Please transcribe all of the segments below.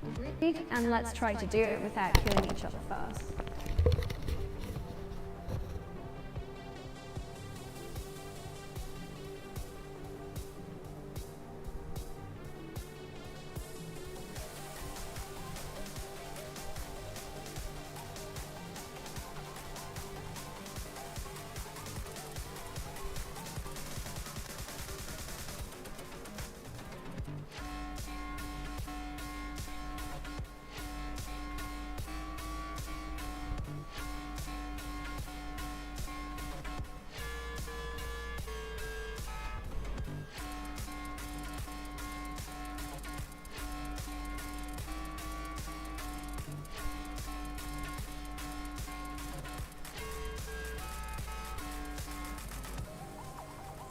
Agreed. And let's try to do it without killing each other first.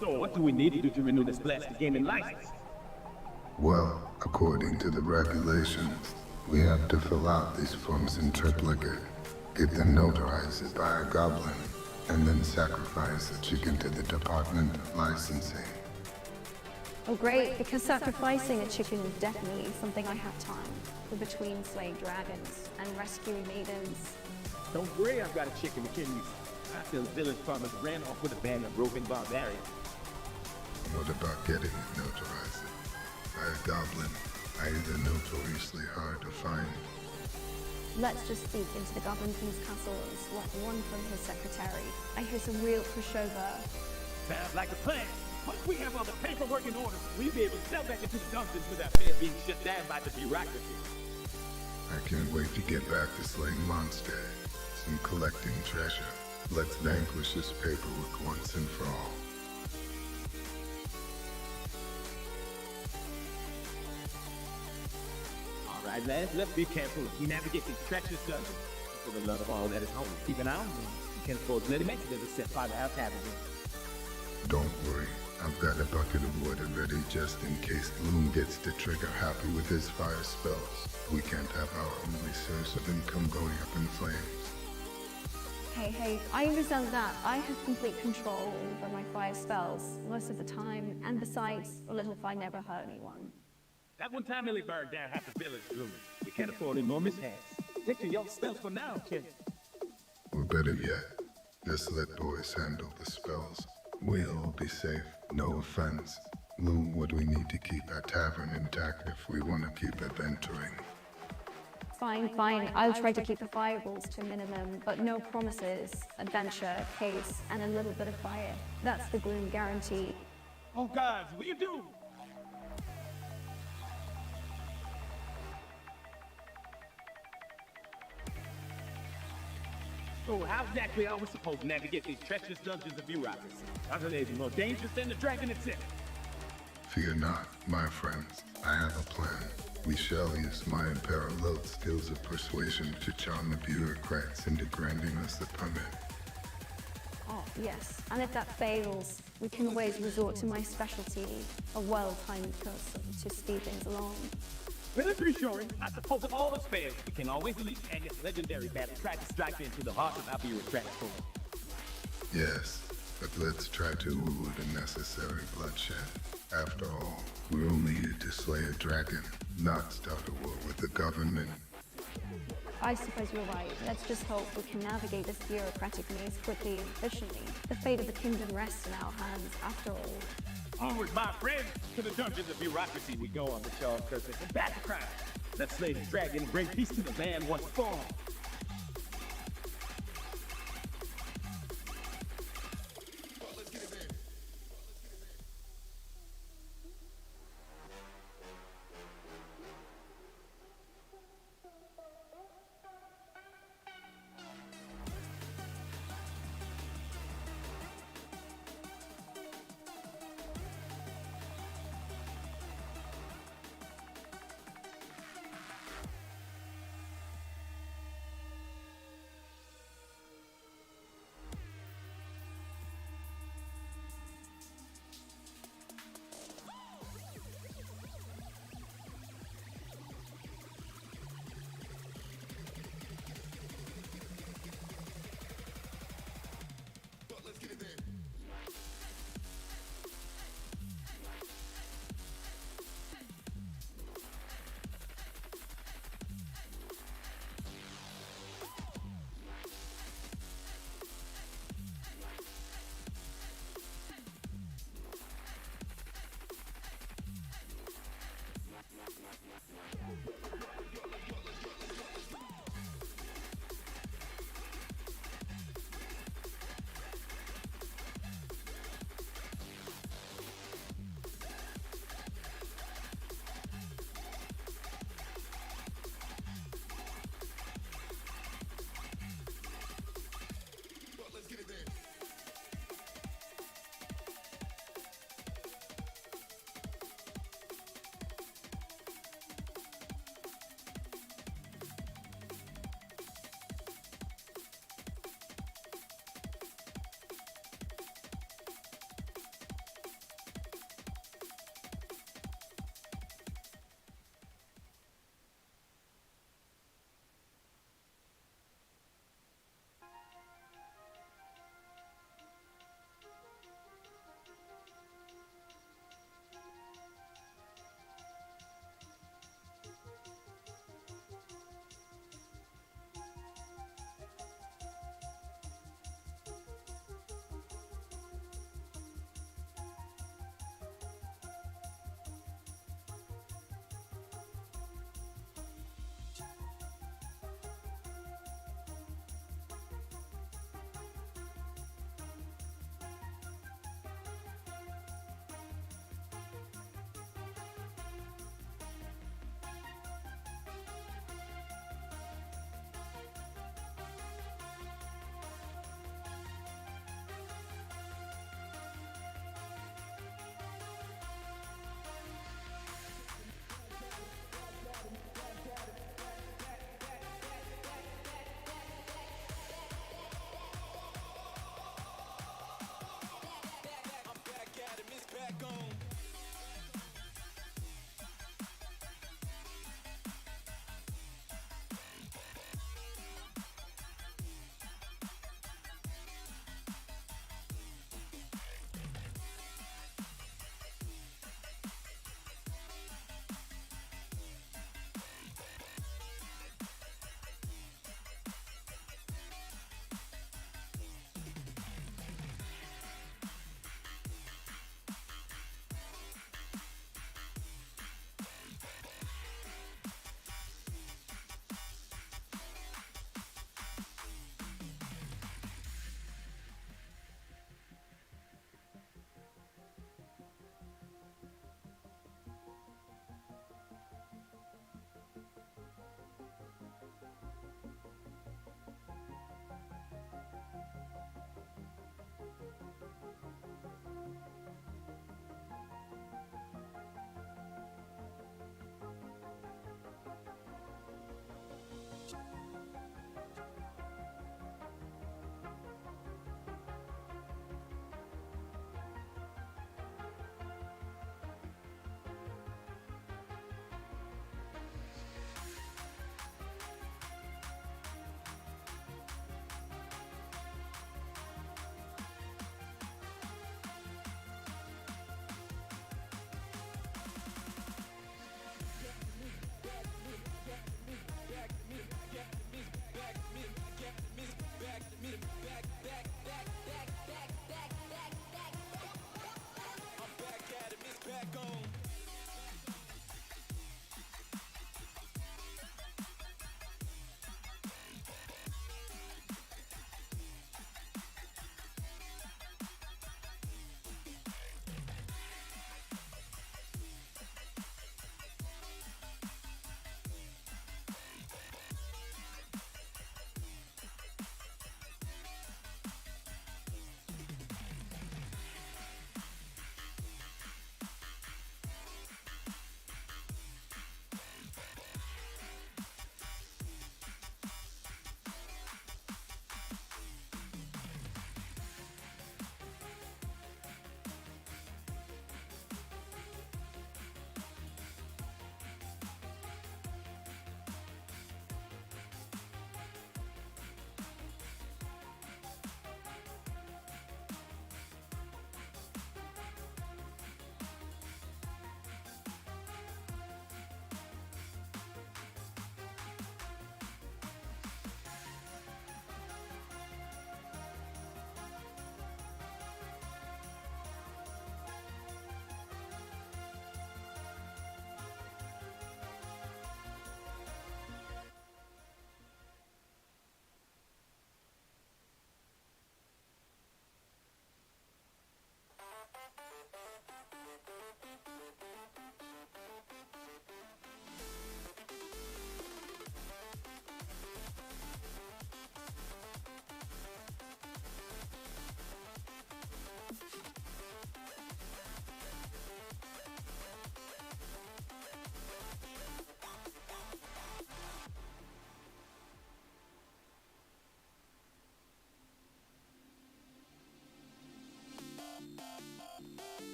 So what do we need to do to renew this blasted gaming license? Well, according to the regulations, we have to fill out these forms in triplicate, get them notarized by a goblin, and then sacrifice a chicken to the Department of Licensing. Oh great, because sacrificing a chicken is definitely something I have time for between slaying dragons and rescuing maidens. Don't worry, I've got a chicken to kill you. I feel the village farmers ran off with a band of roving barbarians. What about getting it notarized by a goblin? Either notoriously hard to find. Let's just speak into the Goblin King's castle and swap one from his secretary. I hear some real pushover. Sounds like a plan. Once we have all the paperwork in order, we'll be able to sell back into the dungeons without fear being shut down by the bureaucracy. I can't wait to get back to slaying monsters and collecting treasure. Let's vanquish this paperwork once and for all. All right, lads, let's be careful as we navigate these treacherous dungeons. For the love of all that is holy, keep an eye on them. You can't afford to let him exit as a set fire our tavern. Don't worry, I've got a bucket of water ready just in case Gloom gets the trigger happy with his fire spells. We can't have our only source of income going up in flames. Hey, I understand that. I have complete control over my fire spells most of the time, and besides, a little fire never hurt anyone. That one time nearly burned down half the village, Gloom. We can't afford any more mishaps. Stick to your spells for now, kid. Or better yet, just let boys handle the spells. We'll be safe, no offense. Gloom, what we need to keep our tavern intact if we want to keep adventuring. Fine. I'll try to keep the fireballs to a minimum, but no promises. Adventure, case, and a little bit of fire. That's the Gloom guarantee. Oh, guys, what do you do? So how exactly are we supposed to navigate these treacherous dungeons of bureaucracy? Are they more dangerous than the dragon itself? Fear not, my friends. I have a plan. We shall use my unparalleled skills of persuasion to charm the bureaucrats into granting us the permit. Oh, yes. And if that fails, we can always resort to my specialty, a well-timed person to speed things along. Well, it's reassuring. I suppose if all else fails, we can always release Angus' legendary battle try to strike into the heart of our bureaucratic foe. Yes, but let's try to avoid unnecessary bloodshed. After all, we're only here to slay a dragon, not start a war with the government. I suppose you're right. Let's just hope we can navigate this bureaucratic maze quickly and efficiently. The fate of the kingdom rests in our hands, after all. Onward, my friends, to the dungeons of bureaucracy we go on the Charles Curtis and back to crime. Let's slay the dragon and bring peace to the land once for all.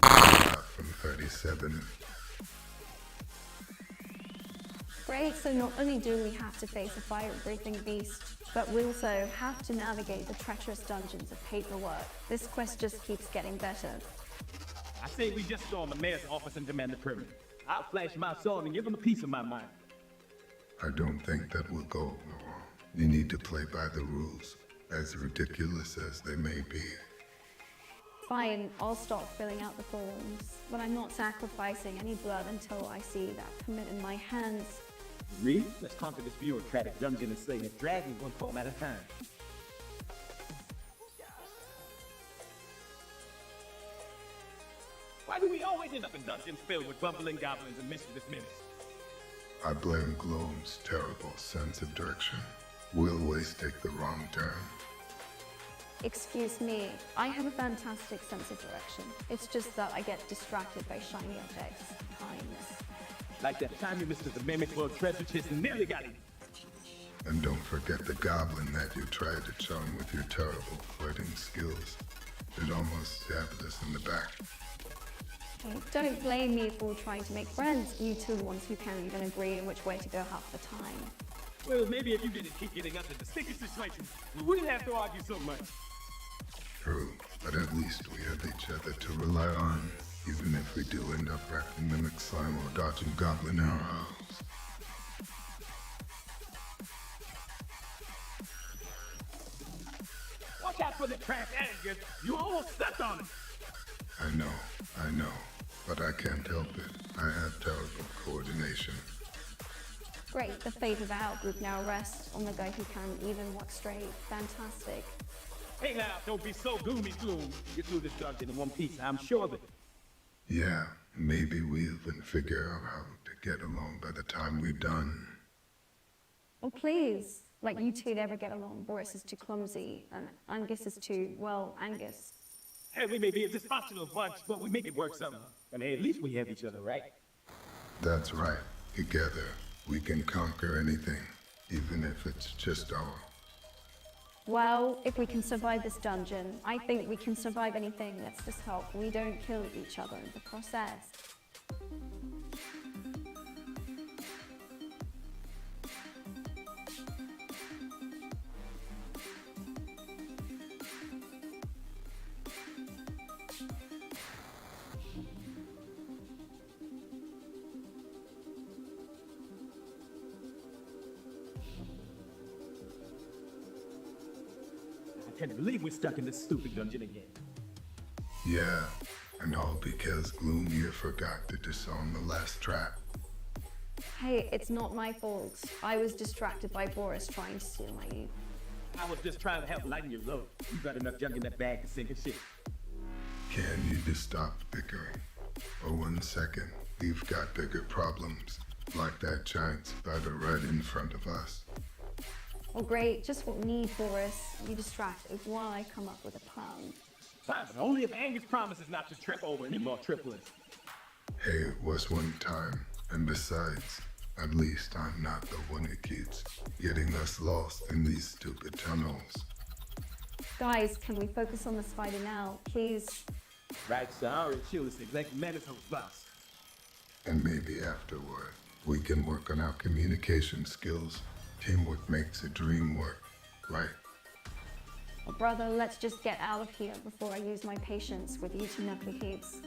Out from 37. Great, so not only do we have to face a fire-breathing beast, but we also have to navigate the treacherous dungeons of paperwork. This quest just keeps getting better. I say we just storm the mayor's office and demand the perimeter. I'll flash my sword and give him a piece of my mind. I don't think that will go over well. You need to play by the rules, as ridiculous as they may be. Fine, I'll stop filling out the forms, but I'm not sacrificing any blood until I see that permit in my hands. Really? Let's conquer this bureaucratic dungeon and slay a dragon one form at a time. Why do we always end up in dungeons filled with bumbling goblins and mischievous mimics? I blame Gloom's terrible sense of direction. We'll always take the wrong turn. Excuse me, I have a fantastic sense of direction. It's just that I get distracted by shiny objects and kindness. Like that time you missed the mimic world treasure chest and nearly got it. And don't forget the goblin that you tried to charm with your terrible flirting skills. It almost stabbed us in the back. Hey, don't blame me for trying to make friends. You two are the ones who can't even agree on which way to go half the time. Well, maybe if you didn't keep getting us into sticky situations, we wouldn't have to argue so much. True, but at least we have each other to rely on, even if we do end up wrapping mimic slime or dodging goblin arrows. Watch out for the trap, Angus. You almost stepped on it. I know, but I can't help it. I have terrible coordination. Great, the fate of our group now rests on the guy who can't even walk straight. Fantastic. Hey now, don't be so gloomy, Gloom. Get through this dungeon in one piece, I'm sure of it. Yeah, maybe we'll even figure out how to get along by the time we're done. Oh, please. Like, you two never get along. Boris is too clumsy, and Angus is too, well, Angus. Hey, we may be a dysfunctional bunch, but we make it work somehow. And hey, at least we have each other, right? That's right. Together, we can conquer anything, even if it's just our... Well, if we can survive this dungeon, I think we can survive anything. Let's just hope we don't kill each other in the process. I can't believe we're stuck in this stupid dungeon again. Yeah, and all because Gloom here forgot to disarm the last trap. Hey, it's not my fault. I was distracted by Boris trying to steal my youth. I was just trying to help lighten your load. You got enough junk in that bag to sink a ship. Can you just stop bickering? For 1 second, we've got bigger problems, like that giant spider right in front of us. Oh, great. Just what we need, Boris. You distract us while I come up with a plan. Fine, but only if Angus promises not to trip over any more triplets. Hey, it was one time, and besides, at least I'm not the one who keeps getting us lost in these stupid tunnels. Guys, can we focus on the spider now, please? Right, sir. I already chilled this exact menace of boss. And maybe afterward, we can work on our communication skills. Teamwork makes a dream work, right? Well, brother, let's just get out of here before I use my patience with you two knuckleheads.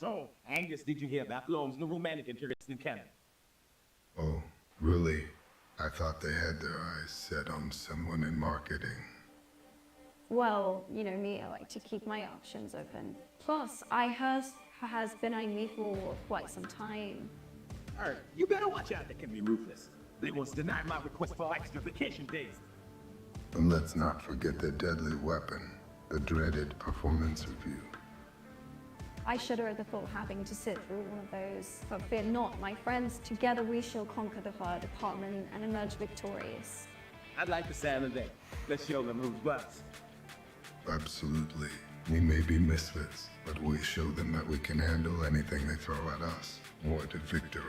So, Angus, did you hear about Loam's new romantic interest in Canada? Oh, really? I thought they had their eyes set on someone in marketing. Well, you know me, I like to keep my options open. Plus, I heard her has been eyeing me for quite some time. Alright, you better watch out, they can be ruthless. They once denied my request for extra vacation days. And let's not forget the deadly weapon, the dreaded performance review. I shudder at the thought of having to sit through one of those. But fear not, my friends, together we shall conquer the fire department and emerge victorious. I'd like the sound of that. Let's show them who's boss. Absolutely. We may be misfits, but we show them that we can handle anything they throw at us. More to victory.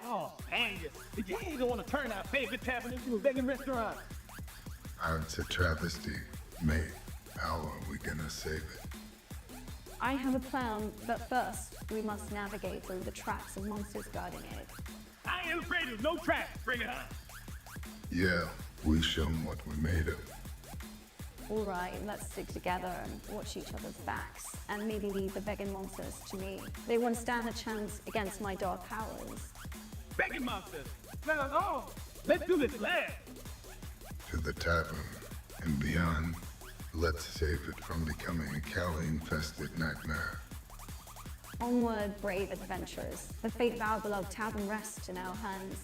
Oh, hang it. Did you even want to turn our favorite tavern into a vegan restaurant? It's a travesty. Mate, how are we gonna save it? I have a plan, but first we must navigate through the tracks of monsters guarding it. I ain't afraid of no trap. Bring it on. Yeah, we show 'em what we're made of. All right, let's stick together and watch each other's backs, and maybe leave the vegan monsters to me. They won't stand a chance against my dark powers. Vegan monsters. Let us all. Let's do this last. To the tavern and beyond, let's save it from becoming a Cali-infested nightmare. Onward, brave adventurers. The fate of our beloved tavern rests in our hands.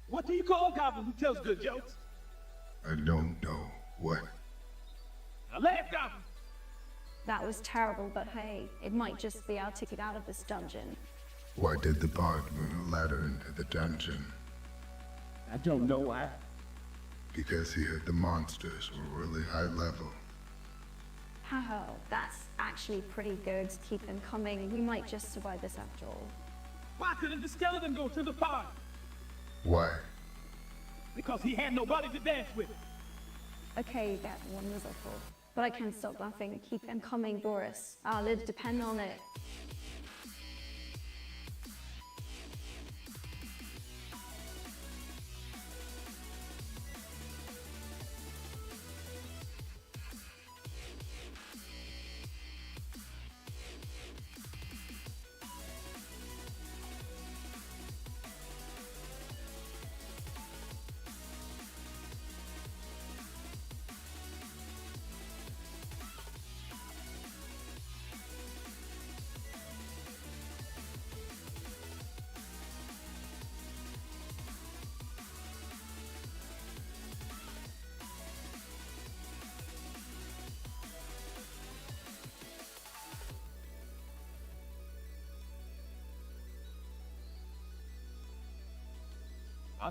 What do you call a goblin who tells good jokes? I don't know what. A laugh goblin. That was terrible, but hey, it might just be our ticket out of this dungeon. Why did the bard move a ladder into the dungeon? I don't know why. Because he heard the monsters were really high level. Haha, that's actually pretty good. Keep them coming. We might just survive this after all. Why couldn't the skeleton go to the party? Why? Because he had nobody to dance with. Okay, that one was awful. But I can't stop laughing. Keep them coming, Boris. Our lives depend on it.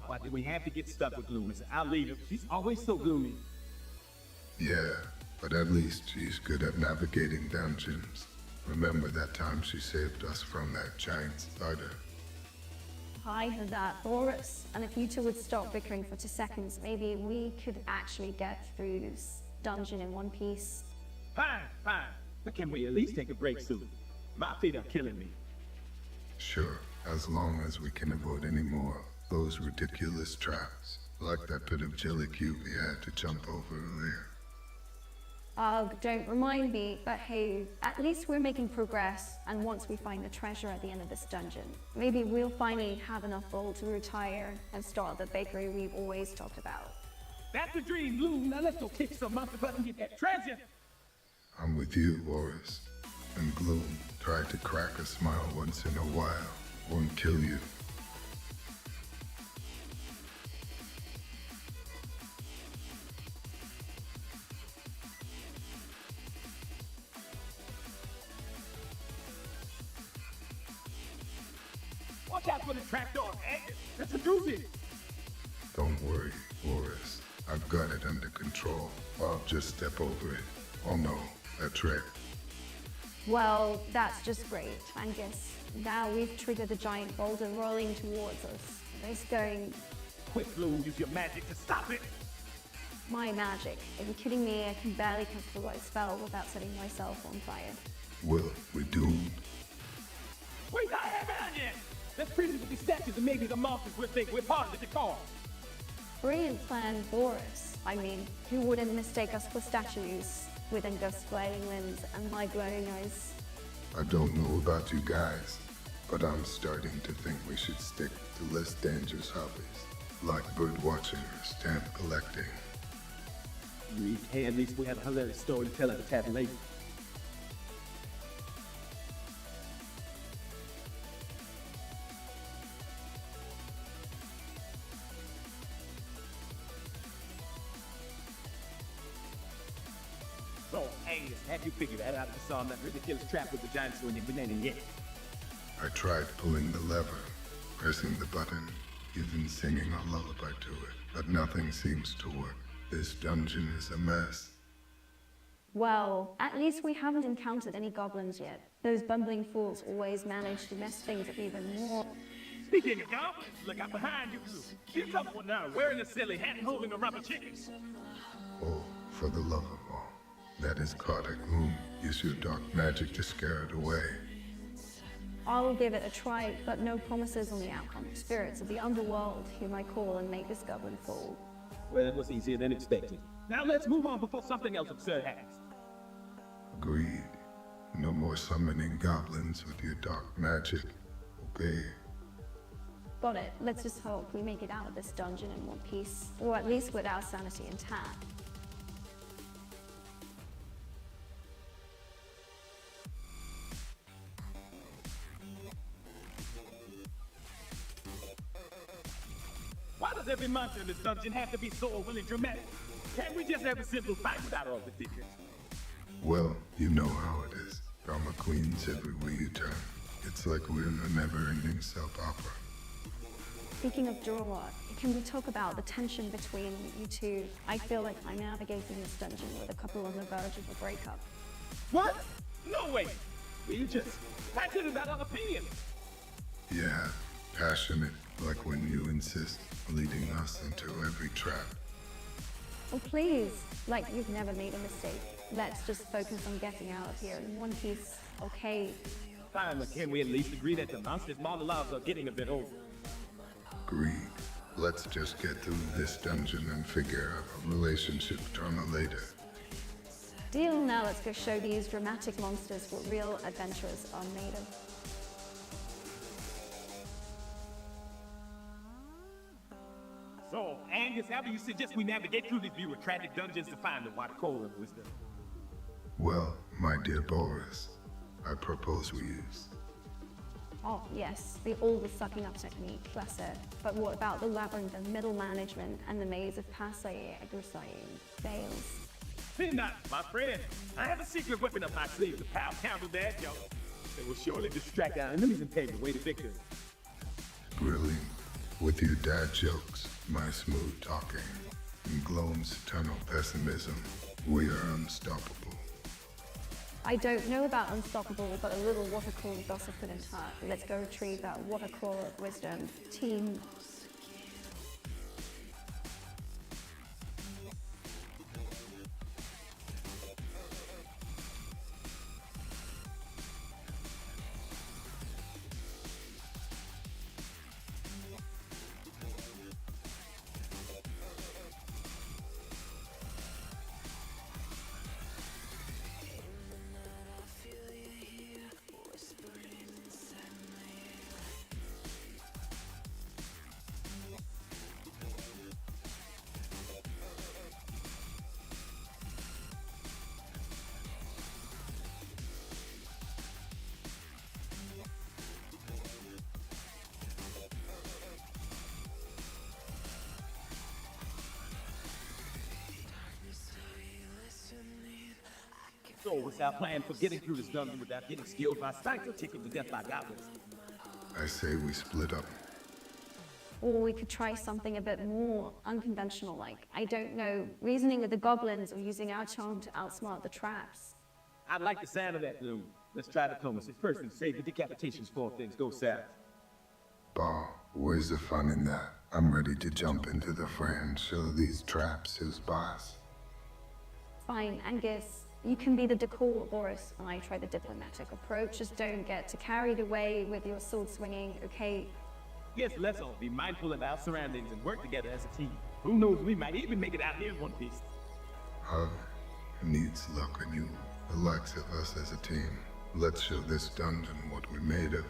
Why did we have to get stuck with Loomis? I'll leave her. She's always so gloomy. Yeah, but at least she's good at navigating dungeons. Remember that time she saved us from that giant spider? I heard that, Boris. And if you two would stop bickering for 2 seconds, maybe we could actually get through this dungeon in one piece. Fine, fine. But can we at least take a break soon? My feet are killing me. Sure, as long as we can avoid any more of those ridiculous traps, like that bit of jelly cube we had to jump over earlier. Don't remind me, but hey, at least we're making progress, and once we find the treasure at the end of this dungeon, maybe we'll finally have enough gold to retire and start the bakery we've always talked about. That's the dream, Bloom. Now let's go kick some monkey butt and get that treasure. I'm with you, Boris. And Gloom, try to crack a smile once in a while. Won't kill you. Watch out for the trapdoor, eh? That's a doozy. Don't worry, Boris. I've got it under control. I'll just step over it. Oh no, that's right. Well, that's just great. And guess now we've triggered the giant boulder rolling towards us. It's going... Quick, Bloom, use your magic to stop it. My magic. Are you kidding me? I can barely cast the right spell without setting myself on fire. Well, we're doomed. Wait, I haven't done yet. Let's freeze with these statues and maybe the monsters will think we're part of the cause. Brilliant plan, Boris. I mean, who wouldn't mistake us for statues with Angus's glowing limbs and my glowing eyes? I don't know about you guys, but I'm starting to think we should stick to less dangerous hobbies, like bird watching or stamp collecting. Hey, at least we have a hilarious story to tell at the tavern later. So, Angus, have you figured that out if you saw that ridiculous trap with the giant swing and banana yet? I tried pulling the lever, pressing the button, even singing a lullaby to it, but nothing seems to work. This dungeon is a mess. Well, at least we haven't encountered any goblins yet. Those bumbling fools always manage to mess things up even more. Speaking of goblins, look out behind you, Blue. Here's someone now wearing a silly hat and holding a rubber chicken. Oh, for the love of all. That is Carter Gloom. Use your dark magic to scare it away. I'll give it a try, but no promises on the outcome. Spirits of the underworld who might call and make this goblin fall. Well, it was easier than expected. Now let's move on before something else absurd happens. Agreed. No more summoning goblins with your dark magic. Okay. Got it. Let's just hope we make it out of this dungeon in one piece, or at least with our sanity intact. Why does every monster in this dungeon have to be so overly dramatic? Can't we just have a simple fight without all the figures? Well, you know how it is. Drama queens everywhere you turn. It's like we're in a never-ending soap opera. Speaking of drama, can we talk about the tension between you two? I feel like I'm navigating this dungeon with a couple on the verge of a breakup. What? No way. You just passionate about our opinion. Yeah, passionate, like when you insist, leading us into every trap. Oh, please, like you've never made a mistake. Let's just focus on getting out of here in one piece, okay? Fine, but can we at least agree that the monster's monologues are getting a bit old? Agreed. Let's just get through this dungeon and figure out a relationship drama later. Deal. Now let's go show these dramatic monsters what real adventurers are made of. So, Angus, how do you suggest we navigate through these bureaucratic dungeons to find the water core of wisdom? Well, my dear Boris, I propose we use. Oh, yes, the all-the-sucking up technique, that's it. But what about the labyrinth of middle management and the maze of passé, exorcising, fails? Fear not, my friend. I have a secret weapon up my sleeve to power counter that, yo. It will surely distract our enemies and pave the way to victory. Really? With your dad jokes, my smooth talking, and Gloam's eternal pessimism, we are unstoppable. I don't know about unstoppable, but a little water claw gossip in touch. Let's go retrieve that water claw of wisdom. Team. So, what's our plan for getting through this dungeon without getting skilled by spikes or tickled to death by goblins? I say we split up. Or we could try something a bit more unconventional, like, I don't know, reasoning with the goblins or using our charm to outsmart the traps. I'd like the sound of that, Bloom. Let's try diplomacy first and save the decapitations before things go south. Bah, where's the fun in that? I'm ready to jump into the fray and show these traps who's boss. Fine, Angus, you can be the decor, Boris, and I try the diplomatic approach. Just don't get too carried away with your sword swinging, okay? Yes, let's all be mindful of our surroundings and work together as a team. Who knows, we might even make it out here in one piece. Needs luck in you, the likes of us as a team. Let's show this dungeon what we're made of.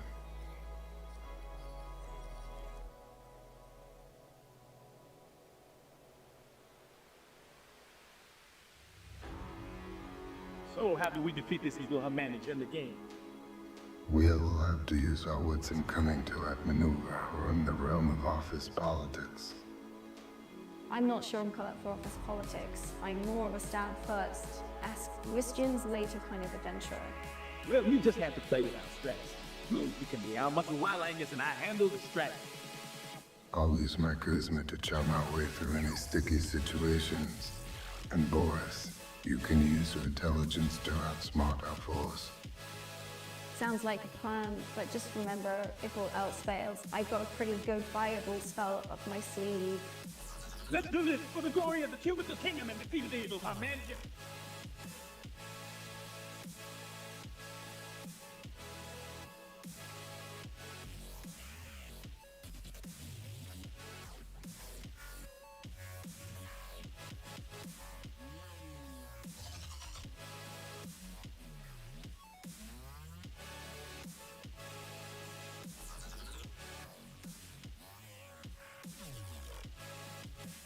So, how do we defeat this evil manager in the game? We'll have to use our wits and cunning to outmaneuver or in the realm of office politics. I'm not sure I'm cut up for office politics. I'm more of a stab first, ask questions later kind of adventurer. Well, we just have to play without stress. We can be our muscle while Angus and I handle the strategy. I'll use my charisma to charm our way through any sticky situations. And Boris, you can use your intelligence to outsmart our foes. Sounds like a plan, but just remember, if all else fails, I've got a pretty good fireball spell up my sleeve. Let's do this for the glory of the cubicle kingdom and defeat the evil manager.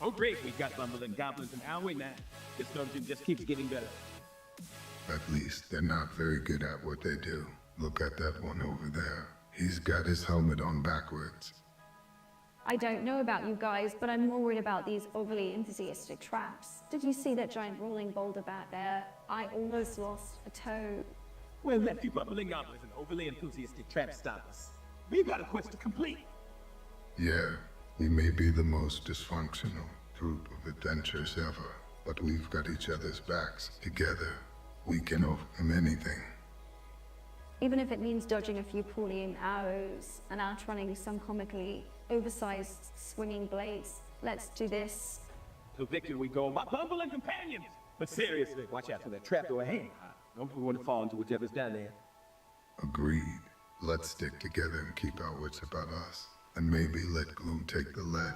Oh great, we've got bumbling goblins in our way now. This dungeon just keeps getting better. At least they're not very good at what they do. Look at that one over there. He's got his helmet on backwards. I don't know about you guys, but I'm more worried about these overly enthusiastic traps. Did you see that giant rolling boulder back there? I almost lost a toe. Well, let few bubbling goblins and overly enthusiastic traps stop us. We've got a quest to complete. Yeah, we may be the most dysfunctional group of adventurers ever, but we've got each other's backs. Together, we can overcome anything. Even if it means dodging a few poorly aimed arrows and outrunning some comically oversized swinging blades, let's do this. To victory we go, my bumbling companions! But seriously, watch out for that trapdoor ahead. Don't want to fall into whichever's down there. Agreed. Let's stick together and keep our wits about us. And maybe let Gloom take the lead,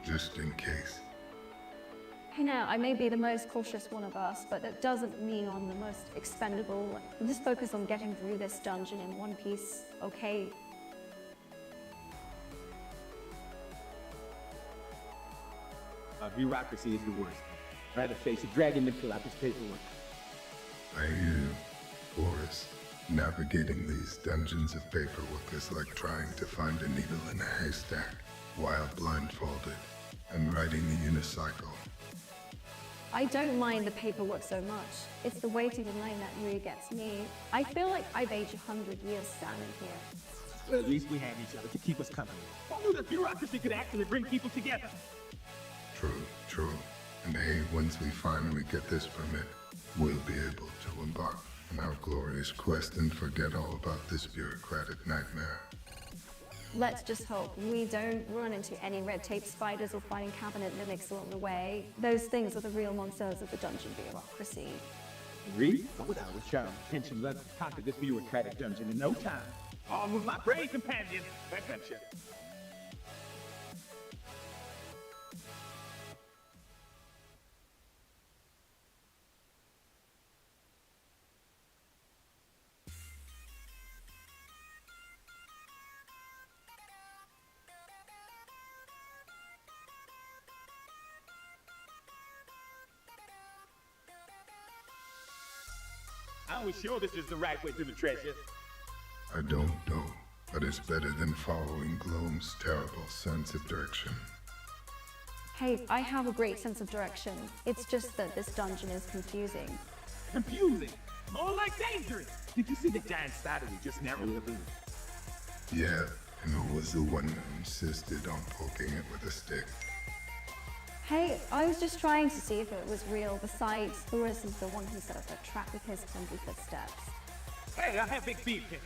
just in case. Hey now, I may be the most cautious one of us, but that doesn't mean I'm the most expendable. We'll just focus on getting through this dungeon in one piece, okay? Bureaucracy is the worst. Rather face a dragon than fill out this paperwork. I hear you, Boris. Navigating these dungeons of paperwork is like trying to find a needle in a haystack while blindfolded and riding a unicycle. I don't mind the paperwork so much. It's the waiting in line that really gets me. I feel like I've aged 100 years standing here. Well, at least we have each other to keep us company. Who knew that bureaucracy could actually bring people together? True, true. And hey, once we finally get this permit, we'll be able to embark on our glorious quest and forget all about this bureaucratic nightmare. Let's just hope we don't run into any red tape spiders or fighting cabinet mimics along the way. Those things are the real monsters of the dungeon bureaucracy. Agreed? With our charm, attention, let's conquer this bureaucratic dungeon in no time. On with my brave companions, adventure. Are we sure this is the right way to the treasure? I don't know, but it's better than following Gloom's terrible sense of direction. Hey, I have a great sense of direction. It's just that this dungeon is confusing. Confusing. More like dangerous. Did you see the giant spider we just narrowly eluded? Yeah, and who was the one who insisted on poking it with a stick? Hey, I was just trying to see if it was real. Besides, Boris is the one who set up that trap with his clumsy footsteps. Hey, I have big beef here.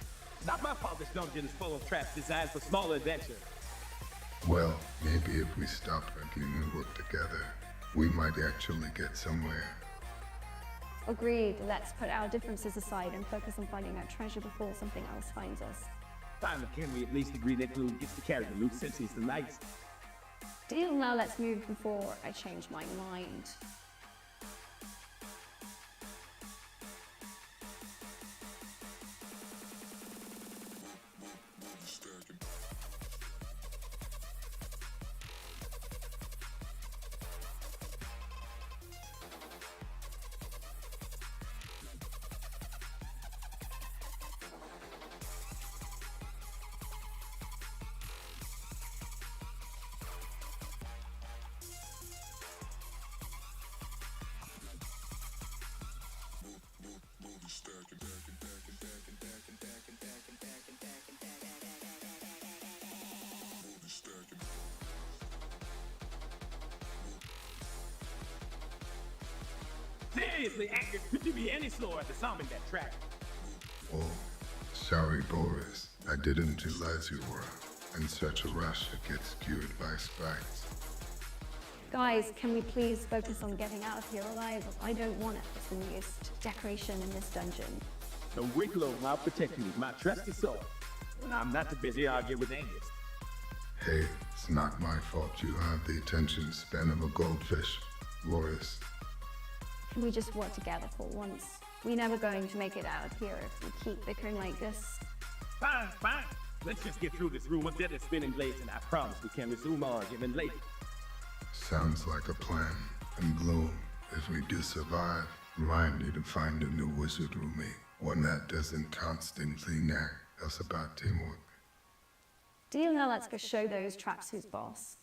Not my fault this dungeon is full of traps designed for small adventure. Well, maybe if we stop drinking and work together, we might actually get somewhere. Agreed. Let's put our differences aside and focus on finding our treasure before something else finds us. Finally, can we at least agree that Gloom gets to carry the loot since he's the lightest? Deal, now let's move before I change my mind. Seriously, Angus, could you be any slower at disarming that trap? Oh, sorry, Boris. I didn't realize you were in such a rush to get skewered by spikes. Guys, can we please focus on getting out of here alive? I don't want the newest decoration in this dungeon. So Wicklow, I'll protect you with my trusty sword. And I'm not too busy arguing with Angus. Hey, it's not my fault you have the attention span of a goldfish, Boris. Can we just work together for once? We're never going to make it out of here if we keep bickering like this. Fine, fine. Let's just get through this room of dead and spinning blades, and I promise we can resume our argument later. Sounds like a plan. And Gloom, if we do survive, remind me to find a new wizard roommate. One that doesn't constantly nag us about teamwork. Deal, now let's go show those traps who's boss.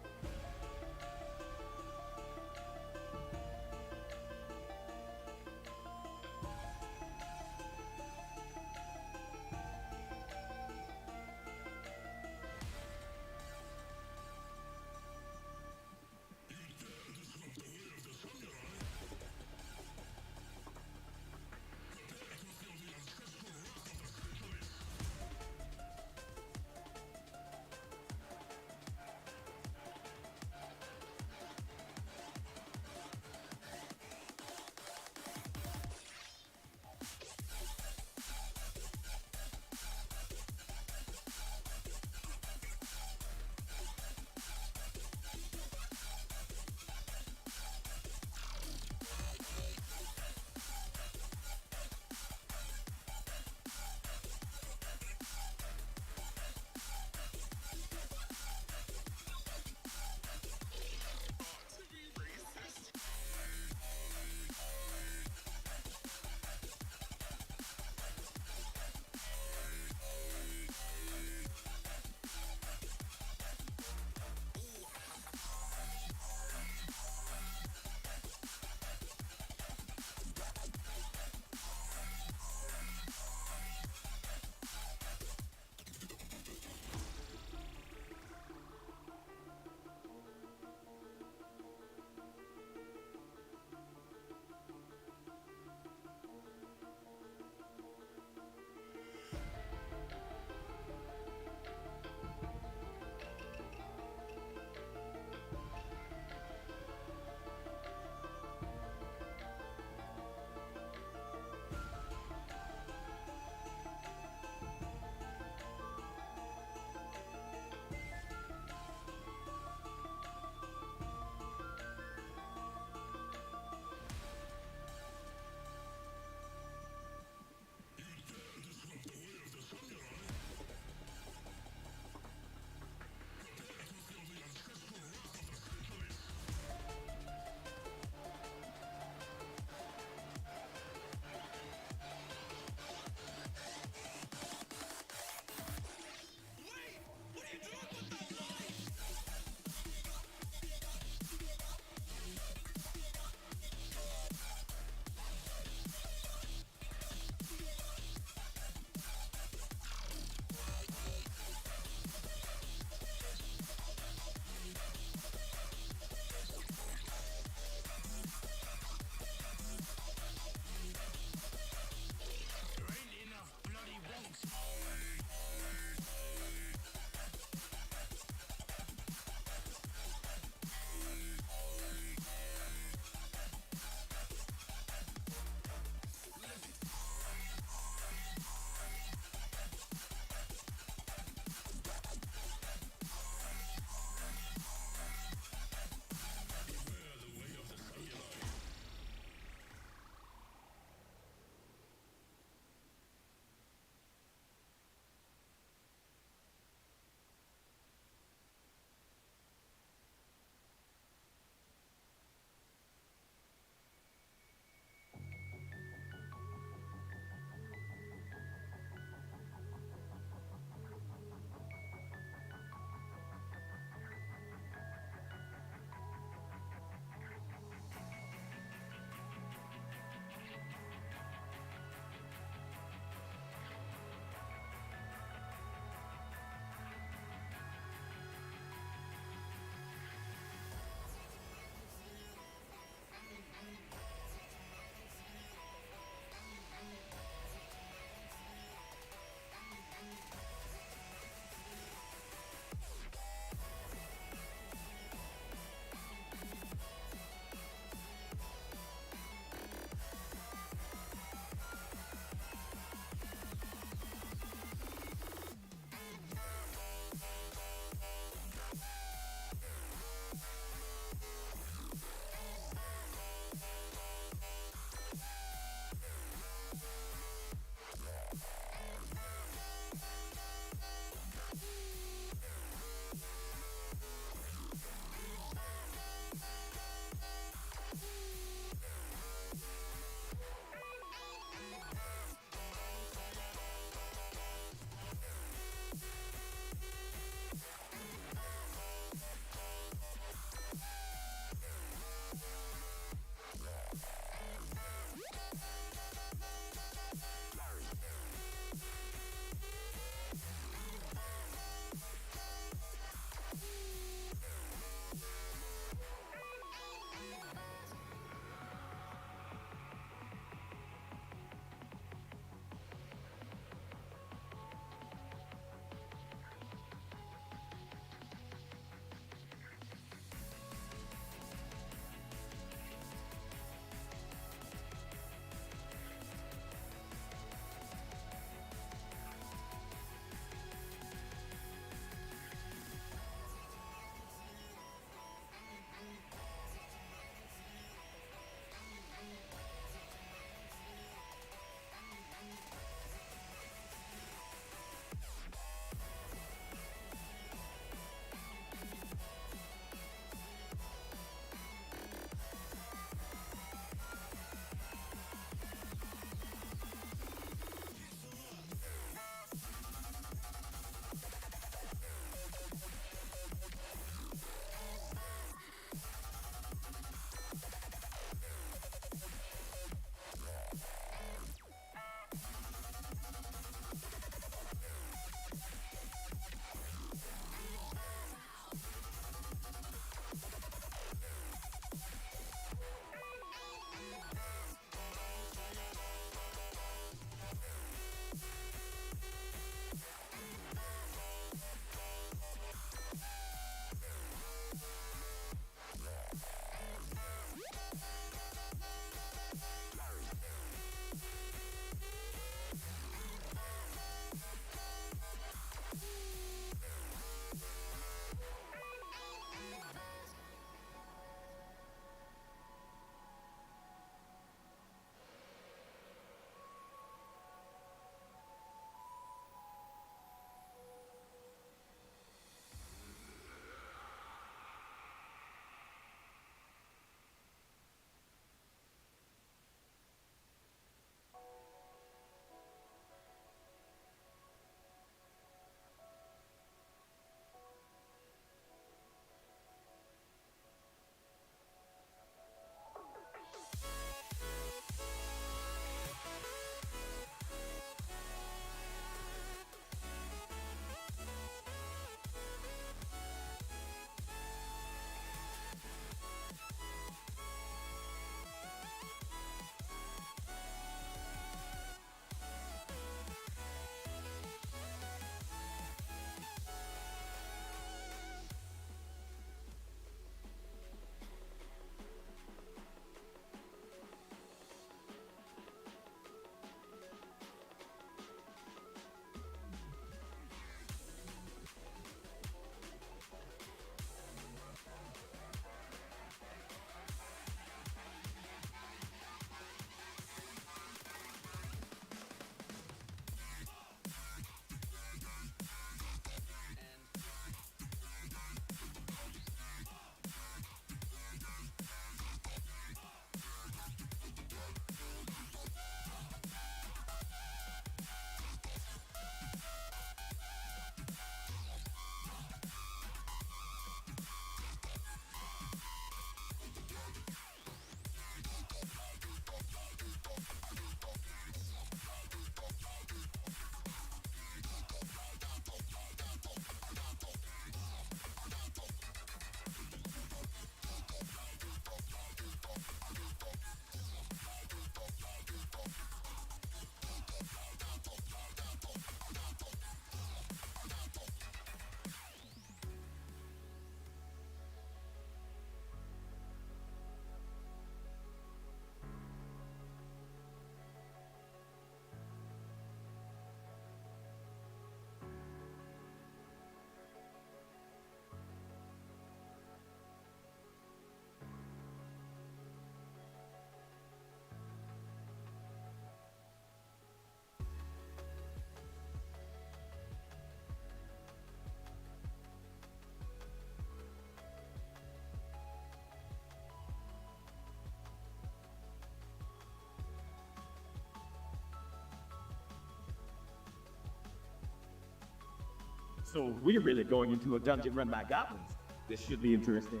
So we're really going into a dungeon run by goblins. This should be interesting.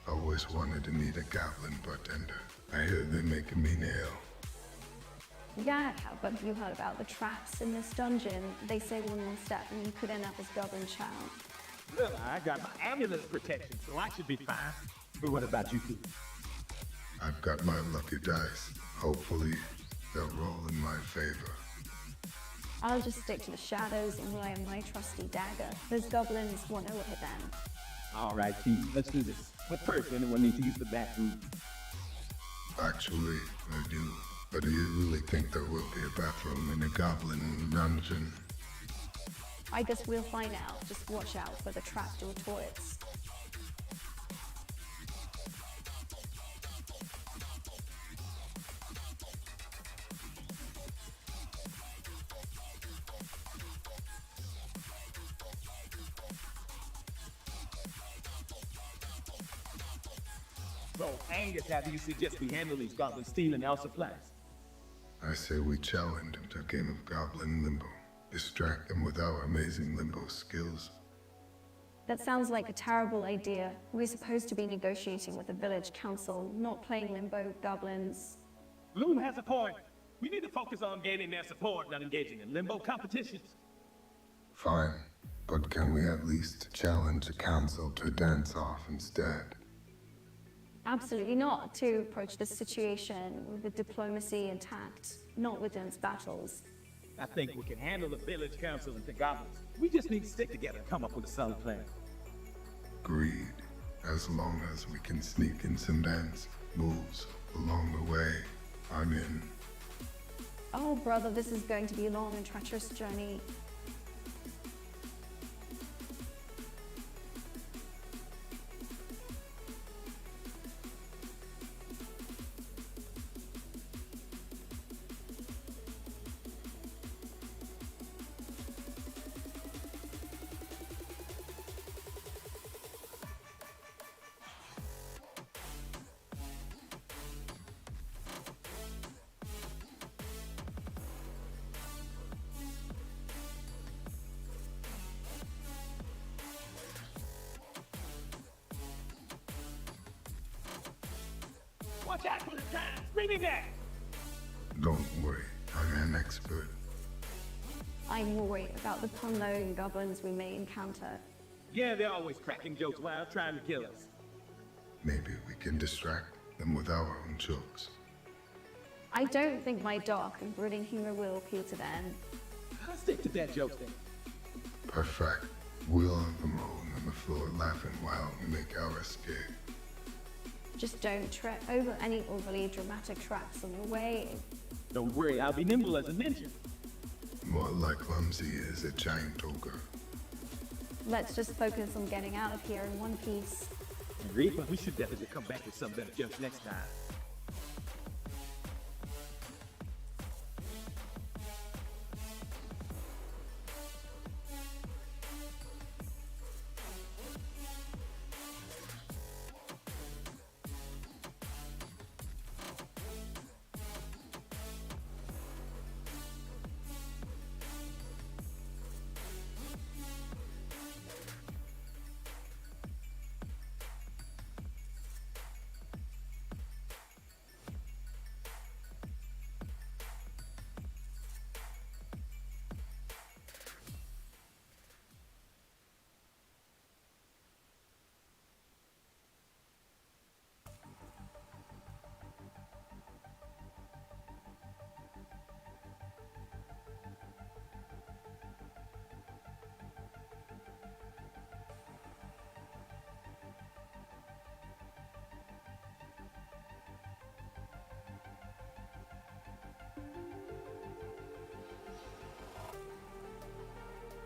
Always wanted to meet a goblin bartender. I hear they're making me nail. Yeah, but you heard about the traps in this dungeon. They say one more step and you could end up as Goblin Child. Well, I got my amulet protection, so I should be fine. But what about you two? I've got my lucky dice. Hopefully, they'll roll in my favor. I'll just stick to the shadows and rely on my trusty dagger. Those goblins won't know what hit them. All right, Chief, let's do this. But first, anyone need to use the bathroom? Actually, I do. But do you really think there will be a bathroom in a goblin dungeon? I guess we'll find out. Just watch out for the trapdoor toilets. So, Angus, how do you suggest we handle these goblins stealing our supplies? I say we challenge them to a game of Goblin Limbo. Distract them with our amazing limbo skills. That sounds like a terrible idea. We're supposed to be negotiating with the village council, not playing limbo with goblins. Loom has a point. We need to focus on gaining their support, not engaging in limbo competitions. Fine, but can we at least challenge the council to dance off instead? Absolutely not. To approach this situation with diplomacy and tact, not with dense battles. I think we can handle the village council and the goblins. We just need to stick together and come up with a solid plan. Agreed. As long as we can sneak in some dance moves along the way, I'm in. Oh, brother, this is going to be a long and treacherous journey. Watch out for the time! Reading that! Don't worry, I'm an expert. I'm worried about the pun-loading goblins we may encounter. Yeah, they're always cracking jokes while trying to kill us. Maybe we can distract them with our own jokes. I don't think my dark and brooding humor will appeal to them. I'll stick to that joke then. Perfect. We'll have them rolling on the floor laughing while we make our escape. Just don't trip over any overly dramatic traps on your way. Don't worry, I'll be nimble as a ninja. More like clumsy as a giant ogre. Let's just focus on getting out of here in one piece. Agreed, but we should definitely come back with some better jokes next time.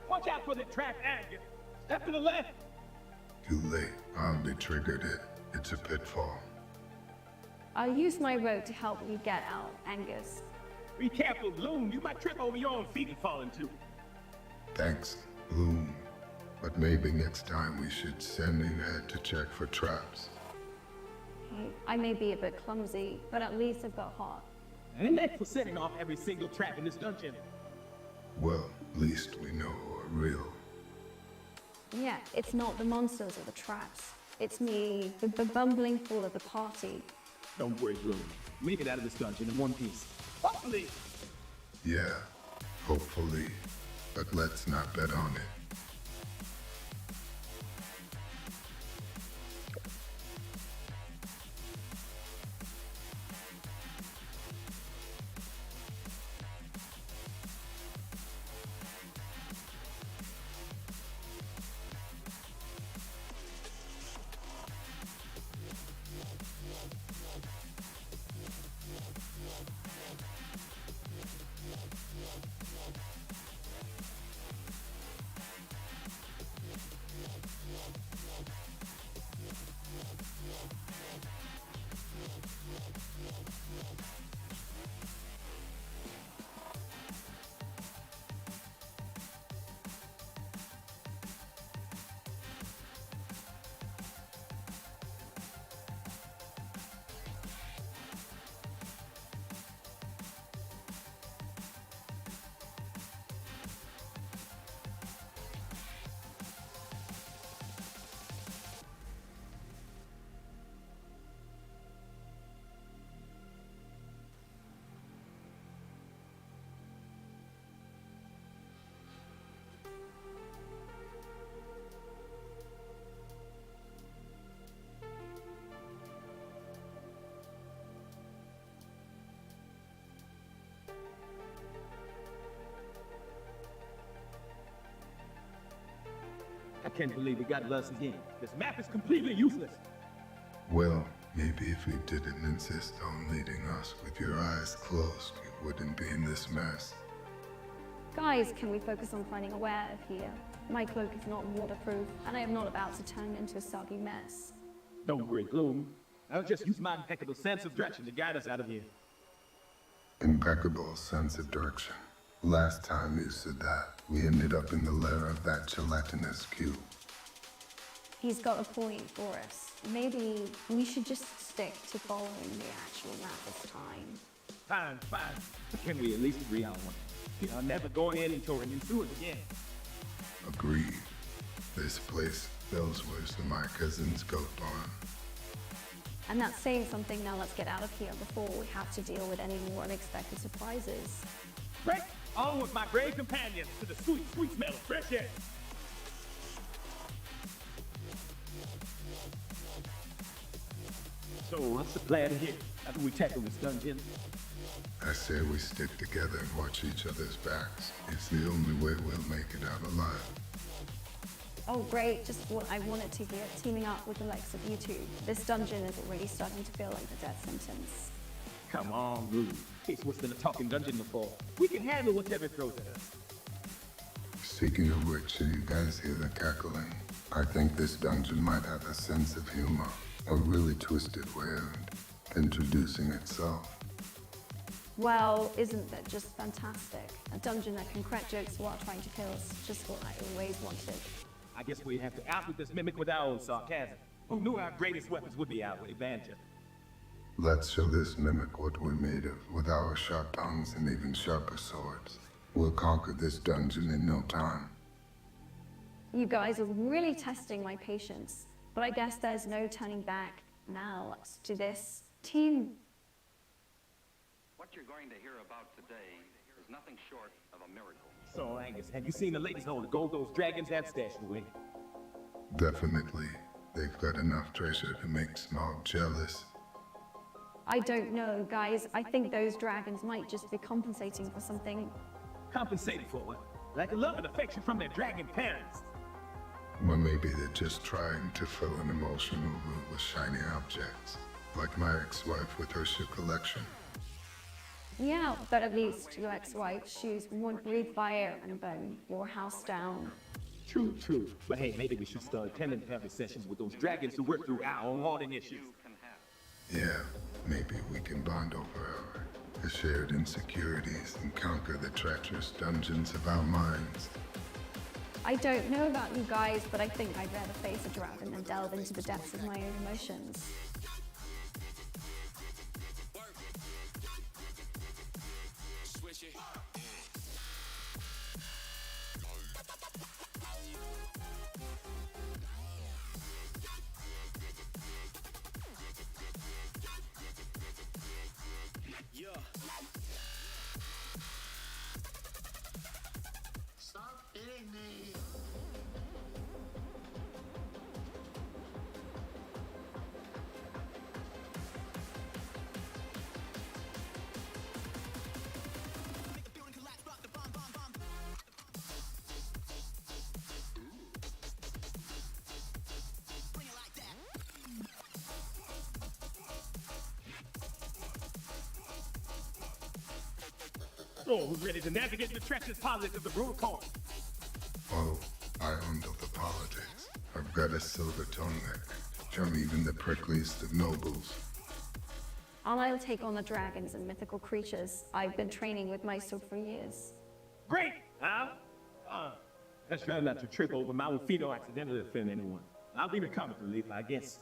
Watch out for the trap, Angus. Step to the left. Too late. I already triggered it. It's a pitfall. I'll use my rope to help you get out, Angus. Be careful, Loom. You might trip over your own feet and fall into. Thanks, Bloom. But maybe next time we should send in ahead to check for traps. I may be a bit clumsy, but at least I've got heart. And that's for setting off every single trap in this dungeon. Well, at least we know who are real. Yeah, it's not the monsters or the traps. It's me, the bumbling fool of the party. Don't worry, Gloom. We get out of this dungeon in one piece. Hopefully! Yeah, hopefully. But let's not bet on it. I can't believe we got lost again. This map is completely useless. Well, maybe if we didn't insist on leading us with your eyes closed, we wouldn't be in this mess. Guys, can we focus on finding a way out of here? My cloak is not waterproof, and I am not about to turn into a soggy mess. Don't worry, Gloom. I'll just use my impeccable sense of direction to guide us out of here. Impeccable sense of direction. Last time you said that, we ended up in the lair of that gelatinous cube. He's got a point for us. Maybe we should just stick to following the actual map this time. Fine. Can we at least agree on one? We are never going in and touring in sewers again. Agreed. This place feels worse than my cousin's goat barn. And that's saying something. Now let's get out of here before we have to deal with any more unexpected surprises. Right, on with my brave companions to the sweet, sweet smell of fresh air. So what's the plan here after we tackle this dungeon? I say we stick together and watch each other's backs. It's the only way we'll make it out alive. Oh great, just what I wanted to hear, teaming up with the likes of you two. This dungeon is already starting to feel like a death sentence. Come on, Blue. It's worse than a talking dungeon before. We can handle whatever throws at us. Speaking of which, you guys hear the cackling? I think this dungeon might have a sense of humor. A really twisted way of introducing itself. Well, isn't that just fantastic? A dungeon that can crack jokes while trying to kill us, just what I always wanted. I guess we have to outwit this mimic with our own sarcasm. Who knew our greatest weapons would be outwitted banter? Let's show this mimic what we're made of with our sharp tongues and even sharper swords. We'll conquer this dungeon in no time. You guys are really testing my patience, but I guess there's no turning back. Now let's do this. Team. What you're going to hear about today is nothing short of a miracle. So, Angus, have you seen the latest haul of gold those dragons have stashed away? Definitely. They've got enough treasure to make Smaug jealous. I don't know, guys. I think those dragons might just be compensating for something. Compensated for what? Like a love and affection from their dragon parents. Or maybe they're just trying to fill an emotional void with shiny objects, like my ex-wife with her shoe collection. Yeah, but at least your ex-wife's shoes won't breathe fire and burn your house down. True, true. But hey, maybe we should start attending therapy sessions with those dragons to work through our own haunting issues. Yeah, maybe we can bond over our shared insecurities and conquer the treacherous dungeons of our minds. I don't know about you guys, but I think I'd rather face a dragon than delve into the depths of my own emotions. Oh, who's ready to navigate the treacherous politics of the Rubicon? Oh, I handle the politics. I've got a silver tongue that charm even the prickliest of nobles. I'll take on the dragons and mythical creatures. I've been training with my sword for years. Great! Huh? Let's try not to trip over my own feet or accidentally offend anyone. I'll be the comic relief, I guess.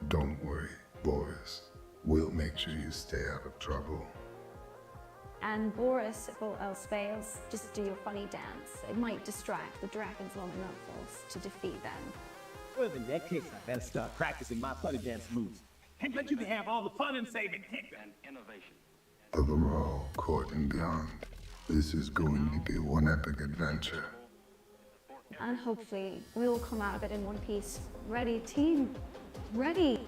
Don't worry, Boris. We'll make sure you stay out of trouble. And Boris, if all else fails, just do your funny dance. It might distract the dragons long enough for us to defeat them. Well, in that case, I better start practicing my funny dance moves. And let you can have all the fun and saving and innovation. To the Royal Court and beyond, this is going to be one epic adventure. And hopefully, we'll come out of it in one piece. Ready, team? Ready!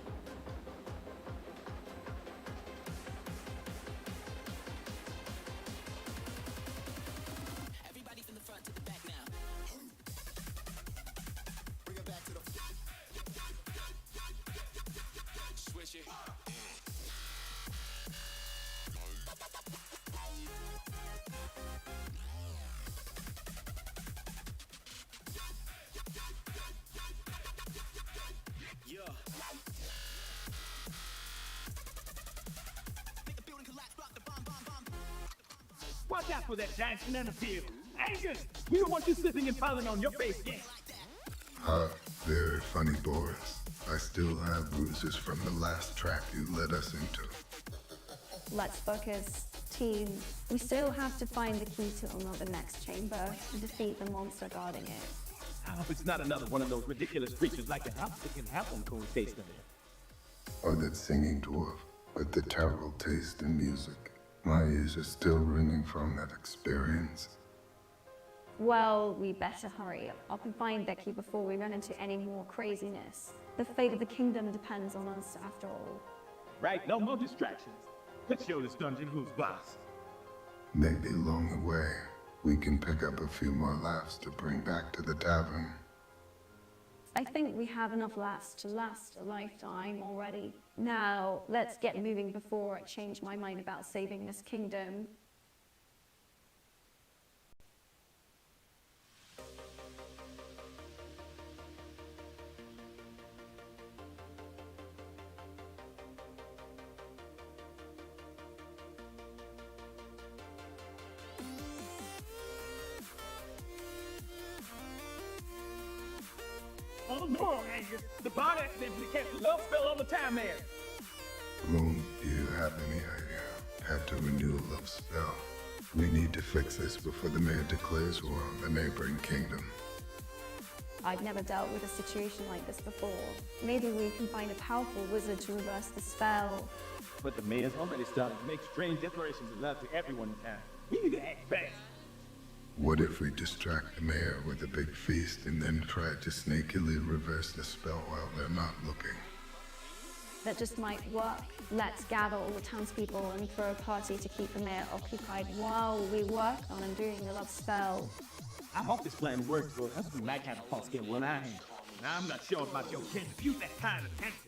Watch out for that giant banana peel. Angus, we don't want you slipping and falling on your face yet. Very funny, Boris. I still have bruises from the last trap you led us into. Let's focus, team. We still have to find the key to unlock the next chamber and defeat the monster guarding it. I hope it's not another one of those ridiculous creatures like the house that can have on cold face them. Or that singing dwarf with the terrible taste in music. My ears are still ringing from that experience. Well, we better hurry up and find that key before we run into any more craziness. The fate of the kingdom depends on us after all. Right, no more distractions. Let's show this dungeon who's boss. Maybe along the way, we can pick up a few more laughs to bring back to the tavern. I think we have enough laughs to last a lifetime already. Now, let's get moving before I change my mind about saving this kingdom. Oh no, Angus! The bard accidentally cast a love spell on the time man. Moon, do you have any idea how to renew a love spell? We need to fix this before the mayor declares war on the neighboring kingdom. I've never dealt with a situation like this before. Maybe we can find a powerful wizard to reverse the spell. But the mayor's already started to make strange declarations of love to everyone in town. We need to act fast. What if we distract the mayor with a big feast and then try to sneakily reverse the spell while they're not looking? That just might work. Let's gather all the townspeople and throw a party to keep the mayor occupied while we work on undoing the love spell. I hope this plan works, but else we might have a false get one eye. Now I'm not sure about your kids if use that kind of tactic.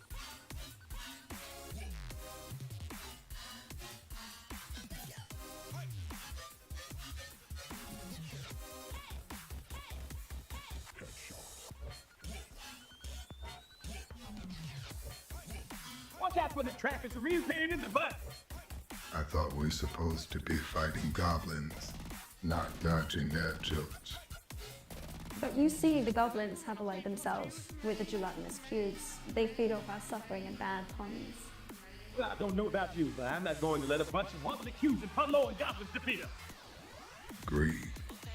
Watch out for the trap, it's a real pain in the butt. I thought we were supposed to be fighting goblins, not dodging their jokes. But you see, the goblins have allied themselves with the gelatinous cubes. They feed off our suffering and bad puns. Well, I don't know about you, but I'm not going to let a bunch of wobbly cubes and pun-lord goblins defeat us. Greed.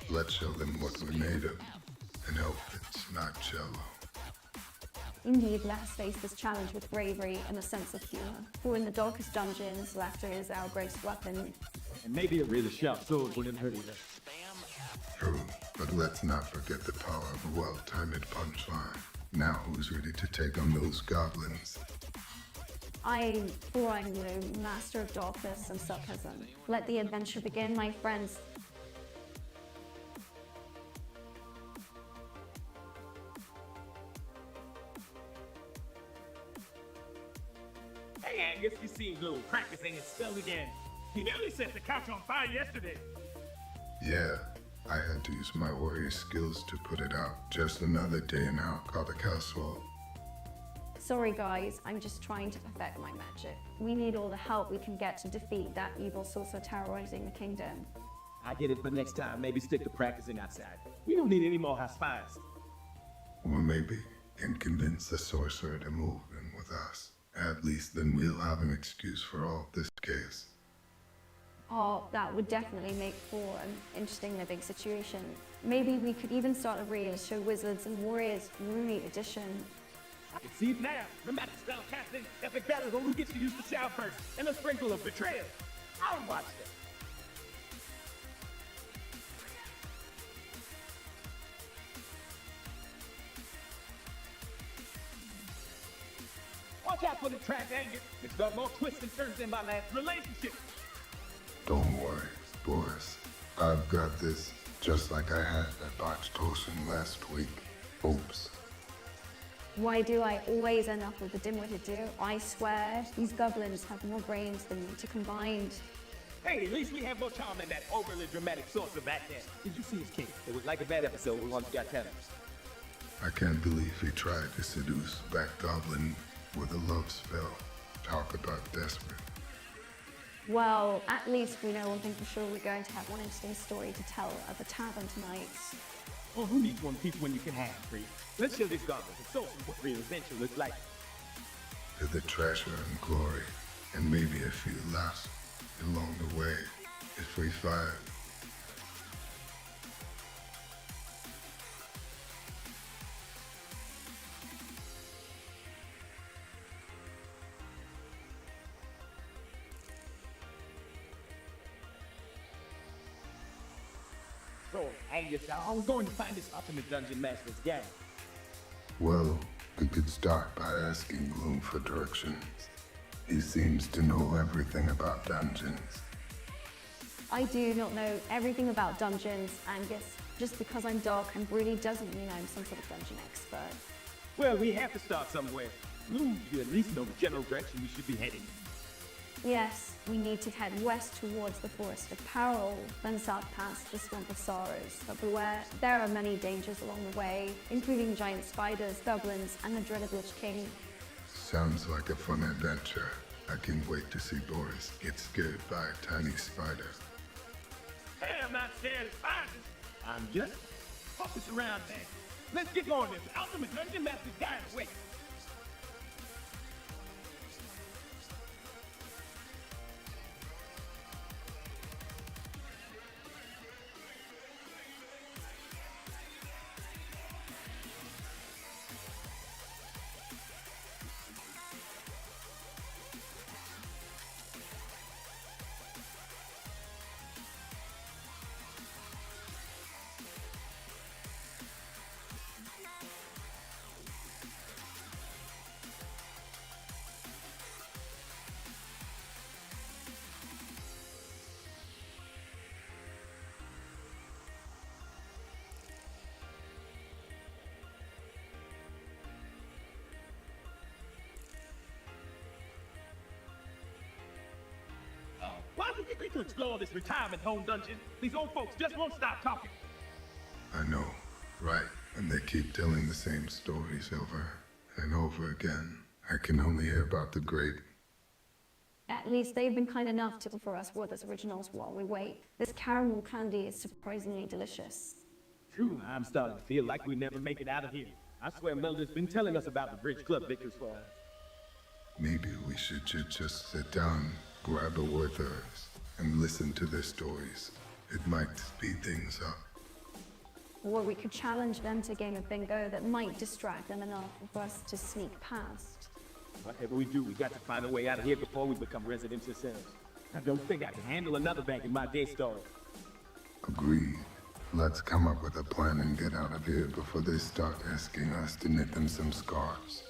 Let's show them what we're made of, and hope it's not jello. Indeed, let us face this challenge with bravery and a sense of humor. For in the darkest dungeons, laughter is our greatest weapon. And maybe a really sharp sword wouldn't hurt either. True, but let's not forget the power of a well-timed punchline. Now who's ready to take on those goblins? I'm the master of darkness and sarcasm. Let the adventure begin, my friends. Hey, Angus, you seem a little practicing and spell again. He nearly set the couch on fire yesterday. Yeah, I had to use my warrior skills to put it out. Just another day in Alcala Castle. Sorry guys, I'm just trying to perfect my magic. We need all the help we can get to defeat that evil sorcerer terrorizing the kingdom. I get it, but next time, maybe stick to practicing outside. We don't need any more house fires. Or maybe can convince the sorcerer to move in with us. At least then we'll have an excuse for all this case. Oh, that would definitely make for an interesting living situation. Maybe we could even start a reality show Wizards and Warriors Roommate Edition. I can see it now. Dramatic style casting, epic battles on who gets to use the shower first, and a sprinkle of betrayal. I'll watch that. Watch out for the track anger. It's got more twists and turns than my last relationship. Don't worry, Boris. I've got this, just like I had that botched potion last week. Oops. Why do I always end up with the dim-witted duo? I swear, these goblins have more brains than me to combined. Hey, at least we have more charm than that overly dramatic sorcerer back there. Did you see his king? It was like a bad episode we once got tennis. I can't believe he tried to seduce Back Goblin with a love spell. Talk about desperate. Well, at least we know one thing for sure. We're going to have one interesting story to tell at the tavern tonight. Well, who needs one piece when you can have three? Let's show these goblins and show them what real adventure looks like. To the treasure and glory, and maybe a few laughs along the way if we fight. So, Angus, I was going to find this ultimate dungeon master's gang. Well, we could start by asking Gloom for directions. He seems to know everything about dungeons. I do not know everything about dungeons, Angus. Just because I'm dark and broody doesn't mean I'm some sort of dungeon expert. Well, we have to start somewhere. You at least know the general direction we should be heading. Yes, we need to head west towards the Forest of Peril, then south past the Swamp of Sorrows. But beware, there are many dangers along the way, including giant spiders, goblins, and the dreaded Lich King. Sounds like a fun adventure. I can't wait to see Boris get scared by a tiny spider. Hey, I'm not scared of spiders. I'm just focused around there. Let's get going this. Ultimate dungeon master's guide away. Why would you think to explore this retirement home dungeon? These old folks just won't stop talking. I know, right? And they keep telling the same stories over and over again. I can only hear about the great. At least they've been kind enough to offer us Werther's originals while we wait. This caramel candy is surprisingly delicious. True, I'm starting to feel like we never make it out of here. I swear Melda's been telling us about the Bridge Club victors for us. Maybe we should just sit down, grab a Werther's, and listen to their stories. It might speed things up. Or we could challenge them to a game of bingo that might distract them enough for us to sneak past. Whatever we do, we got to find a way out of here before we become residents ourselves. I don't think I can handle another bank in my day story. Agreed. Let's come up with a plan and get out of here before they start asking us to knit them some scarves.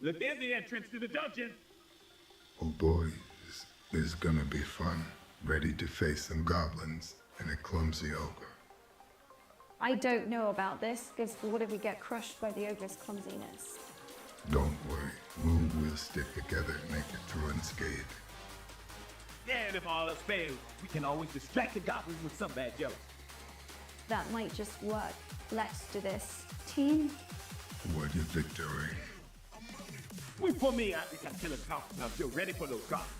Look, there's the entrance to the dungeon. Oh boy, this is gonna be fun. Ready to face some goblins and a clumsy ogre. I don't know about this, because what if we get crushed by the ogre's clumsiness? Don't worry, we'll stick together and make it through unscathed. And if all else fails, we can always distract the goblins with some bad jokes. That might just work. Let's do this. Team? Word of victory. Wait for me, I think I kill a goblin. Now, you're ready for those goblins.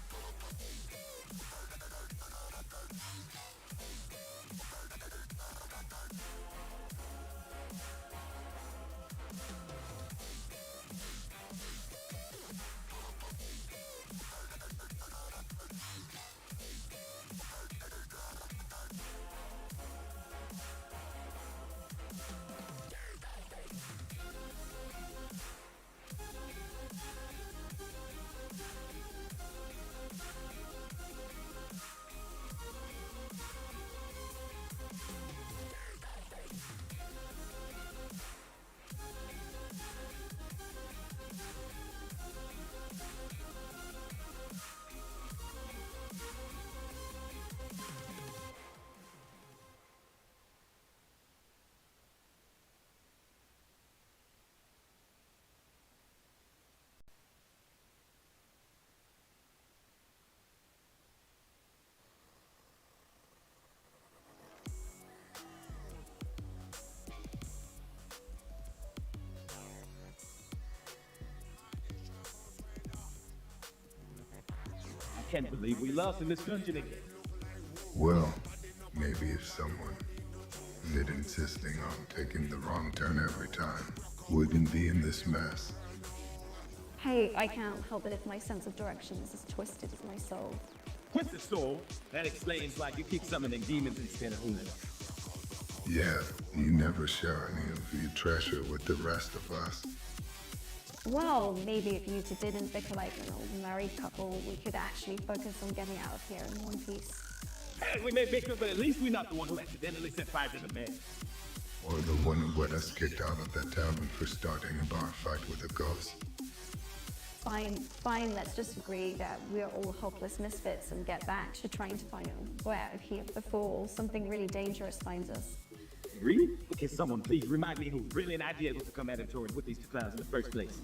I can't believe we lost in this dungeon again. Well, maybe if someone did insisting on taking the wrong turn every time, wouldn't be in this mess. Hey, I can't help it if my sense of direction is as twisted as my soul. What's the soul? That explains why you keep summoning demons instead of humans. Yeah, you never share any of your treasure with the rest of us. Well, maybe if you two didn't bicker like an old married couple, we could actually focus on getting out of here in one piece. Hey, we may bicker, but at least we're not the one who accidentally set fire to the man. Or the one who got us kicked out of that tavern for starting a bar fight with a ghost. Fine, let's just agree that we're all hopeless misfits and get back to trying to find a way out of here before something really dangerous finds us. Really? Can someone please remind me whose brilliant idea was to come at him towards with these two clowns in the first place?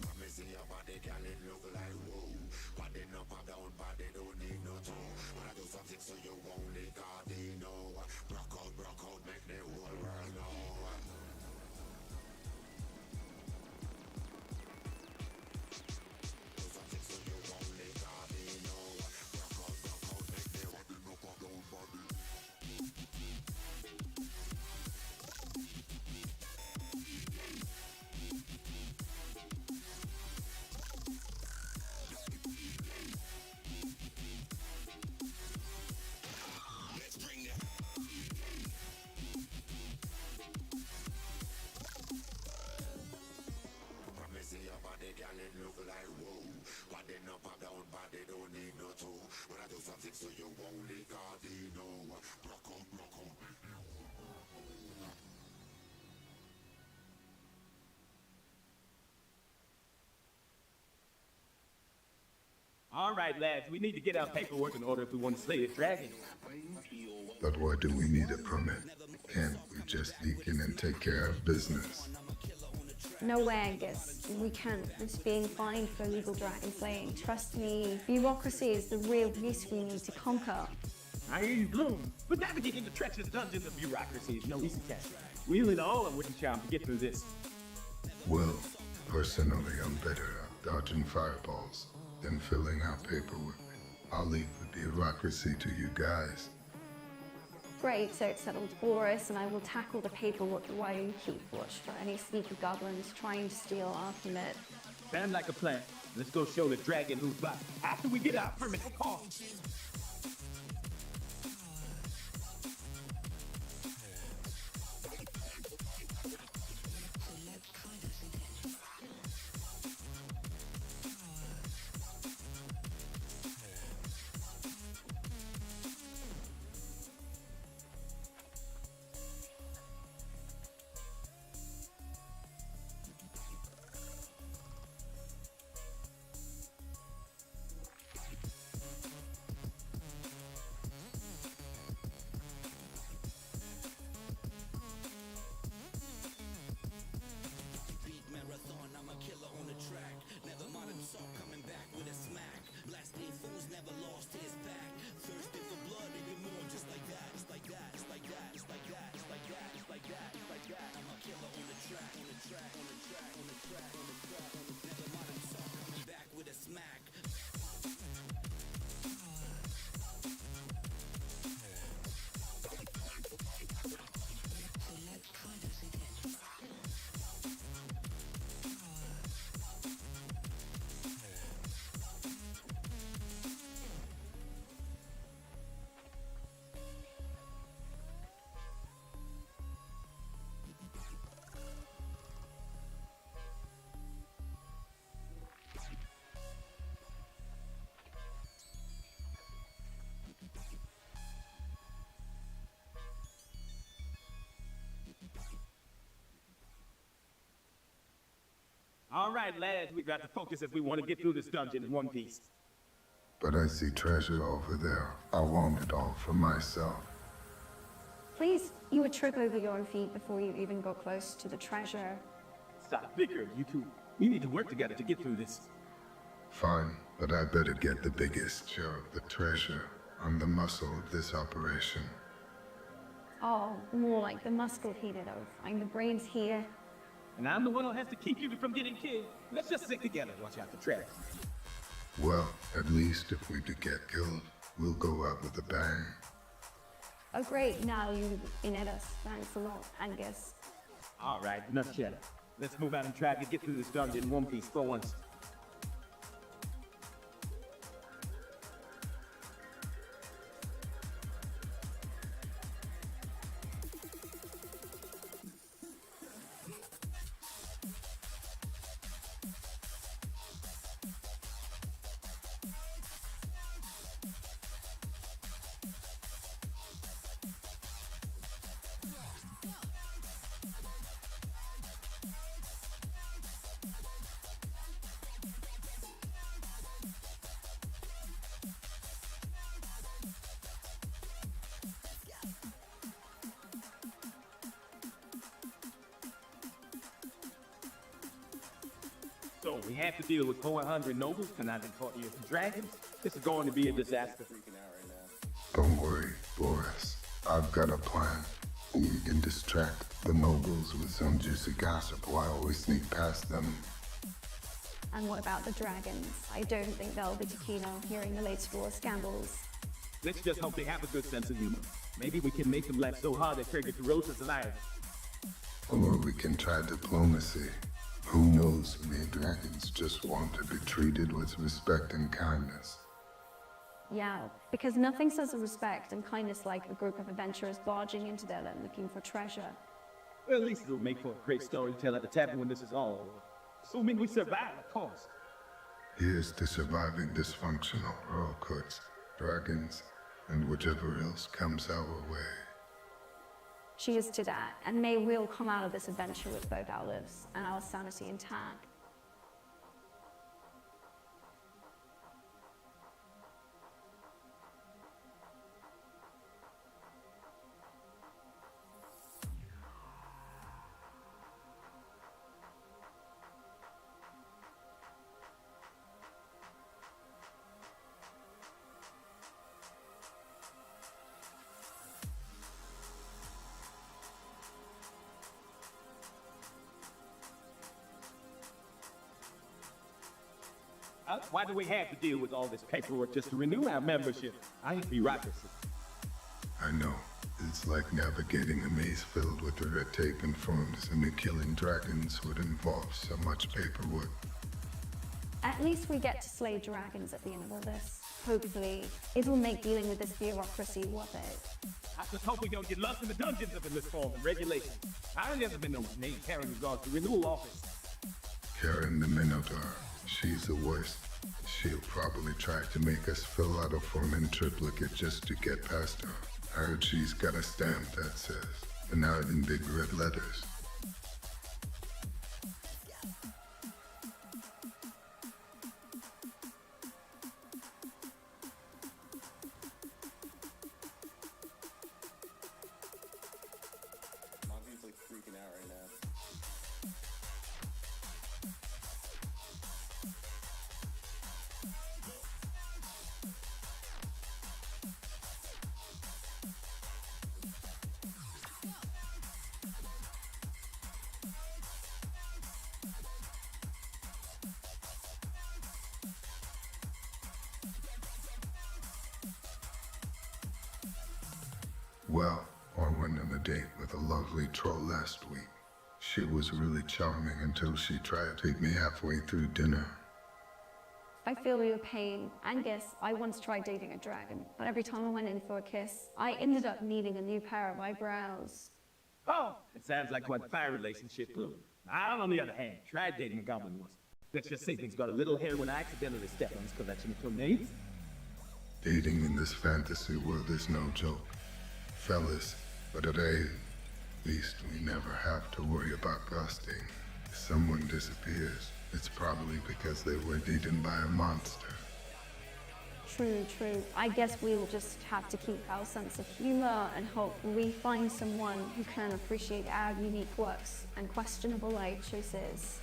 All right, lads, we need to get our paperwork in order if we want to slay this dragon. But why do we need a permit? Can't we just sneak in and take care of business? No way, Angus. We can't risk being fined for illegal dragon slaying. Trust me, bureaucracy is the real beast we need to conquer. I hear you, Bloom, but navigating the treacherous dungeons of bureaucracy is no easy task. We need all a wooden charm to get through this. Well, personally, I'm better at dodging fireballs than filling out paperwork. I'll leave the bureaucracy to you guys. Great, so it's settled for us, and I will tackle the paperwork while you keep watch for any sneaky goblins trying to steal our permit. Sound like a plan. Let's go show the dragon who's back after we get our permit. Come on. All right, lads, we got to focus if we want to get through this dungeon in one piece. But I see treasure over there. I want it all for myself. Please, you would trip over your own feet before you even got close to the treasure. Stop bickering, you two. We need to work together to get through this. Fine, but I better get the biggest share of the treasure. I'm the muscle of this operation. Oh, more like the muscle heated of. I'm the brains here. And I'm the one who has to keep you from getting killed. Let's just stick together and watch out for traps. Well, at least if we do get killed, we'll go out with a bang. Oh great, now you in at us. Thanks a lot, Angus. All right, enough chatter. Let's move out and try to get through this dungeon in one piece for once. So we have to deal with 400 nobles conniving party of dragons. This is going to be a disaster. Don't worry, Boris. I've got a plan. We can distract the nobles with some juicy gossip while we sneak past them. And what about the dragons? I don't think they'll be too keen on hearing the latest war scandals. Let's just hope they have a good sense of humor. Maybe we can make them laugh so hard they trigger Rosa's alive. Or we can try diplomacy. Who knows, me dragons just want to be treated with respect and kindness. Yeah, because nothing says respect and kindness like a group of adventurers barging into their land looking for treasure. Well, at least it'll make for a great story to tell at the tavern when this is all over. Assuming we survive, of course. Here's to surviving dysfunctional royal courts, dragons, and whatever else comes our way. Cheers to that, and may we'll come out of this adventure with both our lives and our sanity intact. Why do we have to deal with all this paperwork just to renew our membership? I hate bureaucracy. I know. It's like navigating a maze filled with red tape and forms, and killing dragons would involve so much paperwork. At least we get to slay dragons at the end of all this. Hopefully, it'll make dealing with this bureaucracy worth it. I just hope we don't get lost in the dungeons of this form and regulations. I've never been no name carrying regards to renewal office. Karen the Minotaur, she's the worst. She'll probably try to make us fill out a form in triplicate just to get past her. I heard she's got a stamp that says, and out in big red letters. Obviously freaking out right now. Well, I went on a date with a lovely troll last week. She was really charming until she tried to take me halfway through dinner. I feel your pain. Angus, I once tried dating a dragon, but every time I went in for a kiss, I ended up needing a new pair of eyebrows. Oh, it sounds like quite a fire relationship. I, on the other hand, tried dating a goblin once. Let's just say things got a little hairy when I accidentally stepped on his collection of tornadoes. Dating in this fantasy world is no joke. Fellas, but at least we never have to worry about ghosting. If someone disappears, it's probably because they were eaten by a monster. True, true. I guess we'll just have to keep our sense of humor and hope we find someone who can appreciate our unique quirks and questionable life choices.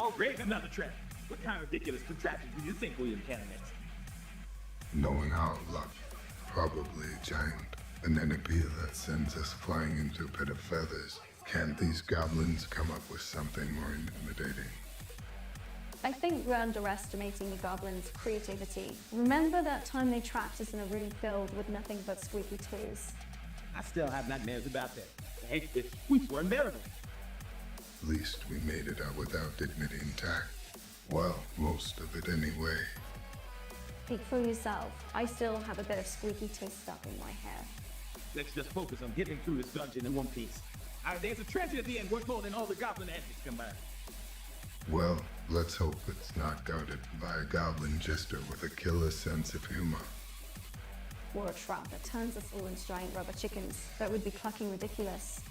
Oh, great, another trap. What kind of ridiculous contraption do you think William can next? Knowing our luck, probably a giant, an enemy that sends us flying into a pit of feathers. Can't these goblins come up with something more intimidating? I think we're underestimating the goblins' creativity. Remember that time they trapped us in a room filled with nothing but squeaky toes? I still have nightmares about that. The hate squeaks were unbearable. At least we made it out without dignity intact. Well, most of it anyway. Speak for yourself. I still have a bit of squeaky toe stuck in my hair. Let's just focus on getting through this dungeon in one piece. There's a treasure at the end worth more than all the goblin antics combined. Well, let's hope it's not guarded by a goblin jester with a killer sense of humor. Or a trap that turns us all into giant rubber chickens that would be clucking ridiculous.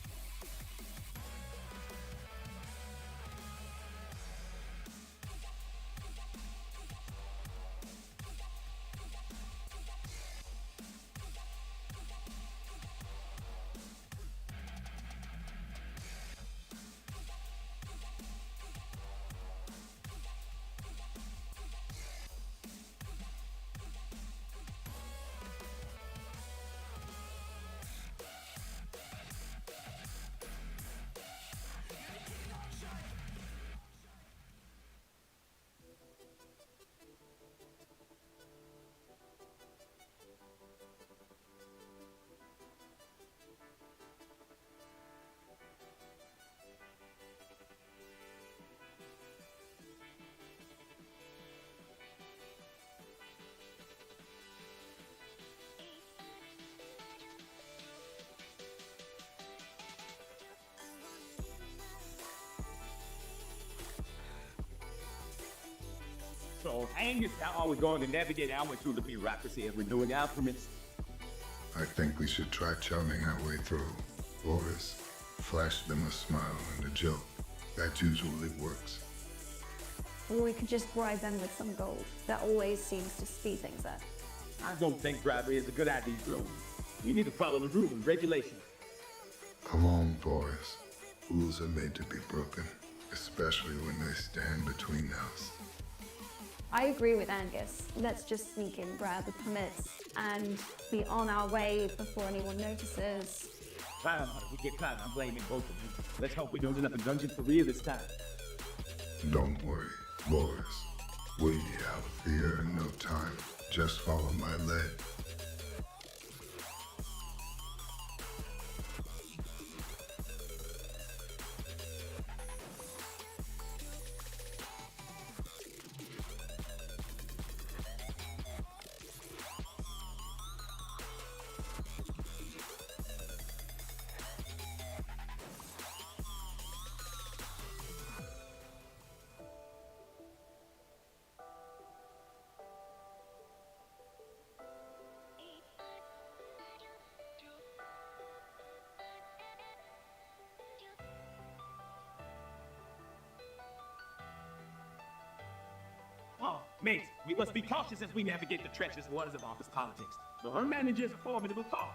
So, Angus, how are we going to navigate our way through the bureaucracy of renewing our permits? I think we should try charming our way through. Boris, flash them a smile and a joke. That usually works. Or we could just bribe them with some gold. That always seems to speed things up. I don't think bribery is a good idea, bro. You need to follow the rules and regulations. Come on, Boris. Rules are made to be broken, especially when they stand between us. I agree with Angus. Let's just sneak in, grab the permits, and be on our way before anyone notices. We get caught, I'm blaming both of you. Let's hope we don't end up in dungeon for real this time. Don't worry, boys. We'll be out of here in no time. Just follow my lead. Oh, mates, we must be cautious as we navigate the treacherous waters of office politics. The her manager is a formidable foe.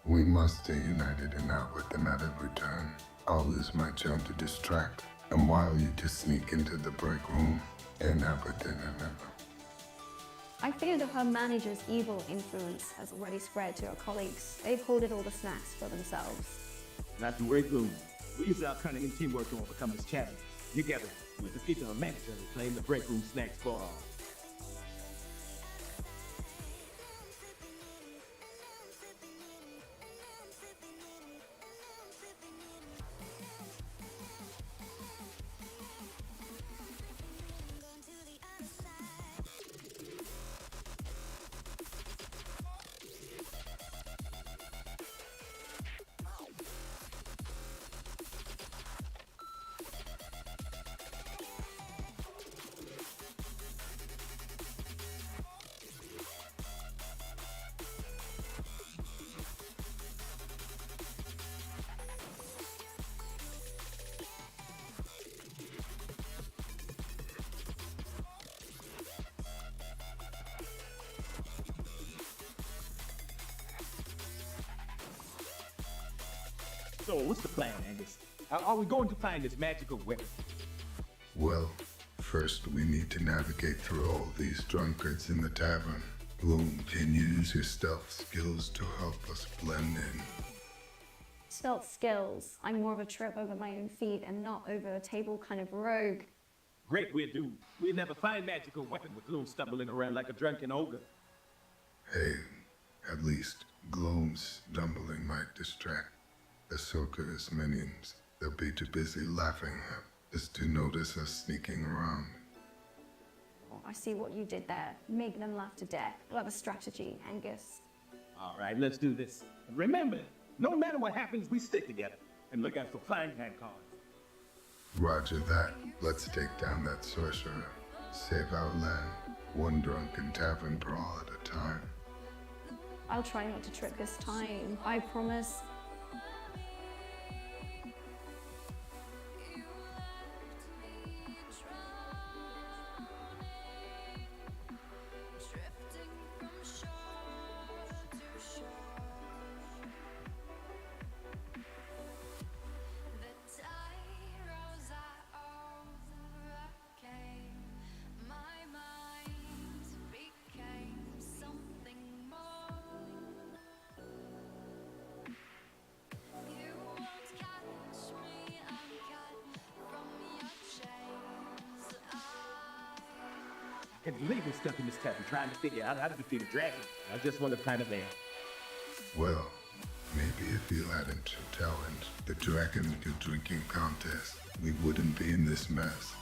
We must stay united and out with them at every turn. I'll use my charm to distract, and while you just sneak into the break room and have a dinner never. I fear that her manager's evil influence has already spread to her colleagues. They've hoarded all the snacks for themselves. Not to worry, Gloom. We use our cunning and teamwork to overcome this challenge. Together, we'll defeat our manager and claim the break room snacks for all. So, what's the plan, Angus? How are we going to find this magical weapon? Well, first we need to navigate through all these drunkards in the tavern. Gloom can use his stealth skills to help us blend in. Stealth skills. I'm more of a trip over my own feet and not over a table kind of rogue. Great, we're doomed. We'll never find magical weapon with Gloom stumbling around like a drunken ogre. Hey, at least Gloom's stumbling might distract Ahsoka's minions. They'll be too busy laughing at us to notice us sneaking around. Oh, I see what you did there. Making them laugh to death. We'll have a strategy, Angus. All right, let's do this. And remember, no matter what happens, we stick together. And look out for flying hand cards. Roger that. Let's take down that sorcerer. Save our land, one drunken tavern brawl at a time. I'll try not to trip this time. I promise. I can't believe we're stuck in this tavern trying to figure out how to defeat a dragon. I just want to find a man. Well, maybe if you hadn't challenged the dragon to drinking contest, we wouldn't be in this mess.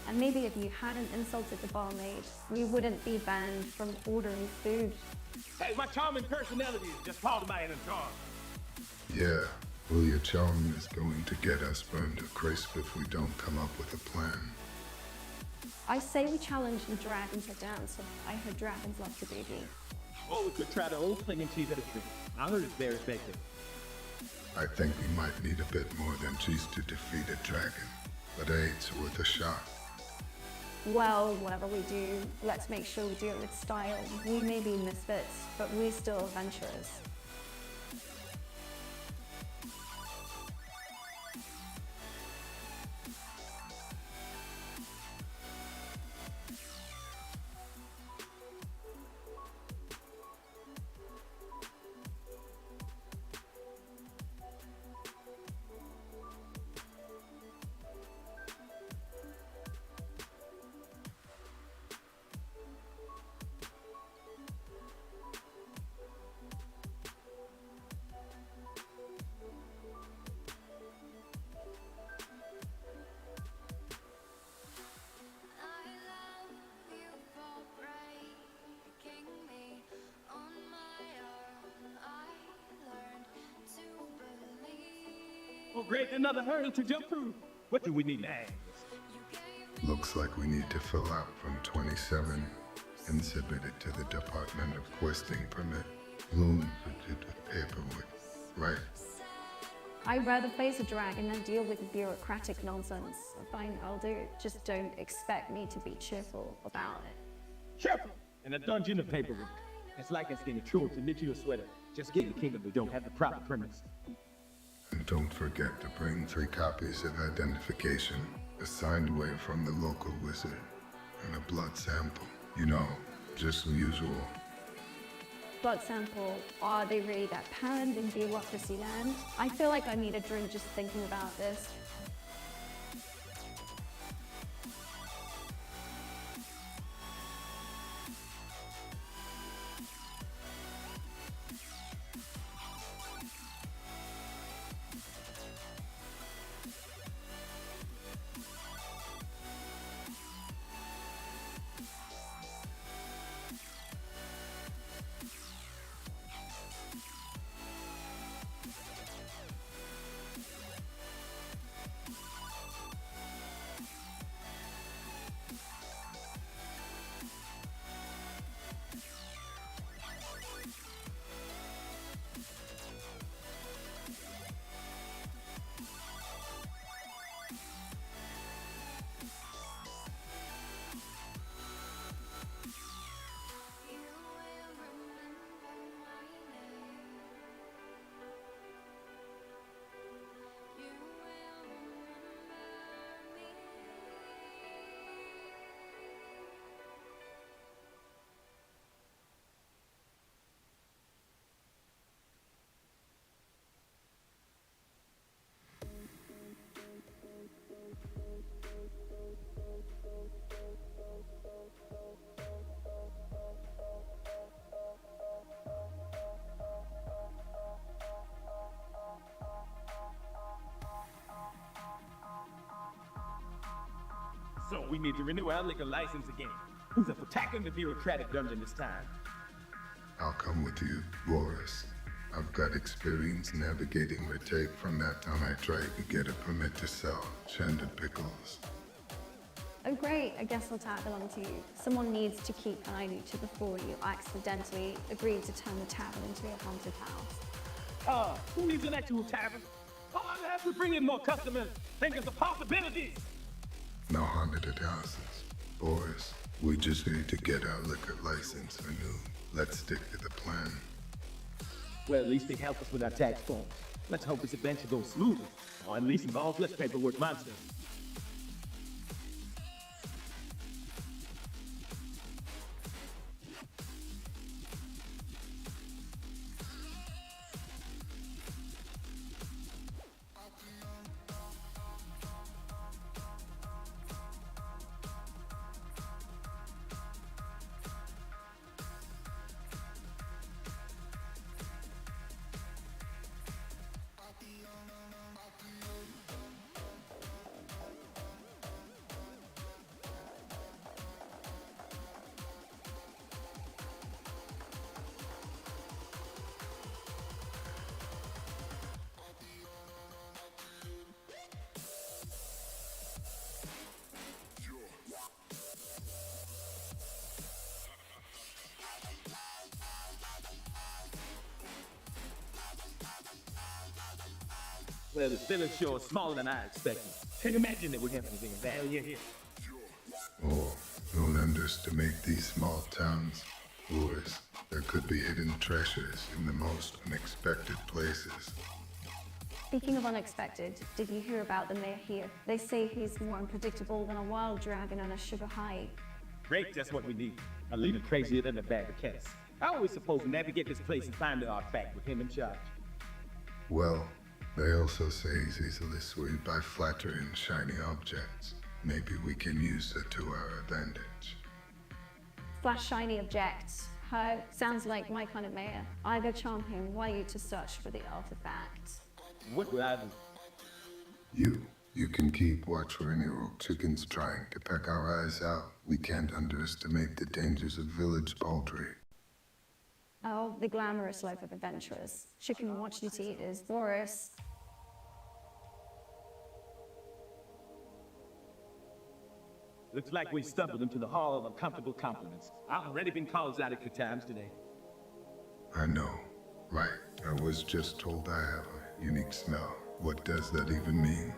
And maybe if you hadn't insulted the barmaid, we wouldn't be banned from ordering food. Hey, my charming personality is just part of my inner charm. Yeah, well, your charm is going to get us burned to crisp if we don't come up with a plan. I say we challenge the dragon to dance. I heard dragons love to boogie. Or we could try the old thing and cheese at a tree. I heard it's very effective. I think we might need a bit more than cheese to defeat a dragon, but hey, it's worth a shot. Well, whatever we do, let's make sure we do it with style. We may be misfits, but we're still adventurers. Great, another hurdle to jump through. What do we need next? Looks like we need to fill out from 27 and submit it to the Department of Questing Permit. Loan for paperwork, right? I'd rather face a dragon than deal with bureaucratic nonsense. Fine, I'll do it. Just don't expect me to be cheerful about it. Cheerful! In a dungeon of paperwork. It's like asking a troll to knit you a sweater. Just get the kingdom we don't have the proper permits. And don't forget to bring 3 copies of identification, a signed way from the local wizard, and a blood sample. You know, just the usual. Blood sample, are they really that panned in bureaucracy land? I feel like I need a drink just thinking about this. So we need to renew our liquor license again. Who's up for tackling the bureaucratic dungeon this time? I'll come with you, Boris. I've got experience navigating the tape from that time I tried to get a permit to sell shanded pickles. Oh great, I guess I'll tag along to you. Someone needs to keep an eye on you before you accidentally agree to turn the tavern into a haunted house. Who needs an actual tavern? All I have to bring in more customers. Think of the possibilities. No haunted houses. Boris, we just need to get our liquor license renewed. Let's stick to the plan. Well, at least they help us with our tax forms. Let's hope this adventure goes smoothly, or at least involves less paperwork monsters. Well, the village sure is smaller than I expected. Can't imagine that we have anything of value here. Oh, don't underestimate these small towns, Boris. There could be hidden treasures in the most unexpected places. Speaking of unexpected, did you hear about the mayor here? They say he's more unpredictable than a wild dragon on a sugar high. Great, just what we need. A leader crazier than a bag of cats. I always supposed to navigate this place and find the artifact with him in charge. Well, they also say he's easily swayed by flattering shiny objects. Maybe we can use it to our advantage. Flash shiny objects. Sounds like my kind of mayor. I go charm him while you to search for the artifact. What would I do? You can keep watch for any rogue chickens trying to peck our eyes out. We can't underestimate the dangers of village poultry. Oh, the glamorous life of adventurers. Chicken watch duty is Boris. Looks like we stumbled into the hall of uncomfortable compliments. I've already been called out a few times today. I know. Right. I was just told I have a unique smell. What does that even mean?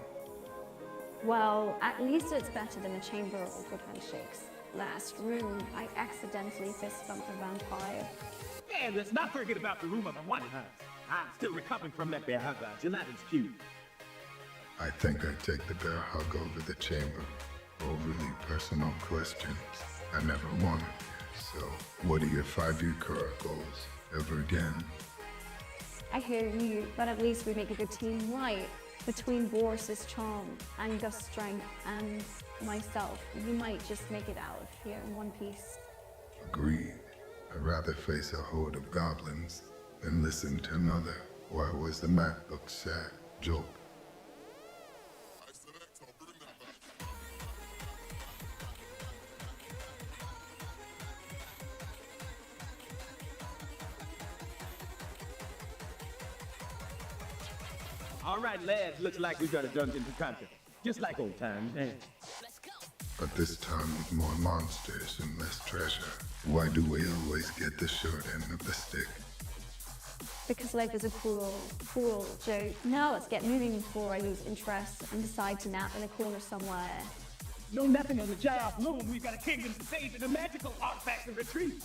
Well, at least it's better than a chamber of awkward handshakes. Last room, I accidentally fist bumped a vampire. And let's not forget about the room of the one hunt. I'm still recovering from that bear hug. Gelatin's cute. I think I take the bear hug over the chamber. Overly personal questions. I never wanted you. So, what are your 5-year career goals? Ever again? I hear you, but at least we make a good team, right? Between Boris's charm, Angus' strength, and myself, we might just make it out of here in one piece. Agreed. I'd rather face a horde of goblins than listen to another. Why was the map look sad? Joke. All right, lads, looks like we got a dungeon to conquer. Just like old times, eh? But this time with more monsters and less treasure. Why do we always get the short end of the stick? Because life is a cruel joke. Now let's get moving before I lose interest and decide to nap in a corner somewhere. No nothing on the job. Loom, we've got a kingdom to save and a magical artifact to retrieve.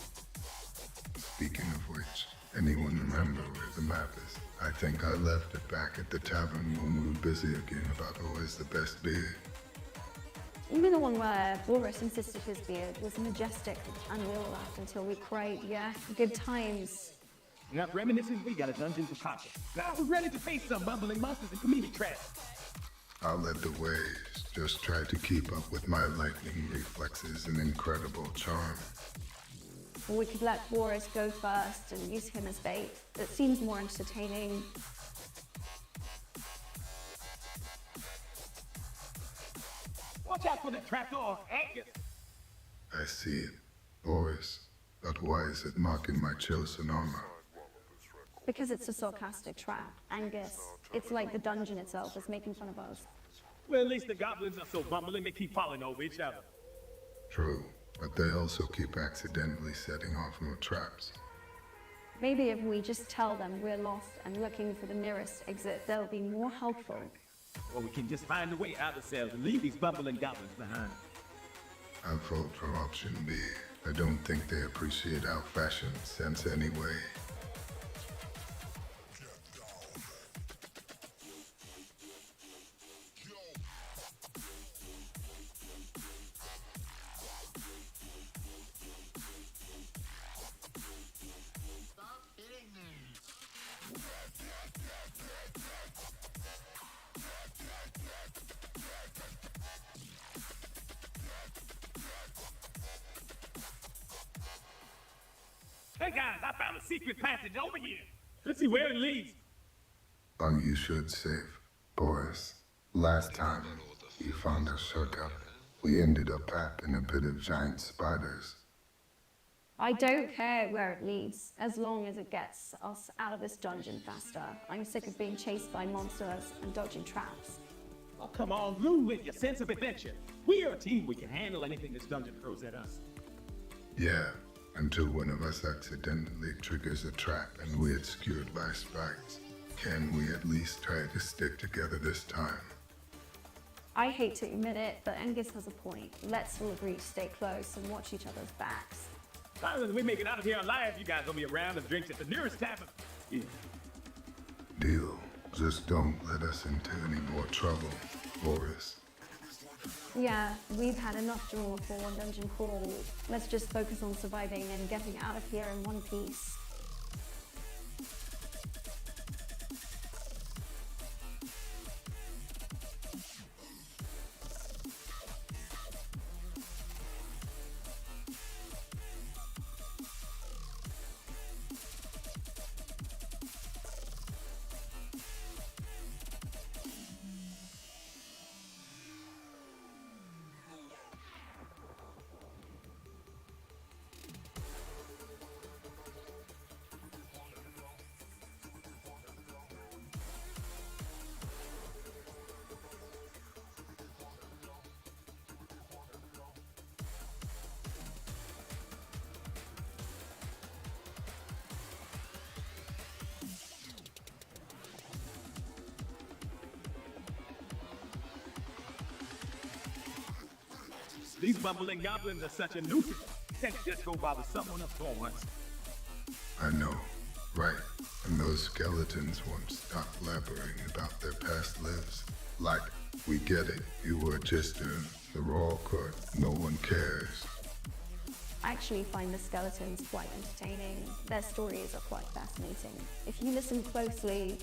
Speaking of which, anyone remember where the map is? I think I left it back at the tavern when we were busy again about who has the best beard. Even the one where Boris insisted his beard was majestic and we all laughed until we cried, yeah? Good times. Enough reminiscing, we got a dungeon to conquer. Now we're ready to face some bumbling monsters and comedic traps. I'll let the waves just try to keep up with my lightning reflexes and incredible charm. Or we could let Boris go first and use him as bait. It seems more entertaining. Watch out for that trapdoor, Angus. I see it. Boris. But why is it mocking my chosen armor? Because it's a sarcastic trap, Angus. It's like the dungeon itself is making fun of us. Well, at least the goblins are so bumbling they keep falling over each other. True, but they also keep accidentally setting off more traps. Maybe if we just tell them we're lost and looking for the nearest exit, they'll be more helpful. Or we can just find a way out ourselves and leave these bumbling goblins behind. I vote for option B. I don't think they appreciate our fashion sense anyway. Hey guys, I found a secret passage over here. Let's see where it leads. You should save, Boris. Last time, you found a shortcut. We ended up back in a pit of giant spiders. I don't care where it leads, as long as it gets us out of this dungeon faster. I'm sick of being chased by monsters and dodging traps. Oh, come on, Lou, with your sense of adventure. We're a team. We can handle anything this dungeon throws at us. Yeah, until one of us accidentally triggers a trap and we're skewered by spikes. Can we at least try to stick together this time? I hate to admit it, but Angus has a point. Let's all agree to stay close and watch each other's backs. As long as we make it out of here alive, you guys will be around and drinks at the nearest tavern. Yeah. Deal. Just don't let us into any more trouble, Boris. Yeah, we've had enough drama for one dungeon crawl. Let's just focus on surviving and getting out of here in one piece. These bumbling goblins are such a nuisance. Can't just go bother someone up for once. I know, right? And those skeletons won't stop blabbering about their past lives. Like, we get it. You were just the Royal Court. No one cares. I actually find the skeletons quite entertaining. Their stories are quite fascinating. If you listen closely,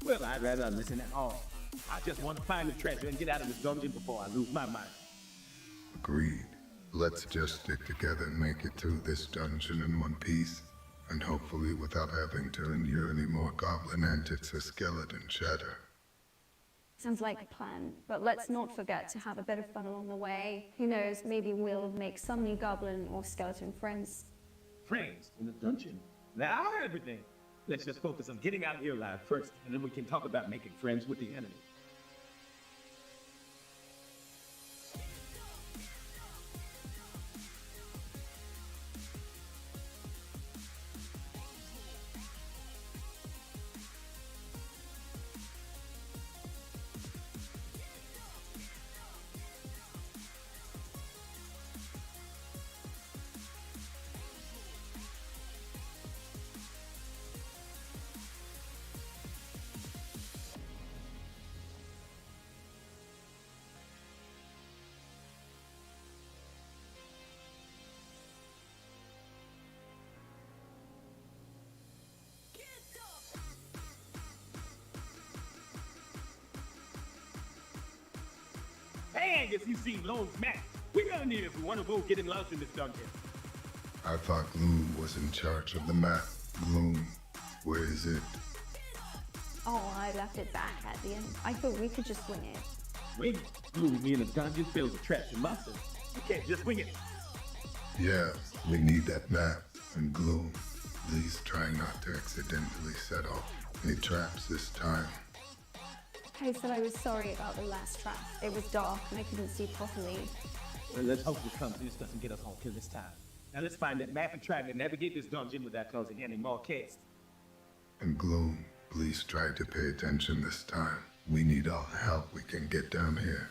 Well, I'd rather not listen at all. I just want to find the treasure and get out of this dungeon before I lose my mind. Agreed. Let's just stick together and make it through this dungeon in one piece. And hopefully without having to endure any more goblin antics or skeleton chatter. sounds like a plan. But let's not forget to have a bit of fun along the way. Who knows, maybe we'll make some new goblin or skeleton friends. Friends in the dungeon. Now I heard everything. Let's just focus on getting out of here alive first, and then we can talk about making friends with the enemy. Hey, Angus, you seen Lone's map. We're gonna need it if we want to go getting lost in this dungeon. I thought Gloom was in charge of the map. Gloom, where is it? Oh, I left it back at the end. I thought we could just wing it. Wing it. Leave me in a dungeon filled with traps and monsters. You can't just wing it. Yeah, we need that map. And Gloom, please try not to accidentally set off any traps this time. I said I was sorry about the last trap. It was dark and I couldn't see properly. Well, let's hope this comes doesn't get us all killed this time. Now let's find that map and try to navigate this dungeon without causing any more chaos. And Gloom, please try to pay attention this time. We need all help we can get down here.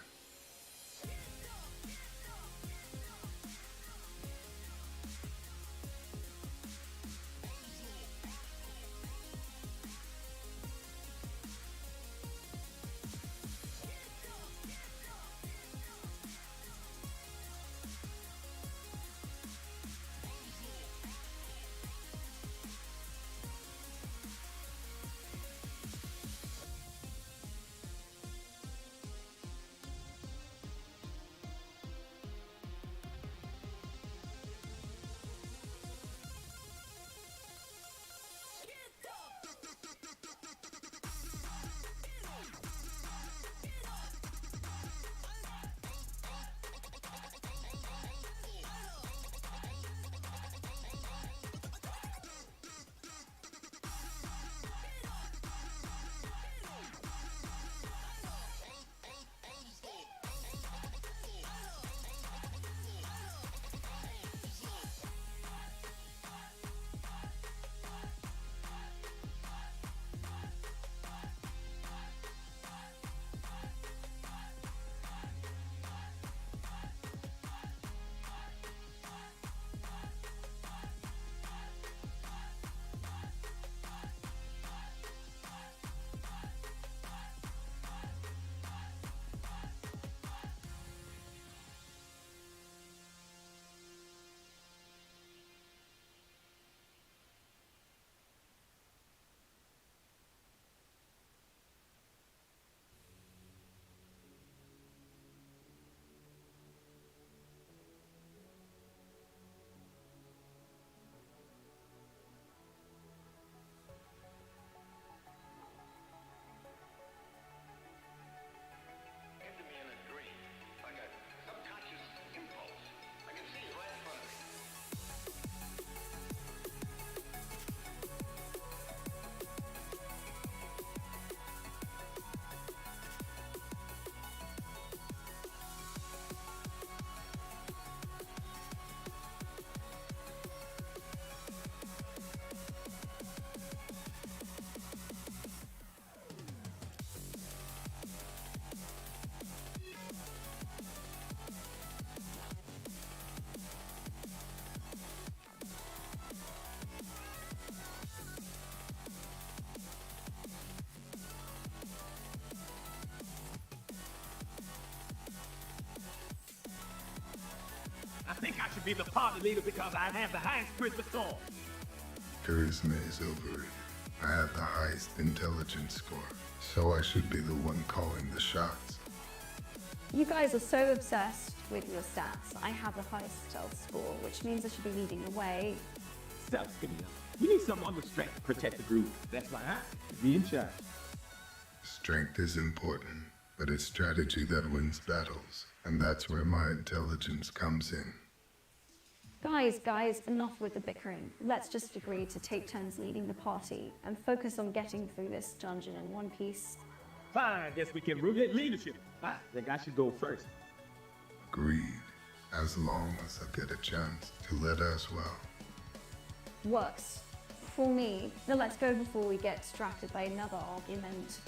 think I should be the party leader because I have the highest charisma score. Charisma is overrated. I have the highest intelligence score, so I should be the one calling the shots. You guys are so obsessed with your stats. I have the highest stealth score, which means I should be leading the way. Stealth's good enough. We need someone with strength to protect the group. That's why I be in charge. Strength is important, but it's strategy that wins battles, and that's where my intelligence comes in. Guys, enough with the bickering. Let's just agree to take turns leading the party and focus on getting through this dungeon in one piece. Fine, I guess we can roulette leadership. I think I should go first. Agreed, as long as I get a chance to lead us well. Works. For me. Now let's go before we get distracted by another argument.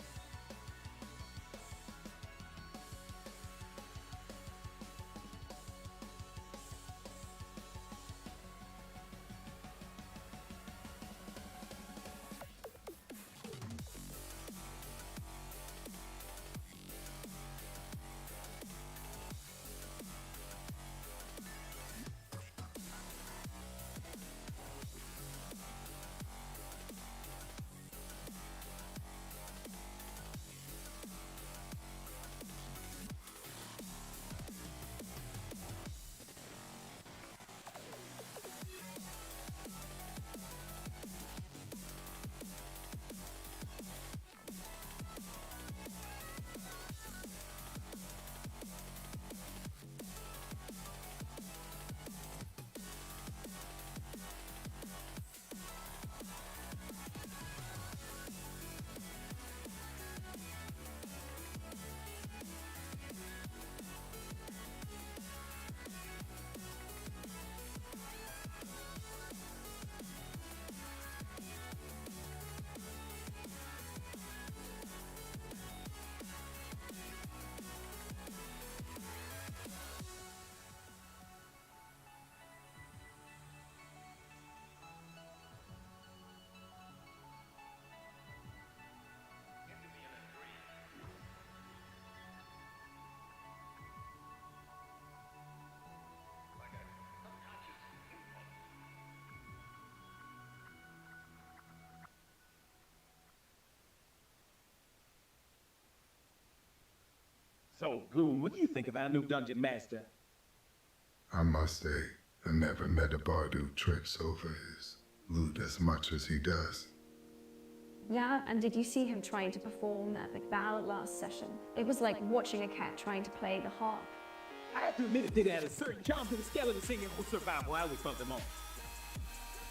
So, Gloom, what do you think of our new dungeon master? I must say, I never met a bard who trips over his loot as much as he does. Yeah, and did you see him trying to perform epic ballad last session? It was like watching a cat trying to play the harp. I have to admit it did add a certain charm to the skeleton singing on Survival. I always felt them on.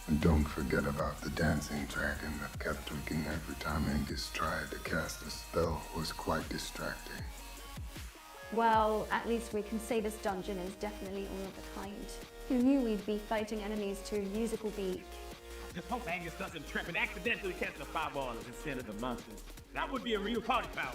And don't forget about the dancing dragon that kept tweaking every time Angus tried to cast a spell. Was quite distracting. Well, at least we can say this dungeon is definitely one of a kind. Who knew we'd be fighting enemies to a musical beat? Just hope Angus doesn't trip and accidentally catch the fireballers instead of the monsters. That would be a real party foul.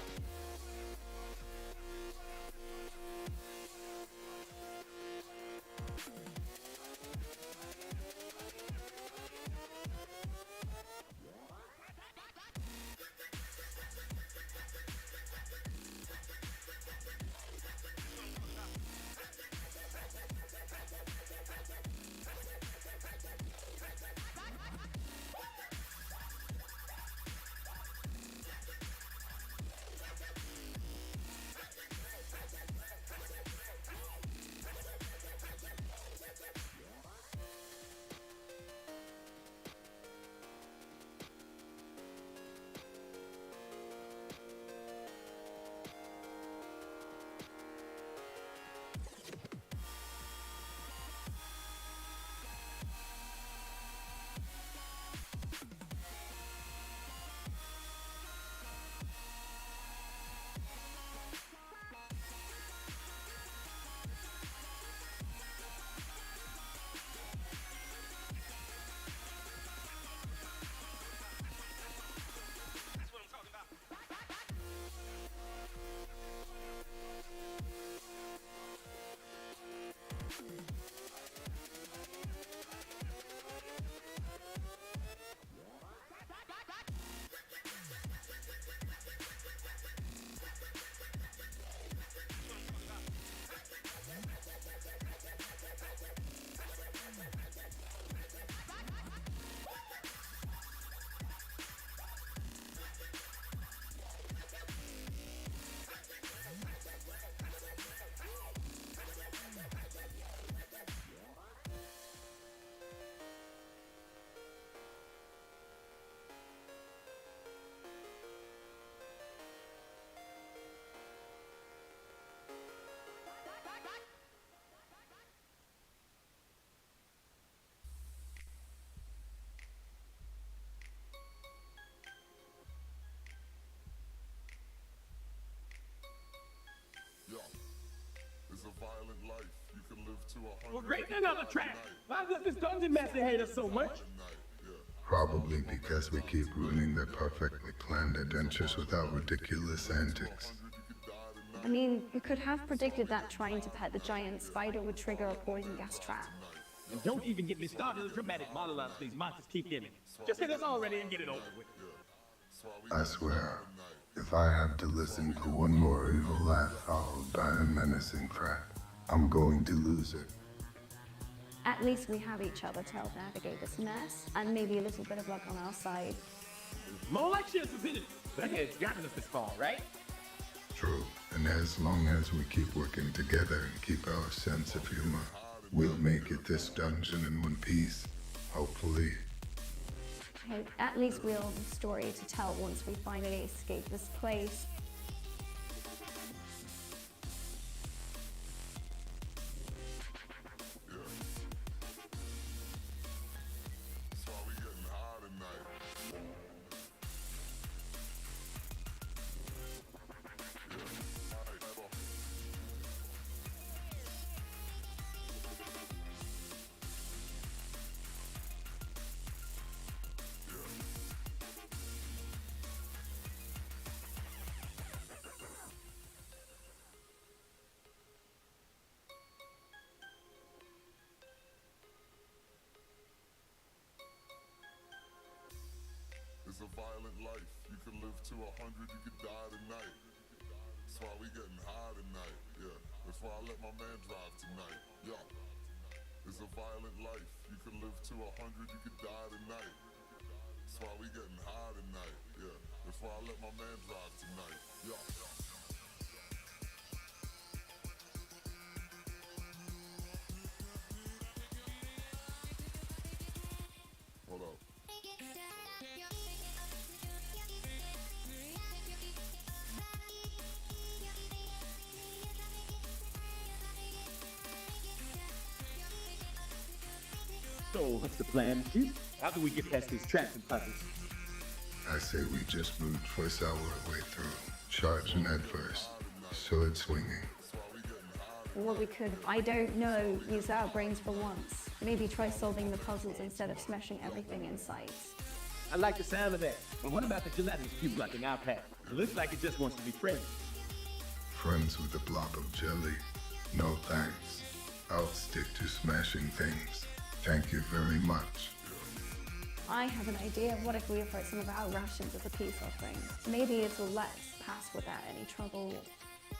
Well, great, another track. Why does this dungeon master hate us so much? Probably because we keep ruining their perfectly planned adventures with our ridiculous antics. I mean, you could have predicted that trying to pet the giant spider would trigger a poison gas trap. And don't even get me started on the dramatic monologues these monsters keep giving. Just hit us already and get it over with. I swear, if I have to listen to one more evil laugh followed by a menacing threat, I'm going to lose it. At least we have each other to help navigate this mess, and maybe a little bit of luck on our side. More like shit was in it. That has gotten us this far, right? True, and as long as we keep working together and keep our sense of humor, we'll make it this dungeon in one piece, hopefully. Hey, at least we'll have a story to tell once we finally escape this place. It's a violent life. You can live to 100, you could die tonight. That's why we getting high tonight. Yeah, that's why I let my man drive tonight. Yeah, it's a violent life. You can live to 100, you could die tonight. That's why we getting high tonight. Yeah, that's why I let my man drive tonight. Yeah. Hold up. So, what's the plan, Chief? How do we get past these traps and puzzles? I say we just brute force our way through, charging head first, sword swinging. Or we could, I don't know, use our brains for once. Maybe try solving the puzzles instead of smashing everything in sight. I like the sound of that. But what about the gelatinous cube blocking our path? It looks like it just wants to be friends. Friends with a blob of jelly? No thanks. I'll stick to smashing things. Thank you very much. I have an idea. What if we offer some of our rations as a peace offering? Maybe it'll let us pass without any trouble.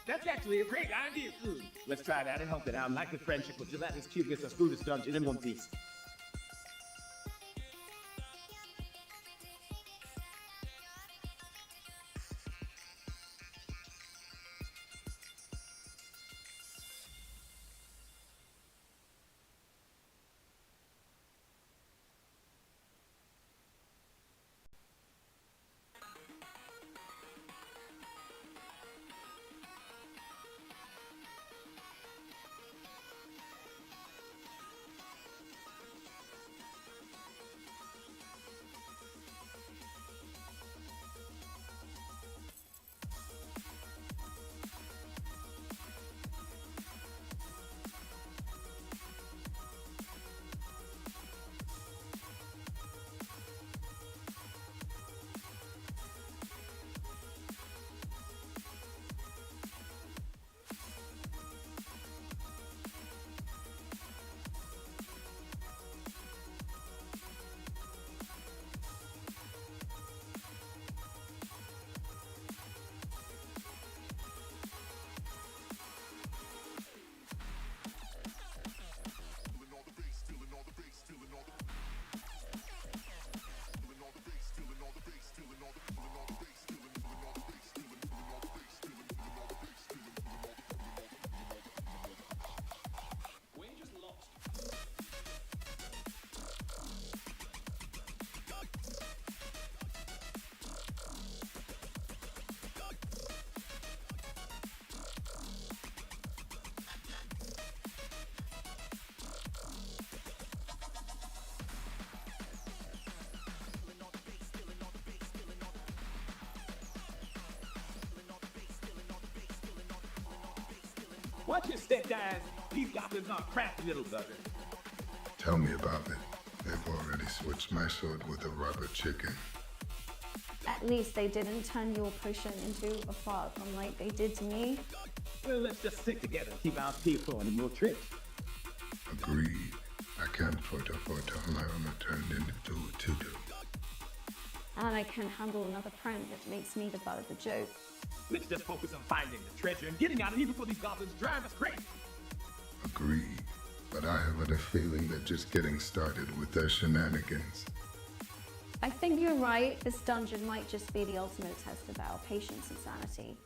That's actually a great idea, too. Let's try that and hope that our likely friendship with gelatinous cube gets us through this dungeon in one piece. Watch your step, guys. These goblins are crafty little buggers. Tell me about it. They've already switched my sword with a rubber chicken. At least they didn't turn your potion into a fog like they did to me. Well, let's just stick together and keep our teeth for any more tricks. Agreed. I can't photo my armor turned into a to-do. And I can handle another prank that makes me the butt of the joke. Let's just focus on finding the treasure and getting out of here before these goblins drive us crazy. Agreed. But I have a feeling they're just getting started with their shenanigans. I think you're right. This dungeon might just be the ultimate test of our patience and sanity.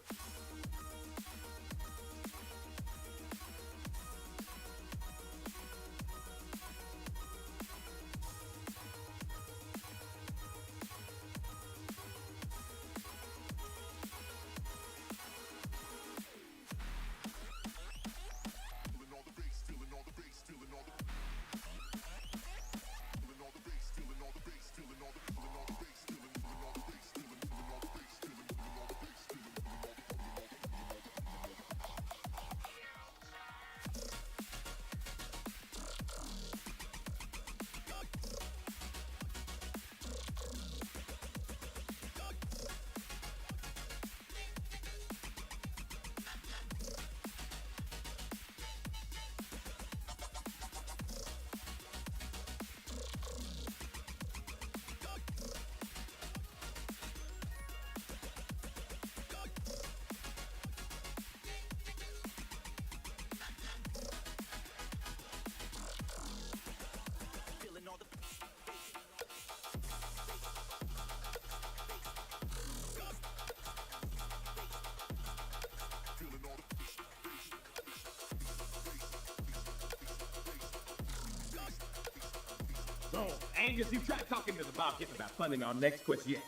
So, Angus, you tried talking to the Bobcat about funding our next quest yet?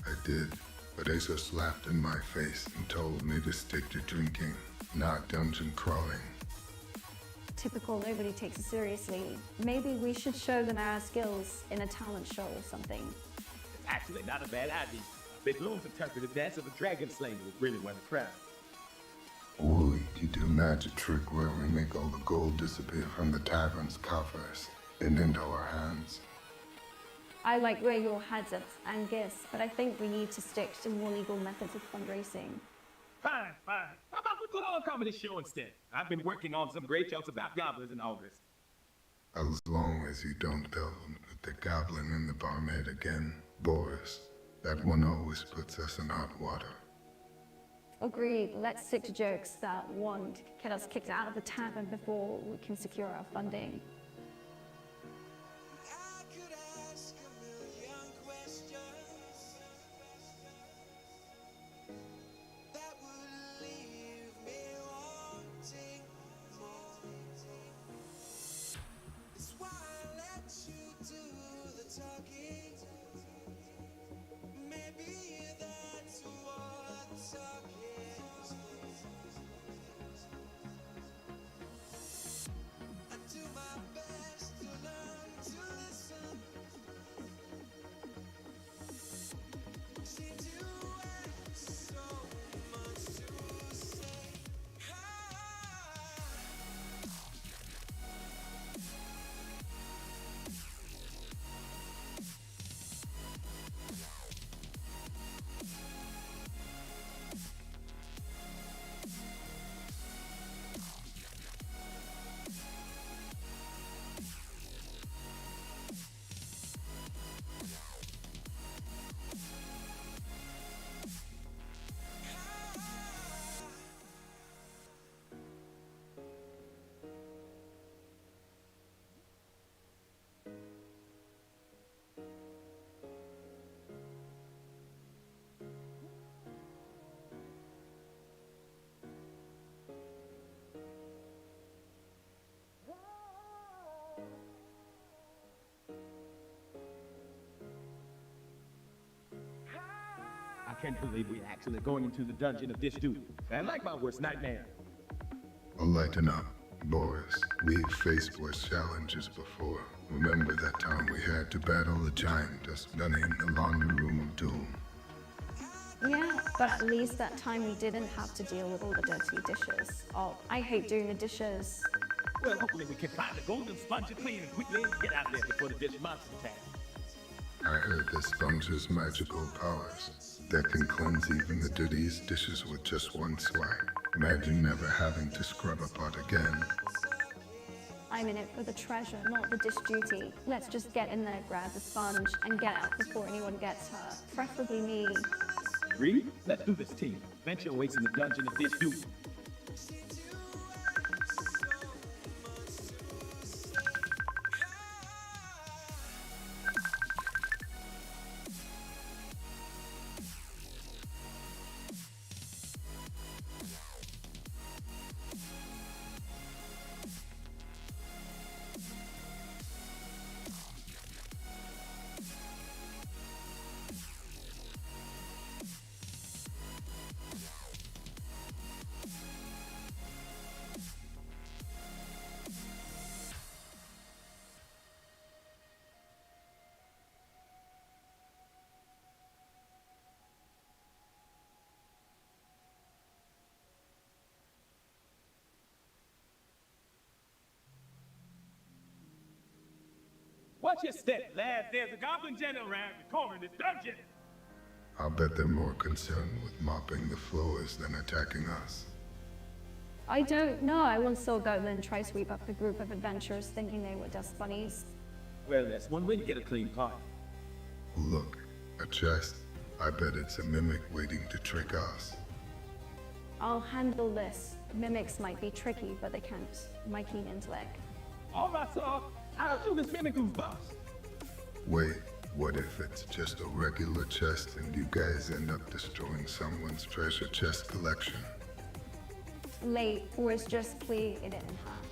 I did, but Asa slapped in my face and told me to stick to drinking, not dungeon crawling. Typical, nobody takes it seriously. Maybe we should show them our skills in a talent show or something. It's actually not a bad idea. Big Loom's interpretive dance of a dragon slayer would really win the crowd. Would you do a magic trick where we make all the gold disappear from the tavern's coffers and into our hands? I like where your head's at, Angus, but I think we need to stick to more legal methods of fundraising. Fine. How about we put on a comedy show instead? I've been working on some great jokes about goblins in August. As long as you don't delve with the goblin and the barmaid again, Boris. That one always puts us in hot water. Agreed. Let's stick to jokes that won't get us kicked out of the tavern before we can secure our funding. I could ask a million questions that would leave me wanting more. That's why I let you do the talking. Maybe that's what talking is. I do my best to learn to listen. Seem to have so much to say. I can't believe we're actually going into the dungeon of this dude. I like my worst nightmare. Lighten up, Boris. We've faced worse challenges before. Remember that time we had to battle a giant just gunning the laundry room of doom? Yeah, but at least that time we didn't have to deal with all the dirty dishes. Oh, I hate doing the dishes. Well, hopefully we can find the golden sponge and clean it quickly and get out there before the dish monster attack. I heard the sponge's magical powers that can cleanse even the dirtiest dishes with just one swipe. Imagine never having to scrub a pot again. I'm in it for the treasure, not the dish duty. Let's just get in there, grab the sponge, and get out before anyone gets hurt. Preferably me. Agree? Let's do this, team. Venture awaits in the dungeon of dish duty. Watch your step, lads. There's a goblin general around the corner in this dungeon. I'll bet they're more concerned with mopping the floors than attacking us. I don't know. I once saw a goblin try to sweep up a group of adventurers thinking they were dust bunnies. Well, that's one way to get a clean pot. Look, a chest. I bet it's a mimic waiting to trick us. I'll handle this. Mimics might be tricky, but they can't my keen intellect. All right, so I'll do this mimic who's boss. Wait, what if it's just a regular chest and you guys end up destroying someone's treasure chest collection? Late, or it's just split it in half.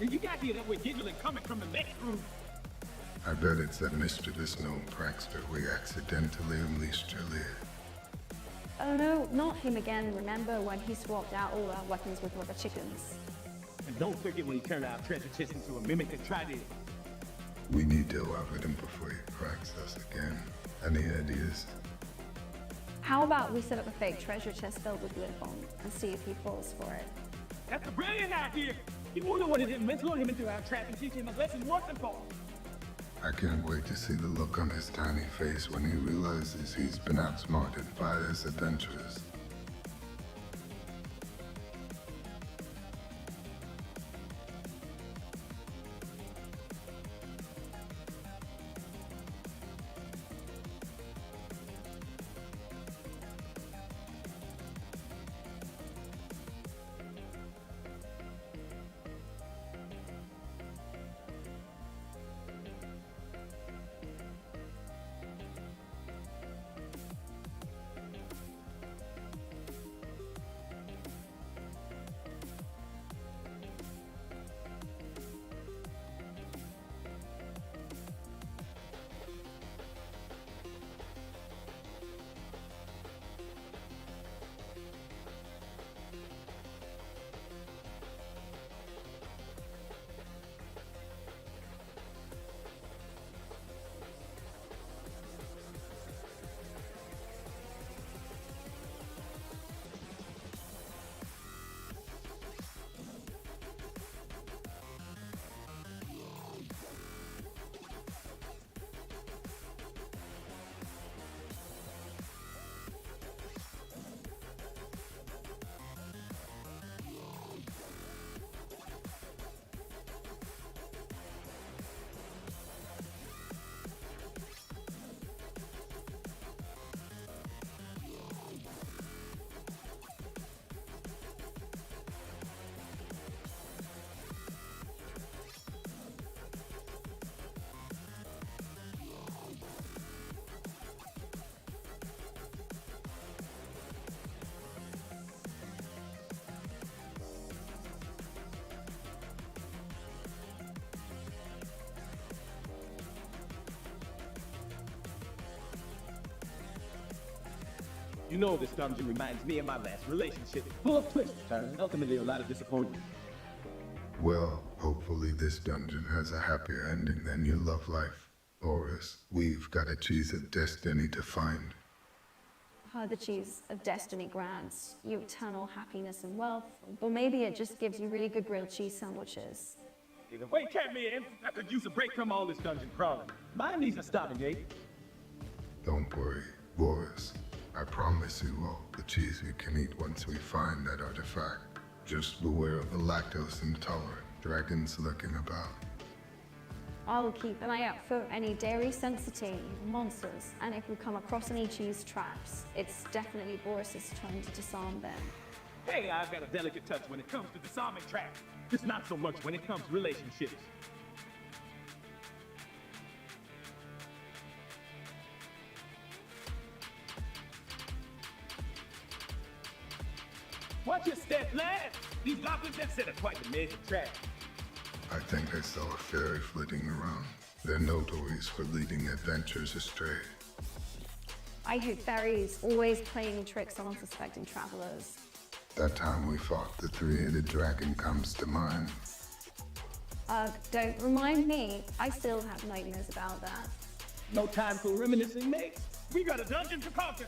You got here that we're giggling coming from the next room. I bet it's that mischievous gnome prankster we accidentally unleashed earlier. Oh no, not him again. Remember when he swapped out all our weapons with rubber chickens? And don't forget when he turned our treasure chest into a mimic and tried it. We need to avoid him before he pranks us again. Any ideas? How about we set up a fake treasure chest filled with lip balm and see if he falls for it? That's a brilliant idea. You wouldn't want to mentor him into our trap and teach him a lesson once and for all. I can't wait to see the look on his tiny face when he realizes he's been outsmarted by his adventurers. You know this dungeon reminds me of my last relationship. Full of twists and turns, ultimately a lot of disappointment. Well, hopefully this dungeon has a happier ending than your love life. Oris, we've got a cheese of destiny to find. The cheese of destiny grants you eternal happiness and wealth, or maybe it just gives you really good grilled cheese sandwiches. Either way, come in. I could use a break from all this dungeon crawling. Mine needs a stopping gate. Don't worry, Boris. I promise you all the cheese we can eat once we find that artifact. Just beware of the lactose intolerant dragons lurking about. I'll keep an eye out for any dairy sensitive monsters, and if we come across any cheese traps, it's definitely Boris's turn to disarm them. Hey, I've got a delicate touch when it comes to disarming traps. Just not so much when it comes to relationships. Watch your step, lad! These goblins have set up quite an amazing trap. I think I saw a fairy flitting around. They're notorious for leading adventurers astray. I hate fairies always playing tricks on unsuspecting travelers. That time we fought the three-headed dragon comes to mind. Don't remind me. I still have nightmares about that. No time for reminiscing, mate. We got a dungeon to conquer.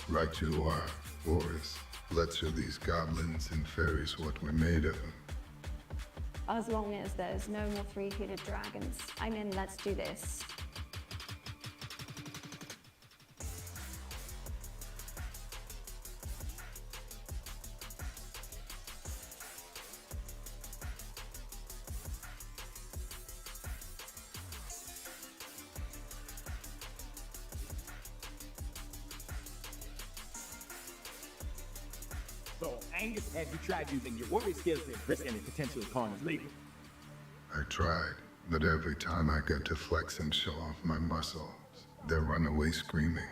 Right you are, Boris. Let's show these goblins and fairies what we're made of. As long as there's no more three-headed dragons. I'm in, let's do this. So, Angus, have you tried using your warrior skills to risk any potential opponents leaving? I tried, but every time I get to flex and show off my muscles, they run away screaming.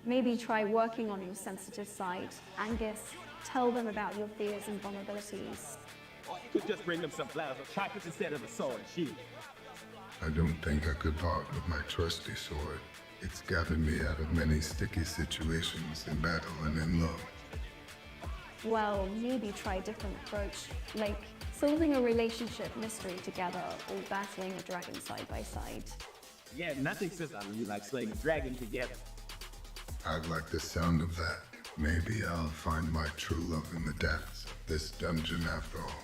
Maybe try working on your sensitive side. Angus, tell them about your fears and vulnerabilities. Or you could just bring them some flowers or chocolates instead of a sword and shield. I don't think I could part with my trusty sword. It's gotten me out of many sticky situations in battle and in love. Well, maybe try a different approach, like solving a relationship mystery together or battling a dragon side by side. Yeah, nothing says I really like slaying a dragon together. I'd like the sound of that. Maybe I'll find my true love in the depths of this dungeon after all.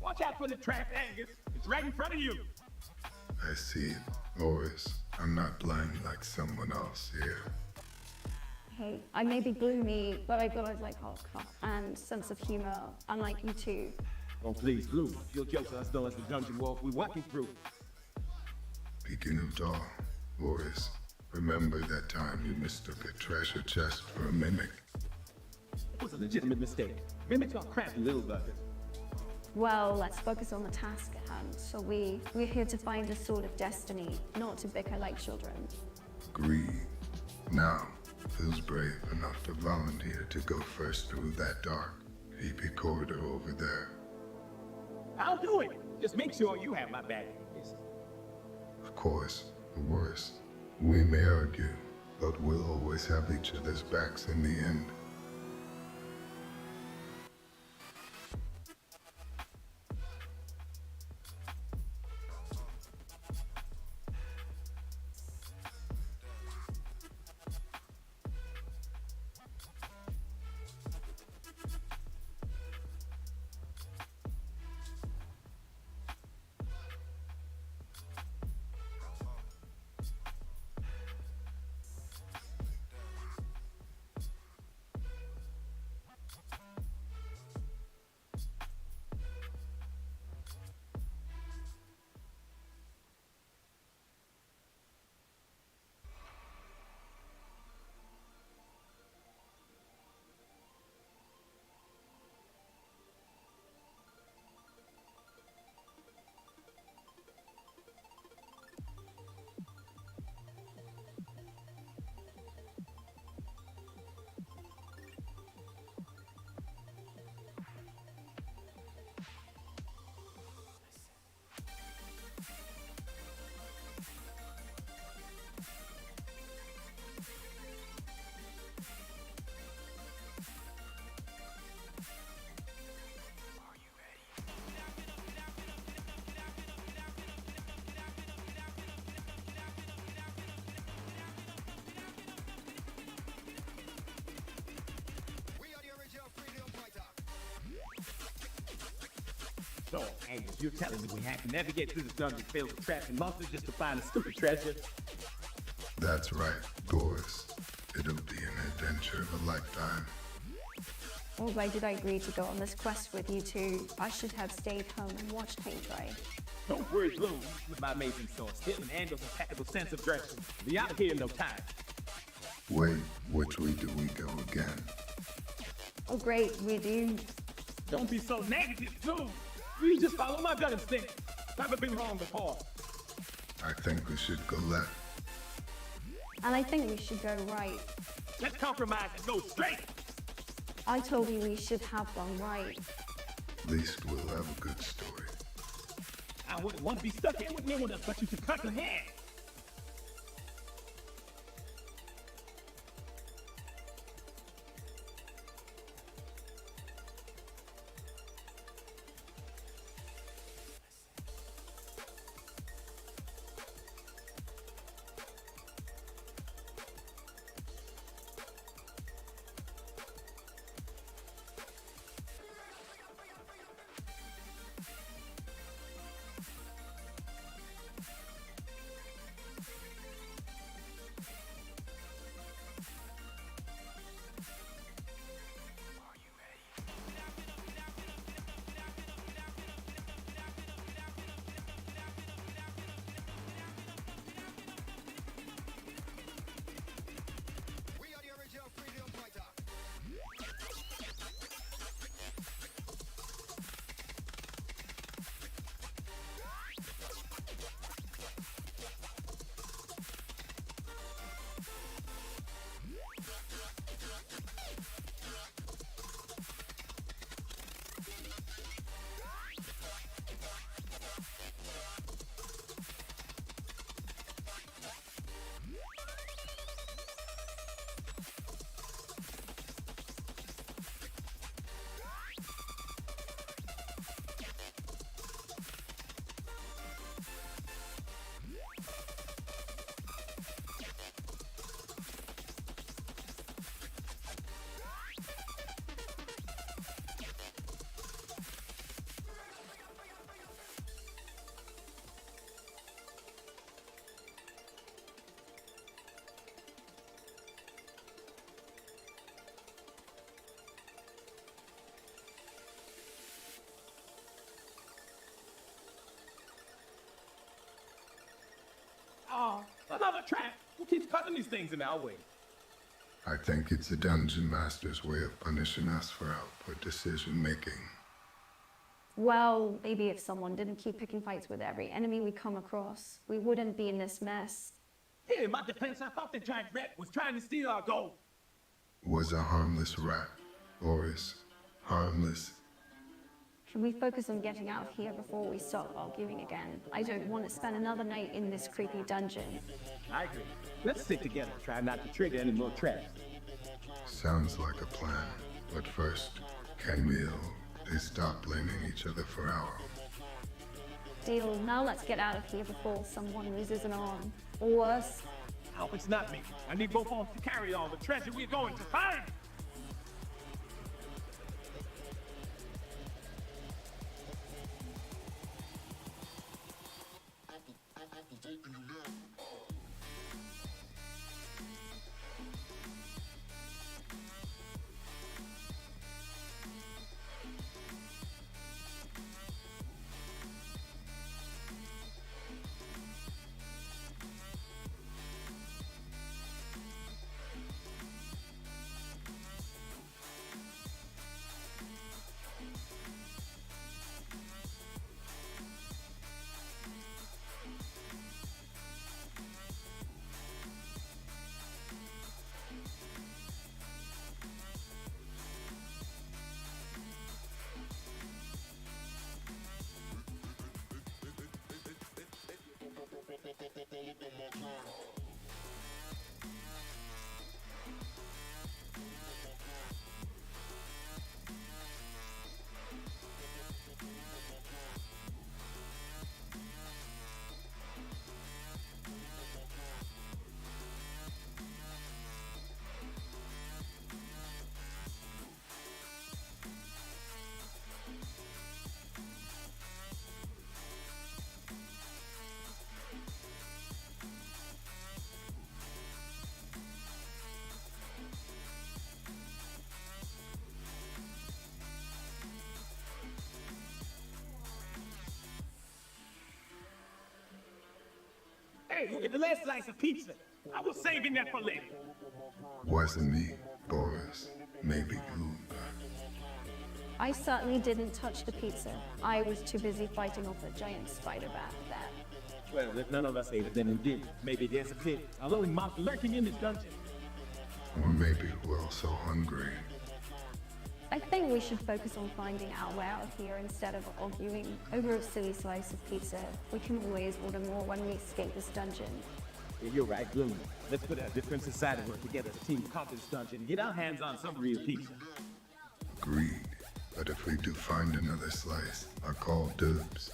Watch out for the trap, Angus. It's right in front of you. I see it. Boris, I'm not blind like someone else here. Hey, I may be gloomy, but I've got eyes like Hulk and sense of humor, unlike you two. Oh, please, Blue. Your jokes are as dull as the dungeon walls we're walking through. Speaking of dull, Boris, remember that time you mistook a treasure chest for a mimic? It was a legitimate mistake. Mimics are crafty little buggers. Well, let's focus on the task at hand. So we're here to find the sword of destiny, not to bicker like children. Agreed. Now, who's brave enough to volunteer to go first through that dark, creepy corridor over there? I'll do it. Just make sure you have my back. Of course, Boris. We may argue, but we'll always have each other's backs in the end. So, Angus, you're telling me we have to navigate through this dungeon filled with traps and monsters just to find a stupid treasure? That's right, boys. It'll be an adventure of a lifetime. Oh, why did I agree to go on this quest with you two? I should have stayed home and watched paint dry. Don't worry, Bloom. With my amazing sword, still and Angel's impeccable sense of direction. Be out of here in no time. Wait, which way do we go again? Oh, great, we do. Don't be so negative, Bloom. You just follow my gut instinct. Never been wrong before. I think we should go left. And I think we should go right. Let's compromise and go straight. I told you we should have gone right. At least we'll have a good story. I wouldn't want to be stuck here with no one else but you to cut the hand. We are the original freedom fighter. Oh, another trap. Who keeps cutting these things in our way? I think it's the Dungeon Master's way of punishing us for our poor decision making. Well, maybe if someone didn't keep picking fights with every enemy we come across, we wouldn't be in this mess. Hey, in my defense, I thought that giant rat was trying to steal our gold. Was a harmless rat, or is harmless. Can we focus on getting out of here before we start arguing again? I don't want to spend another night in this creepy dungeon. I agree. Let's stick together and try not to trigger any more traps. Sounds like a plan. But first, can we all stop blaming each other for our... Deal, now let's get out of here before someone loses an arm. Or worse. Oh, it's not me. I need both arms to carry all the treasure we're going to find. Hey, and the last slice of pizza. I was saving that for later. Wasn't me, Boris. Maybe you. I certainly didn't touch the pizza. I was too busy fighting off a giant spider bat there. Well, if none of us ate it, then who did? Maybe there's a pit, a lonely monster lurking in this dungeon. Or maybe we're all so hungry. I think we should focus on finding our way out of here instead of arguing over a silly slice of pizza. We can always order more when we escape this dungeon. Yeah, you're right, Bloom. Let's put our differences aside and work together as a team to conquer this dungeon and get our hands on some real pizza. Agreed. But if we do find another slice, I'll call dibs.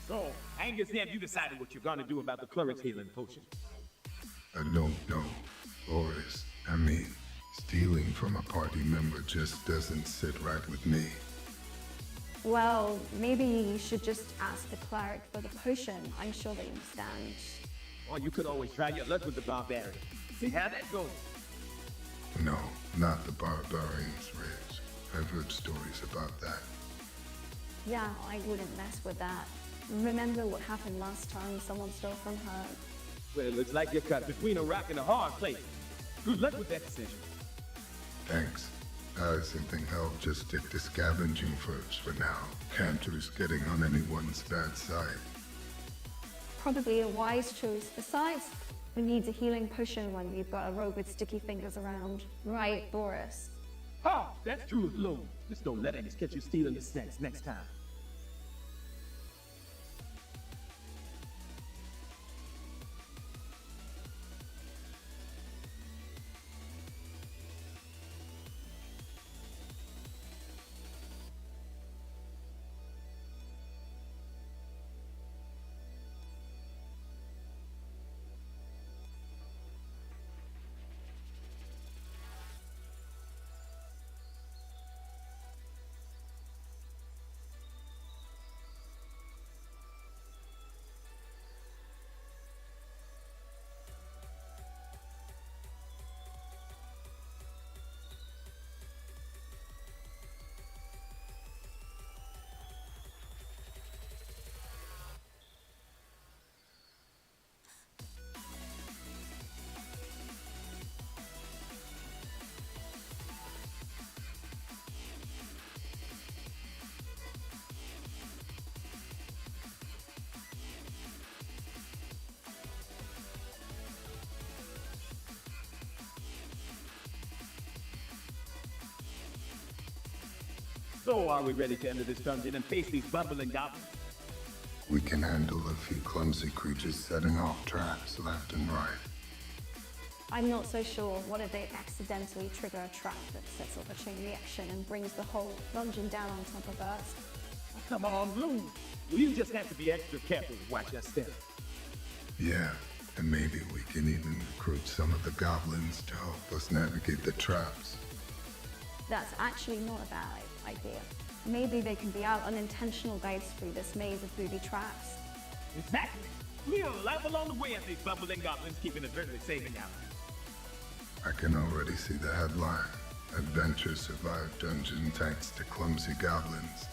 So, Angus, have you decided what you're gonna do about the cleric's healing potion? I don't know, Boris. I mean, stealing from a party member just doesn't sit right with me. Well, maybe you should just ask the cleric for the potion. I'm sure they understand. Or you could always try your luck with the barbarian. See how that goes. No, not the barbarians, Rich. I've heard stories about that. Yeah, I wouldn't mess with that. Remember what happened last time someone stole from her? Well, it looks like you're caught between a rock and a hard place. Good luck with that decision. Thanks. I think I'll just stick to scavenging first for now. Can't risk getting on anyone's bad side. Probably a wise choice. Besides, who needs a healing potion when we've got a rogue with sticky fingers around? Right, Boris? Oh, that's true as Bloom. Just don't let Angus catch you stealing the snacks next time. So are we ready to enter this dungeon and face these bumbling goblins? We can handle a few clumsy creatures setting off traps left and right. I'm not so sure. What if they accidentally trigger a trap that sets off a chain reaction and brings the whole dungeon down on top of us? Come on, Blue. You just have to be extra careful to watch your step. Yeah, and maybe we can even recruit some of the goblins to help us navigate the traps. That's actually not a bad idea. Maybe they can be our unintentional guides through this maze of booby traps. Exactly. We'll laugh along the way at these bumbling goblins, keeping us virtually safe and out. I can already see the headline. Adventure survived dungeon thanks to clumsy goblins.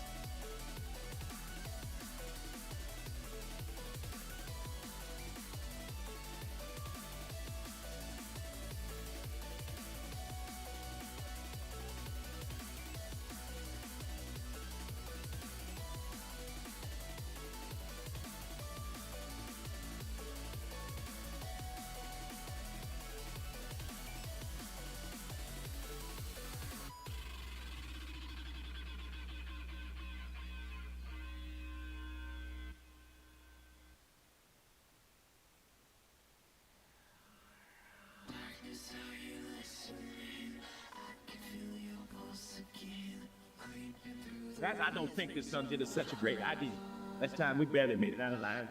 I don't think this dungeon is such a great idea. Last time we barely made it out alive.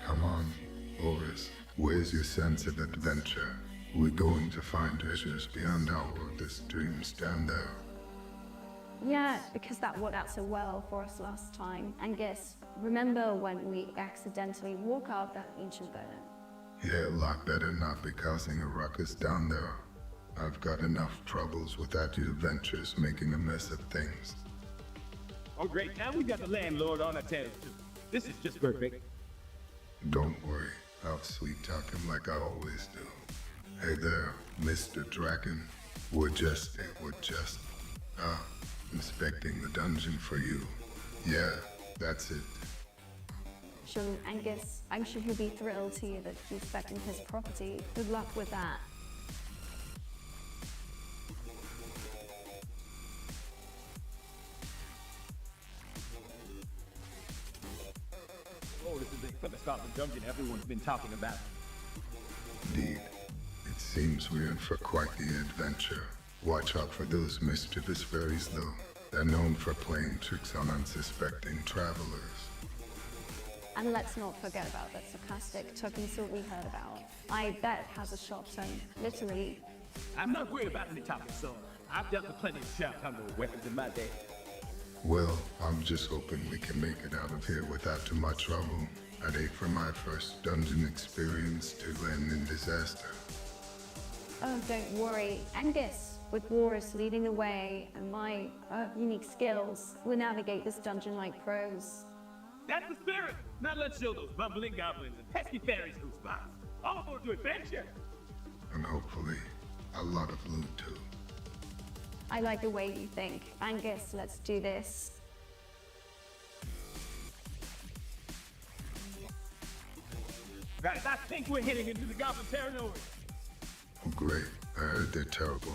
Come on, Boris. Where's your sense of adventure? We're going to find treasures beyond our wildest dreams down there. Yeah, because that worked out so well for us last time. And guess, remember when we accidentally walk out that ancient burden? Yeah, a lot better not be causing a ruckus down there. I've got enough troubles without your adventures making a mess of things. Oh, great. Now we got the landlord on our tails, too. This is just perfect. Don't worry, I'll sweet talk him like I always do. Hey there, Mr. Draken. We're just inspecting the dungeon for you. Yeah, that's it. Sure, Angus, I'm sure he'll be thrilled to hear that you're inspecting his property. Good luck with that. Oh, this is the Philistine dungeon everyone's been talking about. Indeed. It seems we're in for quite the adventure. Watch out for those mischievous fairies, though. They're known for playing tricks on unsuspecting travelers. And let's not forget about that sarcastic talking sword we heard about. I bet it has a sharp tongue, literally. I'm not worried about any topic, so I've dealt with plenty of sharp-tongued weapons in my day. Well, I'm just hoping we can make it out of here without too much trouble. I'd hate for my first dungeon experience to end in disaster. Oh, don't worry. Angus, with Boris leading the way and my unique skills, we'll navigate this dungeon like pros. That's the spirit! Now let's show those bumbling goblins and pesky fairies who's spots. All aboard to adventure! And hopefully, a lot of loot too. I like the way you think. Angus, let's do this. Guys, I think we're heading into the goblin territory. Oh, great. I heard they're terrible.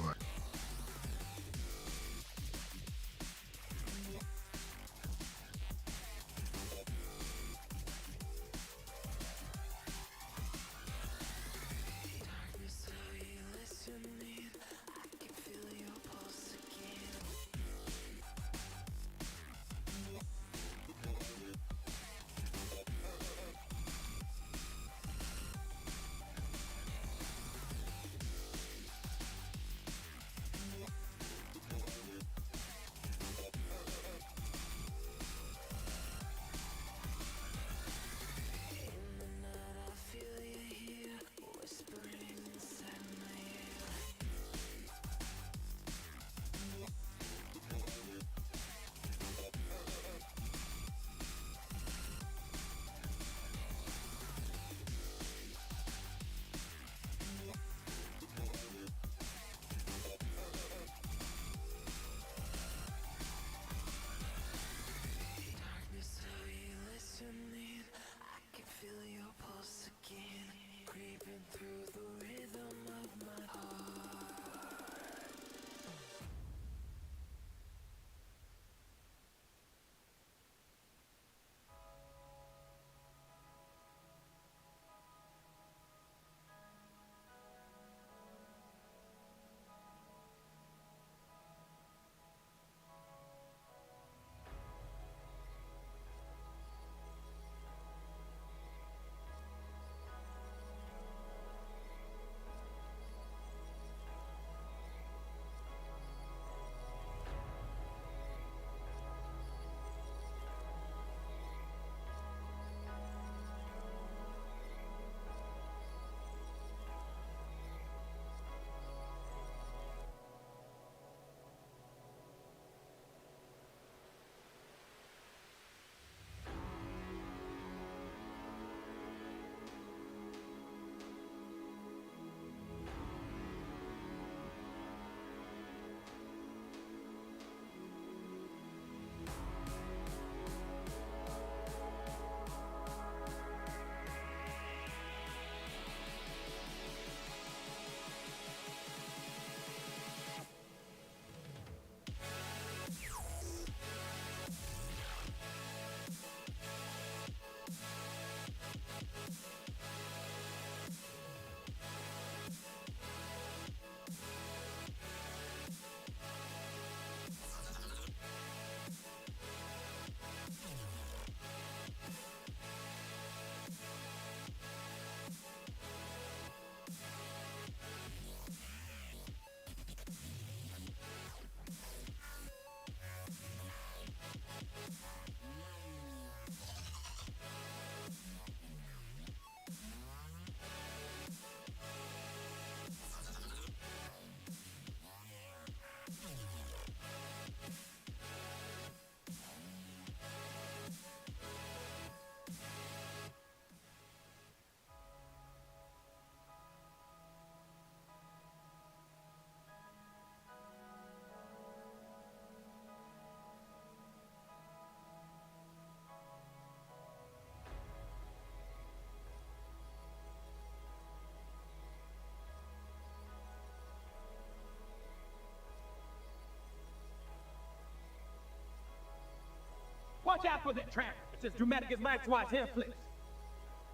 Watch out for that trap. It's as dramatic as Mike Twice hair flips.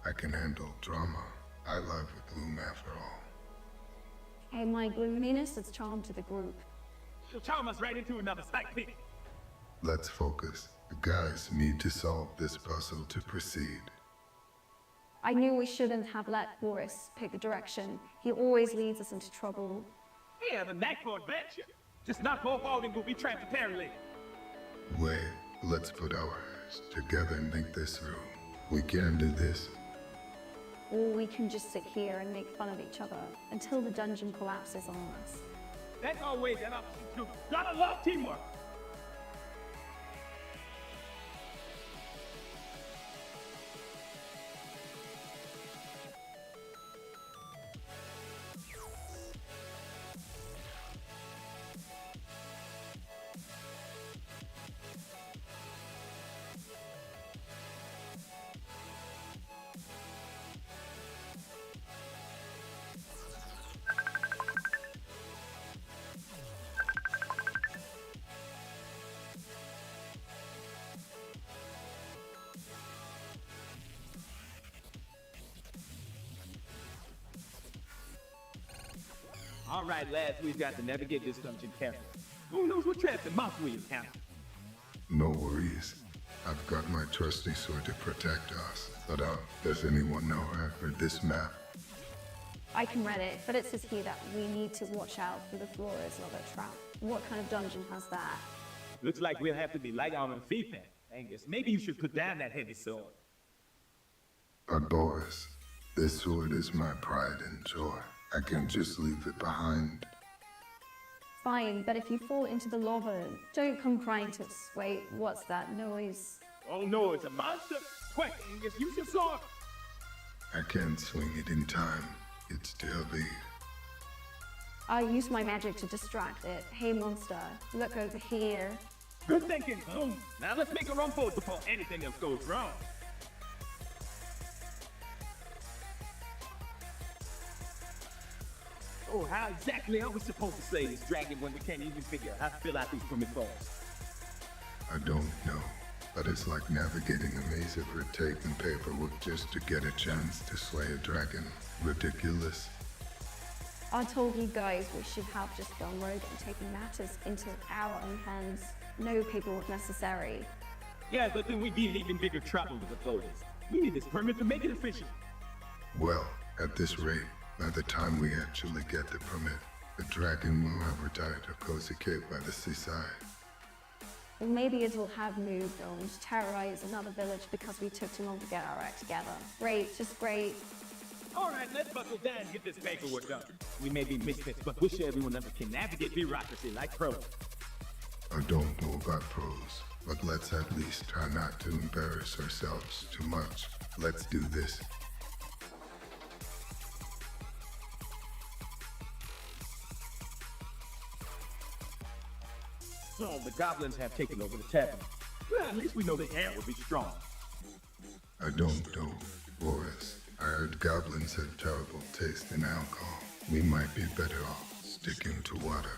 I can handle drama. I live with gloom after all. Hey, my gloominess is charm to the group. She'll charm us right into another psych pit. Let's focus. The guys need to solve this puzzle to proceed. I knew we shouldn't have let Boris pick the direction. He always leads us into trouble. He has a knack for adventure. Just not for falling will be transparently. Wait, let's put our heads together and think this through. We can do this. Or we can just sit here and make fun of each other until the dungeon collapses on us. That's always an option too. Gotta love teamwork. All right, lads, we've got to navigate this dungeon carefully. Who knows what traps and monsters we encounter? No worries. I've got my trusty sword to protect us. But does anyone know how for this map? I can read it, but it says here that we need to watch out for the floras of a trap. What kind of dungeon has that? Looks like we'll have to be light on feet, Angus. Maybe you should put down that heavy sword. But Boris, this sword is my pride and joy. I can't just leave it behind. Fine, but if you fall into the lava, don't come crying to us. Wait, what's that noise? Oh no, it's a monster! Quick, Angus, use your sword! I can't swing it in time. It's too heavy. I use my magic to distract it. Hey monster, look over here. Good thinking, boom! Now let's make a run for it before anything else goes wrong. Oh, how exactly are we supposed to slay this dragon when we can't even figure out how to fill out these permit forms? I don't know, but it's like navigating a maze of red tape and paperwork just to get a chance to slay a dragon. Ridiculous. I told you guys we should have just gone rogue and taken matters into our own hands. No paperwork necessary. Yeah, but then we'd be in even bigger trouble with the voters. We need this permit to make it official. Well, at this rate, by the time we actually get the permit, the dragon will have retired to Cozy Cape by the seaside. Or maybe it'll have moved on to terrorize another village because we took too long to get our act together. Great, just great. All right, let's buckle down and get this paperwork done. We may be misfits, but we're sure everyone else can navigate bureaucracy like pros. I don't know about pros, but let's at least try not to embarrass ourselves too much. Let's do this. So the goblins have taken over the tavern. Well, at least we know the air will be strong. I don't know, Boris. I heard goblins have terrible taste in alcohol. We might be better off sticking to water.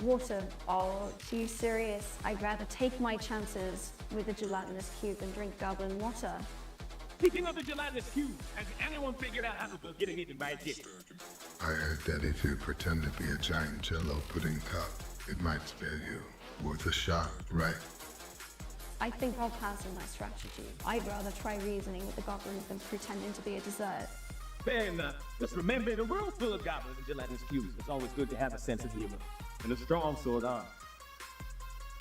Water? Oh, are you serious? I'd rather take my chances with a gelatinous cube than drink goblin water. Speaking of the gelatinous cube, has anyone figured out how to go getting eaten by a dick? I heard that if you pretend to be a giant jello pudding cup, it might spare you. Worth a shot, right? I think I'll pass on my strategy. I'd rather try reasoning with the goblins than pretending to be a dessert. Fair enough. Just remember, the world's full of goblins and gelatinous cubes. It's always good to have a sense of humor. And a strong sword arm.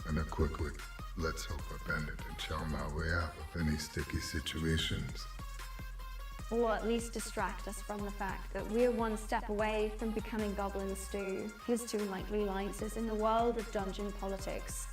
And a quick look. Let's hope a bandit and charm our way out of any sticky situations. Or at least distract us from the fact that we're one step away from becoming goblin stew. Here's two likely alliances in the world of dungeon politics.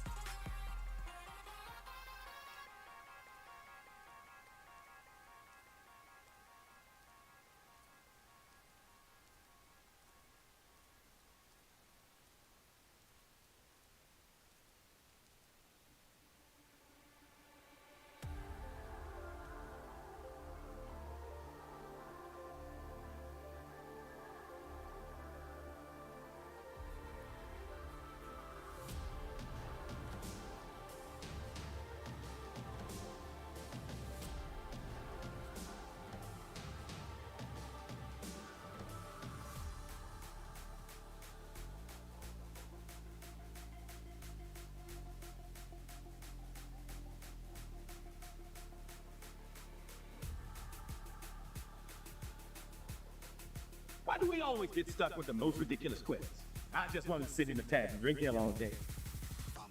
Why do we always get stuck with the most ridiculous quests? I just want to sit in the tavern and drink ale all day.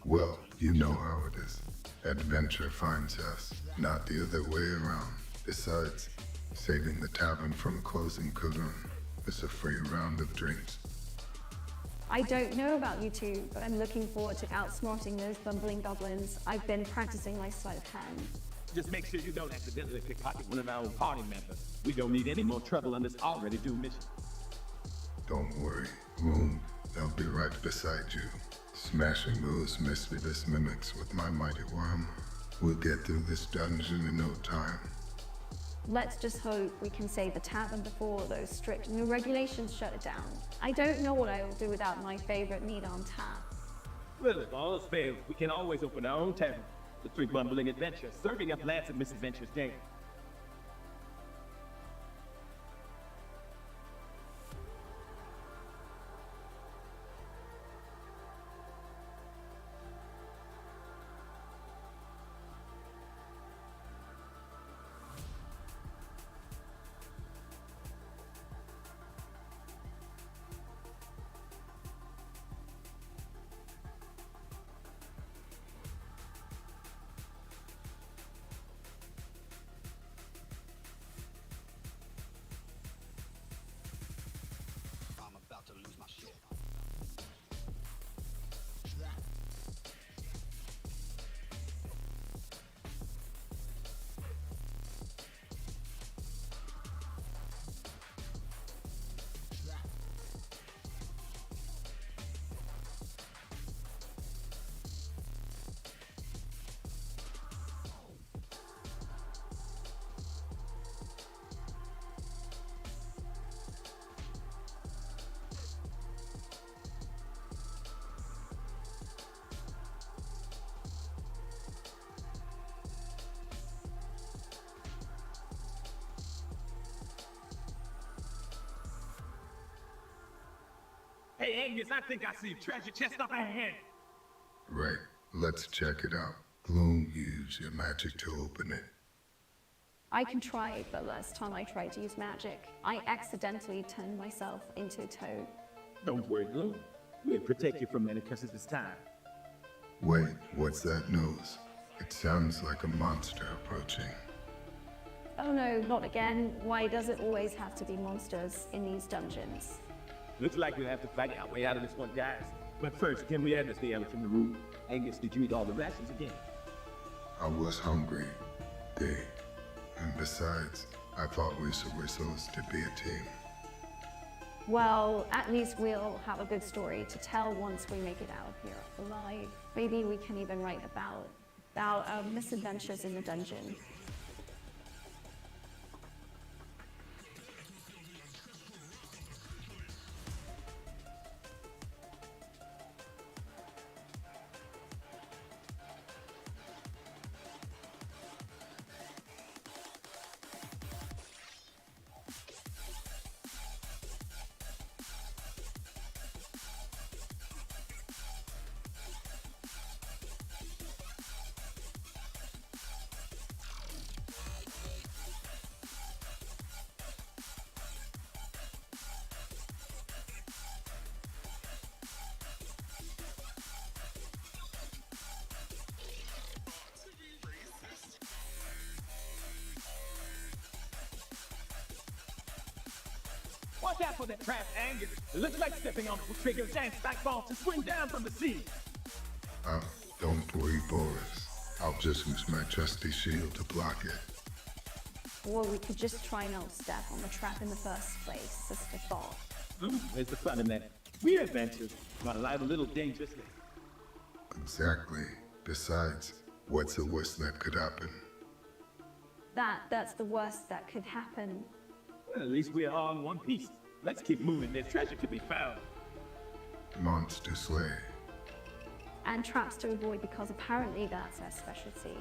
Well, you know how it is. Adventure finds us, not the other way around. Besides, saving the tavern from closing Kazun is a free round of drinks. I don't know about you two, but I'm looking forward to outsmarting those bumbling goblins. I've been practicing my sleight of hand. Just make sure you don't accidentally pickpocket one of our own party members. We don't need any more trouble on this already doomed mission. Don't worry, Moon. They'll be right beside you, smashing those mischievous mimics with my mighty worm. We'll get through this dungeon in no time. Let's just hope we can save the tavern before those strict new regulations shut it down. I don't know what I will do without my favorite meat on tap. Well, if all else fails, we can always open our own tavern. The Three Bumbling Adventures, serving up lads and misadventures daily. I'm about to lose my shit. Hey, Angus, I think I see a treasure chest up ahead. Right, let's check it out. Gloom, use your magic to open it. I can try, but last time I tried to use magic, I accidentally turned myself into a toad. Don't worry, Gloom. We'll protect you from any curses this time. Wait, what's that nose? It sounds like a monster approaching. Oh no, not again. Why does it always have to be monsters in these dungeons? Looks like we'll have to fight our way out of this one, guys. But first, can we address the elephant in the room? Angus, did you eat all the rations again? I was hungry, Day. And besides, I thought we were supposed to be a team. Well, at least we'll have a good story to tell once we make it out of here alive. Maybe we can even write about our misadventures in the dungeon. Watch out for that trap, Angus. It looks like stepping on it will trigger a giant spike ball to swing down from the sea. Don't worry, Boris. I'll just use my trusty shield to block it. Or we could just try not to step on the trap in the first place, just a thought. Where's the fun in that? We're adventurers, but alive a little dangerously. Exactly. Besides, what's the worst that could happen? That's the worst that could happen. Well, at least we're all in one piece. Let's keep moving. There's treasure to be found. Monster slay. And traps to avoid because apparently that's our specialty.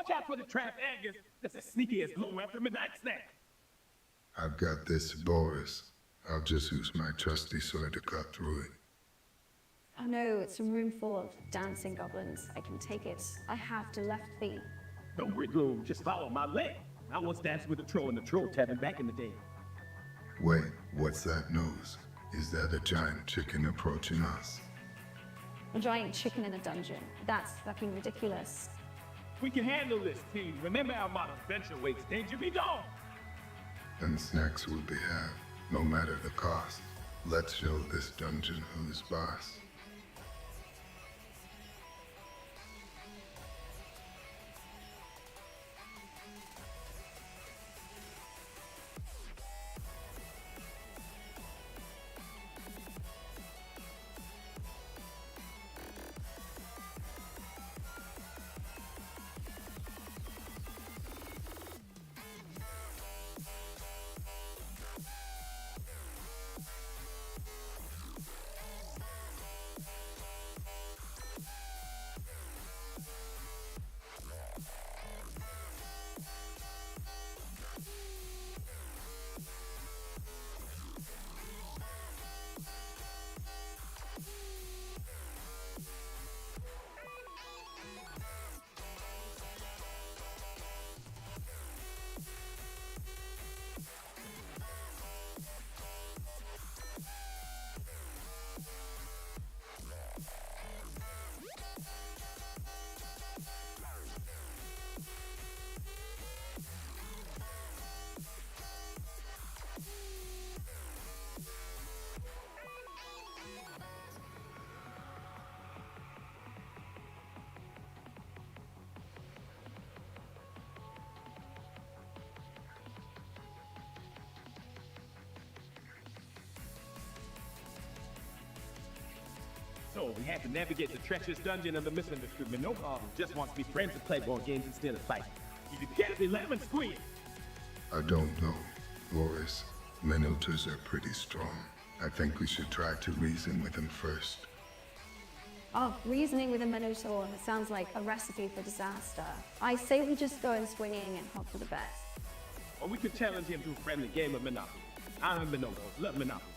Watch out for the trap Angus. That's as sneaky as Glow after midnight snack. I've got this, Boris. I'll just use my trusty sword to cut through it. Oh no, it's a room full of dancing goblins. I can take it. I have to left thee. Don't worry, Glow. Just follow my leg. I once danced with a troll in the troll tavern back in the day. Wait, what's that noise? Is that a giant chicken approaching us? A giant chicken in a dungeon. That's fucking ridiculous. We can handle this, team. Remember our motto, venture waits danger be done. And snacks will be had, no matter the cost. Let's show this dungeon who's boss. So we had to navigate the treacherous dungeon of the misunderstood Minotaur who just wants to be friends and play board games instead of fight. You can get the lemon squeeze. I don't know, Boris. Minotaurs are pretty strong. I think we should try to reason with them first. Oh, reasoning with a Minotaur. It sounds like a recipe for disaster. I say we just go in swinging and hope for the best. Or we could challenge him to a friendly game of Monopoly. I'm Minotaur, love Monopoly.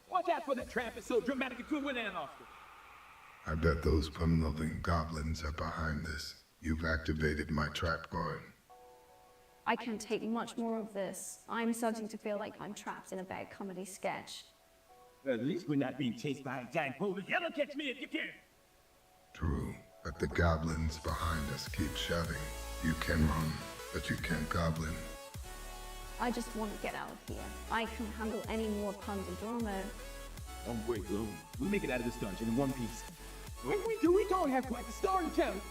Watch out for that trap. It's so dramatic it could win an Oscar. I bet those fun-loving goblins are behind this. You've activated my trap card. I can't take much more of this. I'm starting to feel like I'm trapped in a bad comedy sketch. At least we're not being chased by a giant polar yellow. Catch me if you can. True, but the goblins behind us keep shouting. You can run, but you can't goblin. I just want to get out of here. I can't handle any more puns and drama. Don't worry, Glow. We'll make it out of this dungeon in one piece. When we do, we don't have quite the storytelling.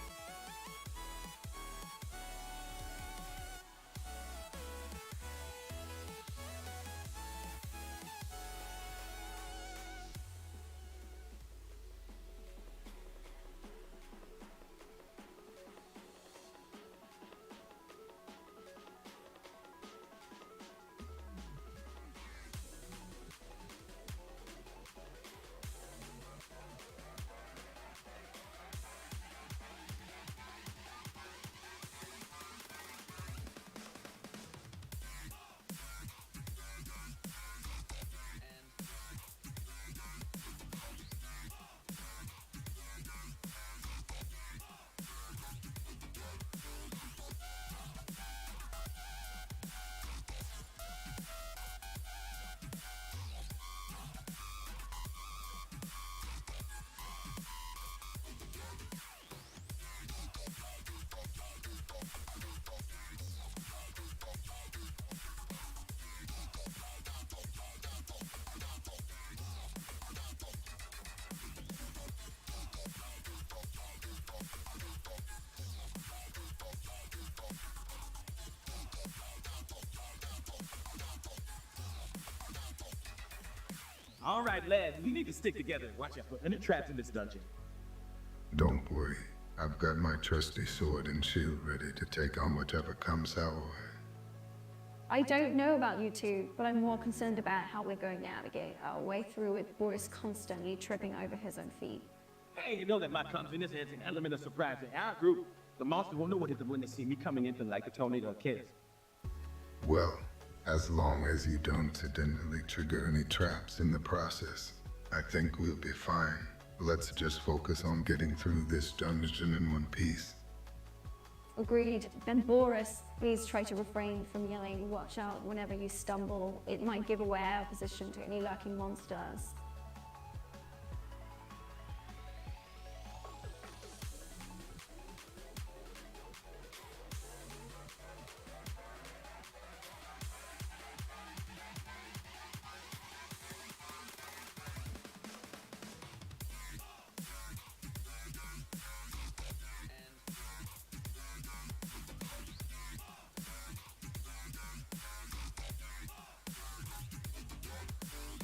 All right, lads, we need to stick together and watch out for any traps in this dungeon. Don't worry. I've got my trusty sword and shield ready to take on whatever comes our way. I don't know about you two, but I'm more concerned about how we're going to navigate our way through with Boris constantly tripping over his own feet. Hey, you know that my clumsiness has an element of surprise in our group. The monsters won't know what hit them when they see me coming into like a tornado of chaos. Well, as long as you don't accidentally trigger any traps in the process, I think we'll be fine. Let's just focus on getting through this dungeon in one piece. Agreed. Then Boris, please try to refrain from yelling, "Watch out," whenever you stumble. It might give away our position to any lurking monsters.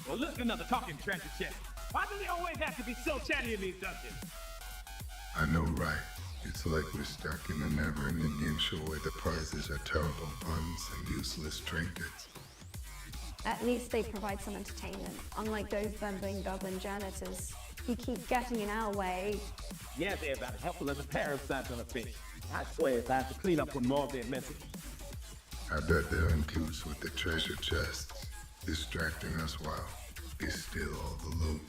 Well, look, another talking treasure chest. Why do they always have to be so chatty in these dungeons? I know, right? It's like we're stuck in a never-ending game show where the prizes are terrible puns and useless trinkets. At least they provide some entertainment, unlike those bumbling goblin janitors who keep getting in our way. Yeah, they're about as helpful as a parasite on a fish. I swear if I have to clean up on more of their messes. I bet they're in cahoots with the treasure chests, distracting us while they steal all the loot.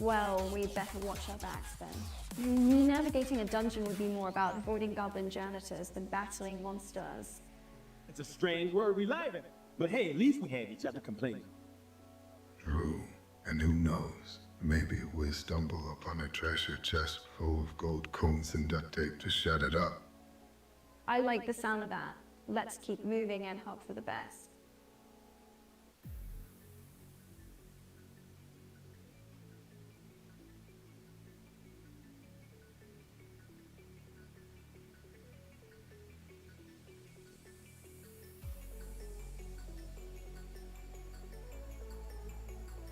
Well, we better watch our backs then. Navigating a dungeon would be more about avoiding goblin janitors than battling monsters. It's a strange word we live in. But hey, at least we had each other complaining. True, and who knows? Maybe we'll stumble upon a treasure chest full of gold coins and duct tape to shut it up. I like the sound of that. Let's keep moving and hope for the best.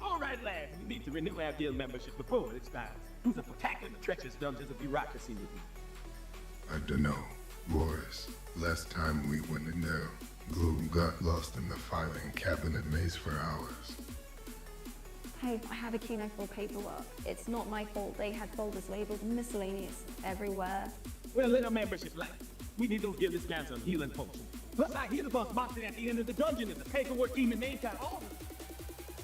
All right, lads, we need to renew our guild membership before it expires. Who's a tackling the treacherous dungeons of bureaucracy with you? I dunno, Boris. Last time we went in there, Gloom got lost in the filing cabinet maze for hours. Hey, I have a keen eye for paperwork. It's not my fault they had folders labeled miscellaneous everywhere. Well, let our membership last. We need those guild discounts on healing potions. Plus, I hear the boss boxing at the end of the dungeon is the paperwork demon name tag. Oh!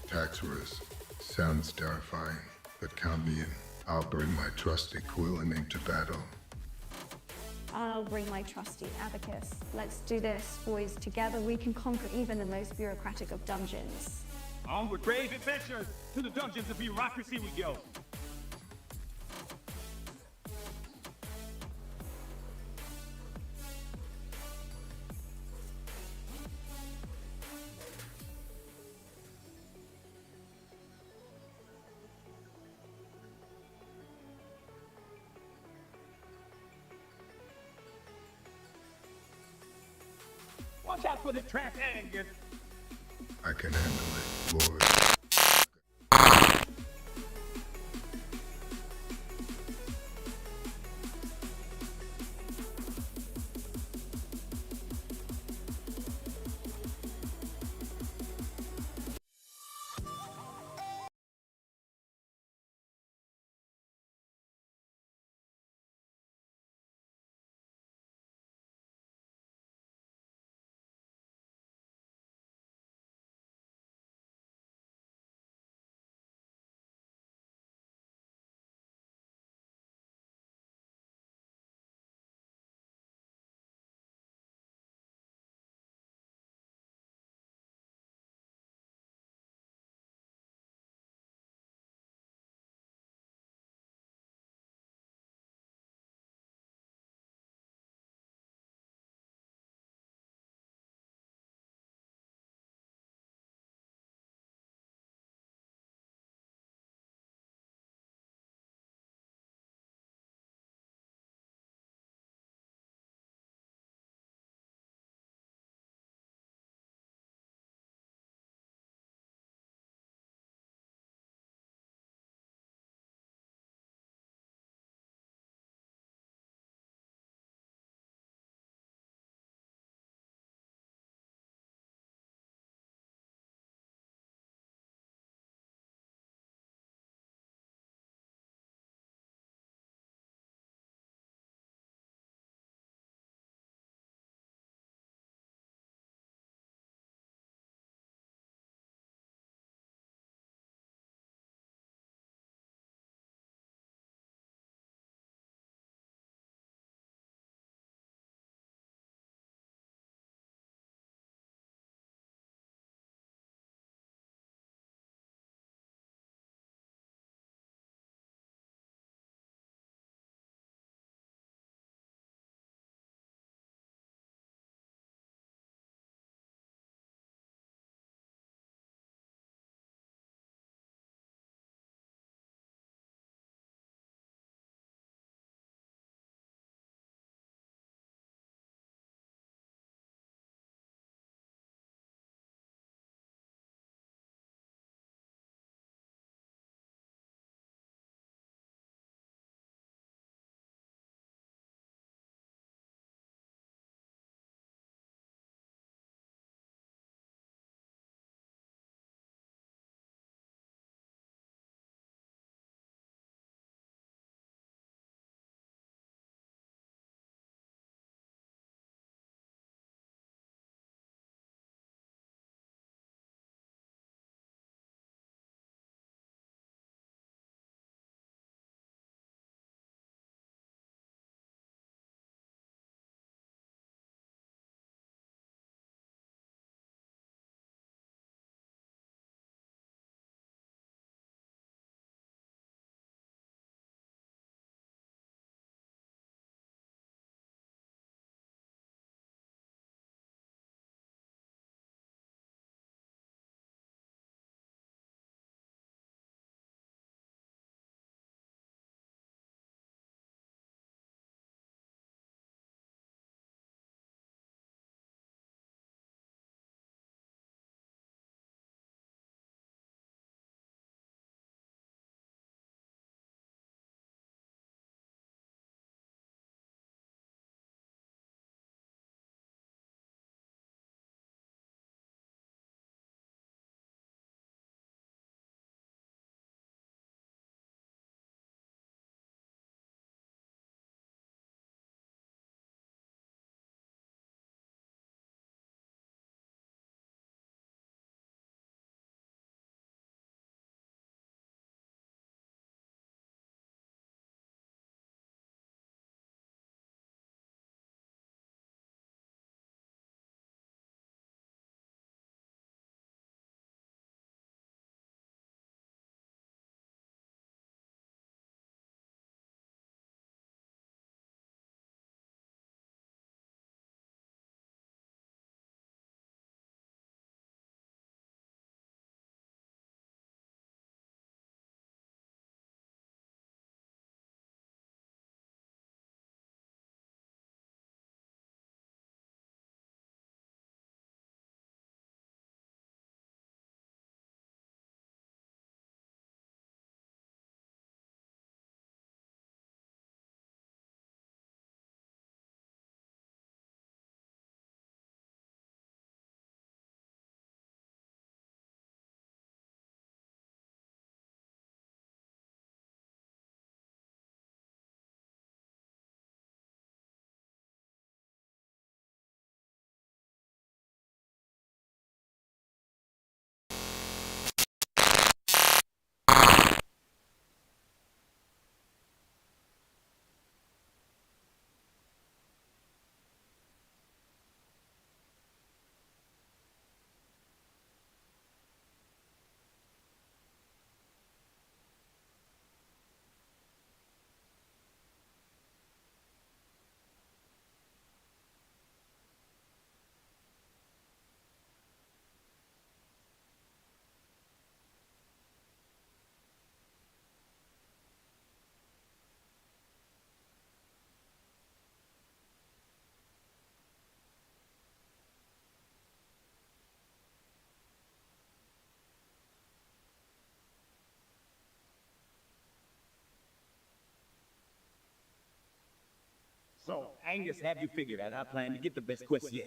Tax risk. Sounds terrifying, but count me in. I'll bring my trusty quill and ink to battle. I'll bring my trusty abacus. Let's do this, boys. Together we can conquer even the most bureaucratic of dungeons. Onward, brave adventurers! To the dungeons of bureaucracy we go! Watch out for the trap, Angus! I can handle it, Boris. So, Angus, have you figured out our plan to get the best quest yet?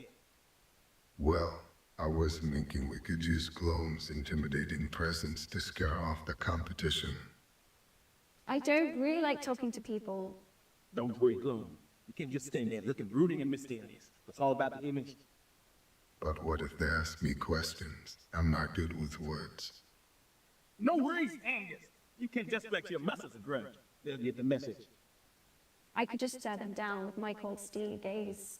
Well, I was thinking we could use Gloam's intimidating presence to scare off the competition. I don't really like talking to people. Don't worry, Gloom. You can't just stand there looking brooding and mysterious. It's all about the image. But what if they ask me questions? I'm not good with words. No worries, Angus. You can't just flex your muscles and grunt. They'll get the message. I could just stare them down with my cold steel gaze.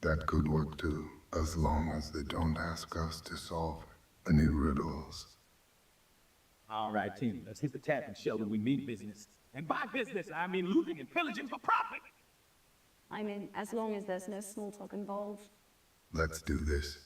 That could work too, as long as they don't ask us to solve any riddles. All right, team. Let's hit the tap and show them we mean business. And by business, I mean looting and pillaging for profit. I mean, as long as there's no small talk involved. Let's do this.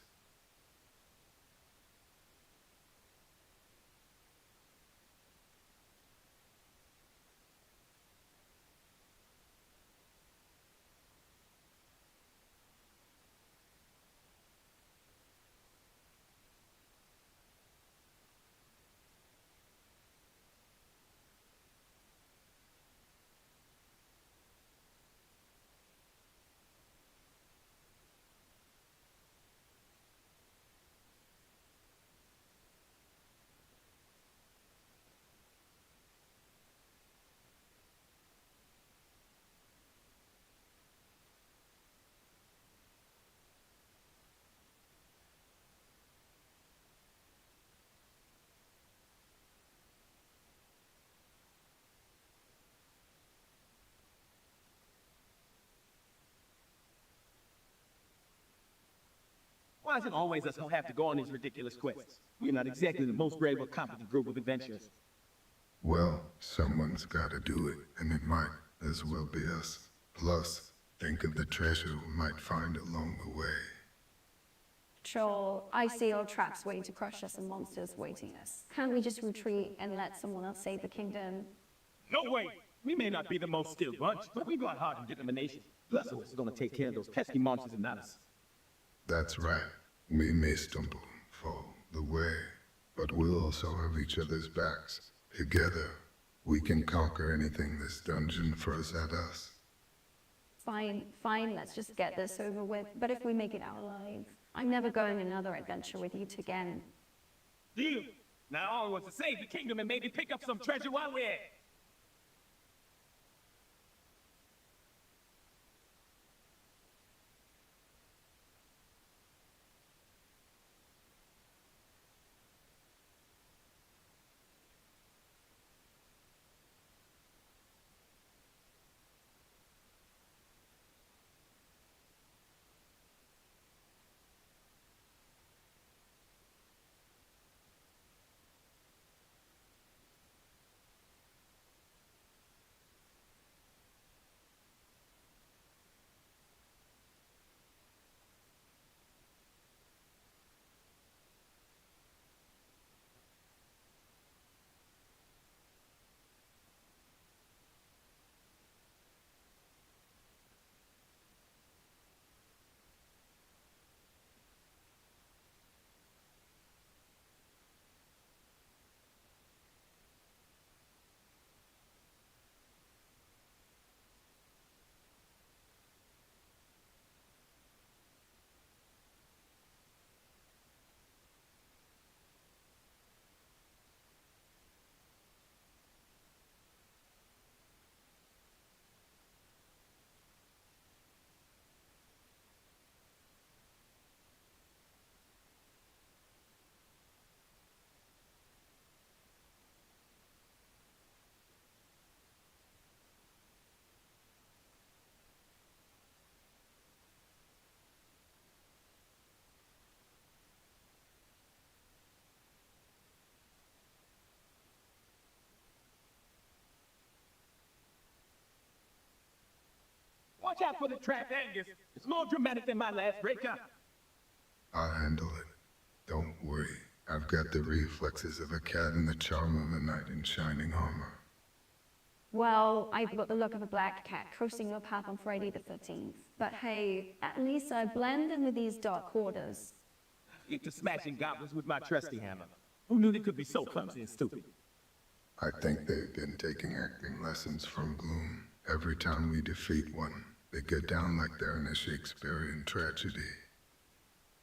Why is it always us who have to go on these ridiculous quests? We're not exactly the most brave or competent group of adventurers. Well, someone's gotta do it, and it might as well be us. Plus, think of the treasure we might find along the way. Sure, I see old traps waiting to crush us and monsters waiting us. Can't we just retreat and let someone else save the kingdom? No way! We may not be the most skilled bunch, but we got hard in determination. Plus, it's gonna take care of those pesky monsters and not us. That's right. We may stumble and fall the way, but we'll also have each other's backs. Together, we can conquer anything this dungeon throws at us. Fine, let's just get this over with. But if we make it out alive, I'm never going on another adventure with you two again. Deal! Now all I want to save the kingdom and maybe pick up some treasure while we're at it. Watch out for the trap, Angus. It's more dramatic than my last breakup. I'll handle it. Don't worry. I've got the reflexes of a cat and the charm of a knight in shining armor. Well, I've got the look of a black cat crossing your path on Friday the 13th. But hey, at least I blend in with these dark quarters. Get to smashing goblins with my trusty hammer. Who knew they could be so clumsy and stupid? I think they've been taking acting lessons from Gloom. Every time we defeat one, They get down like they're in a Shakespearean tragedy.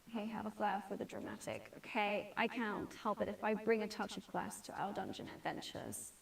Hey, have a flair for the dramatic, okay? I can't help it if I bring a touch of class to our dungeon adventures.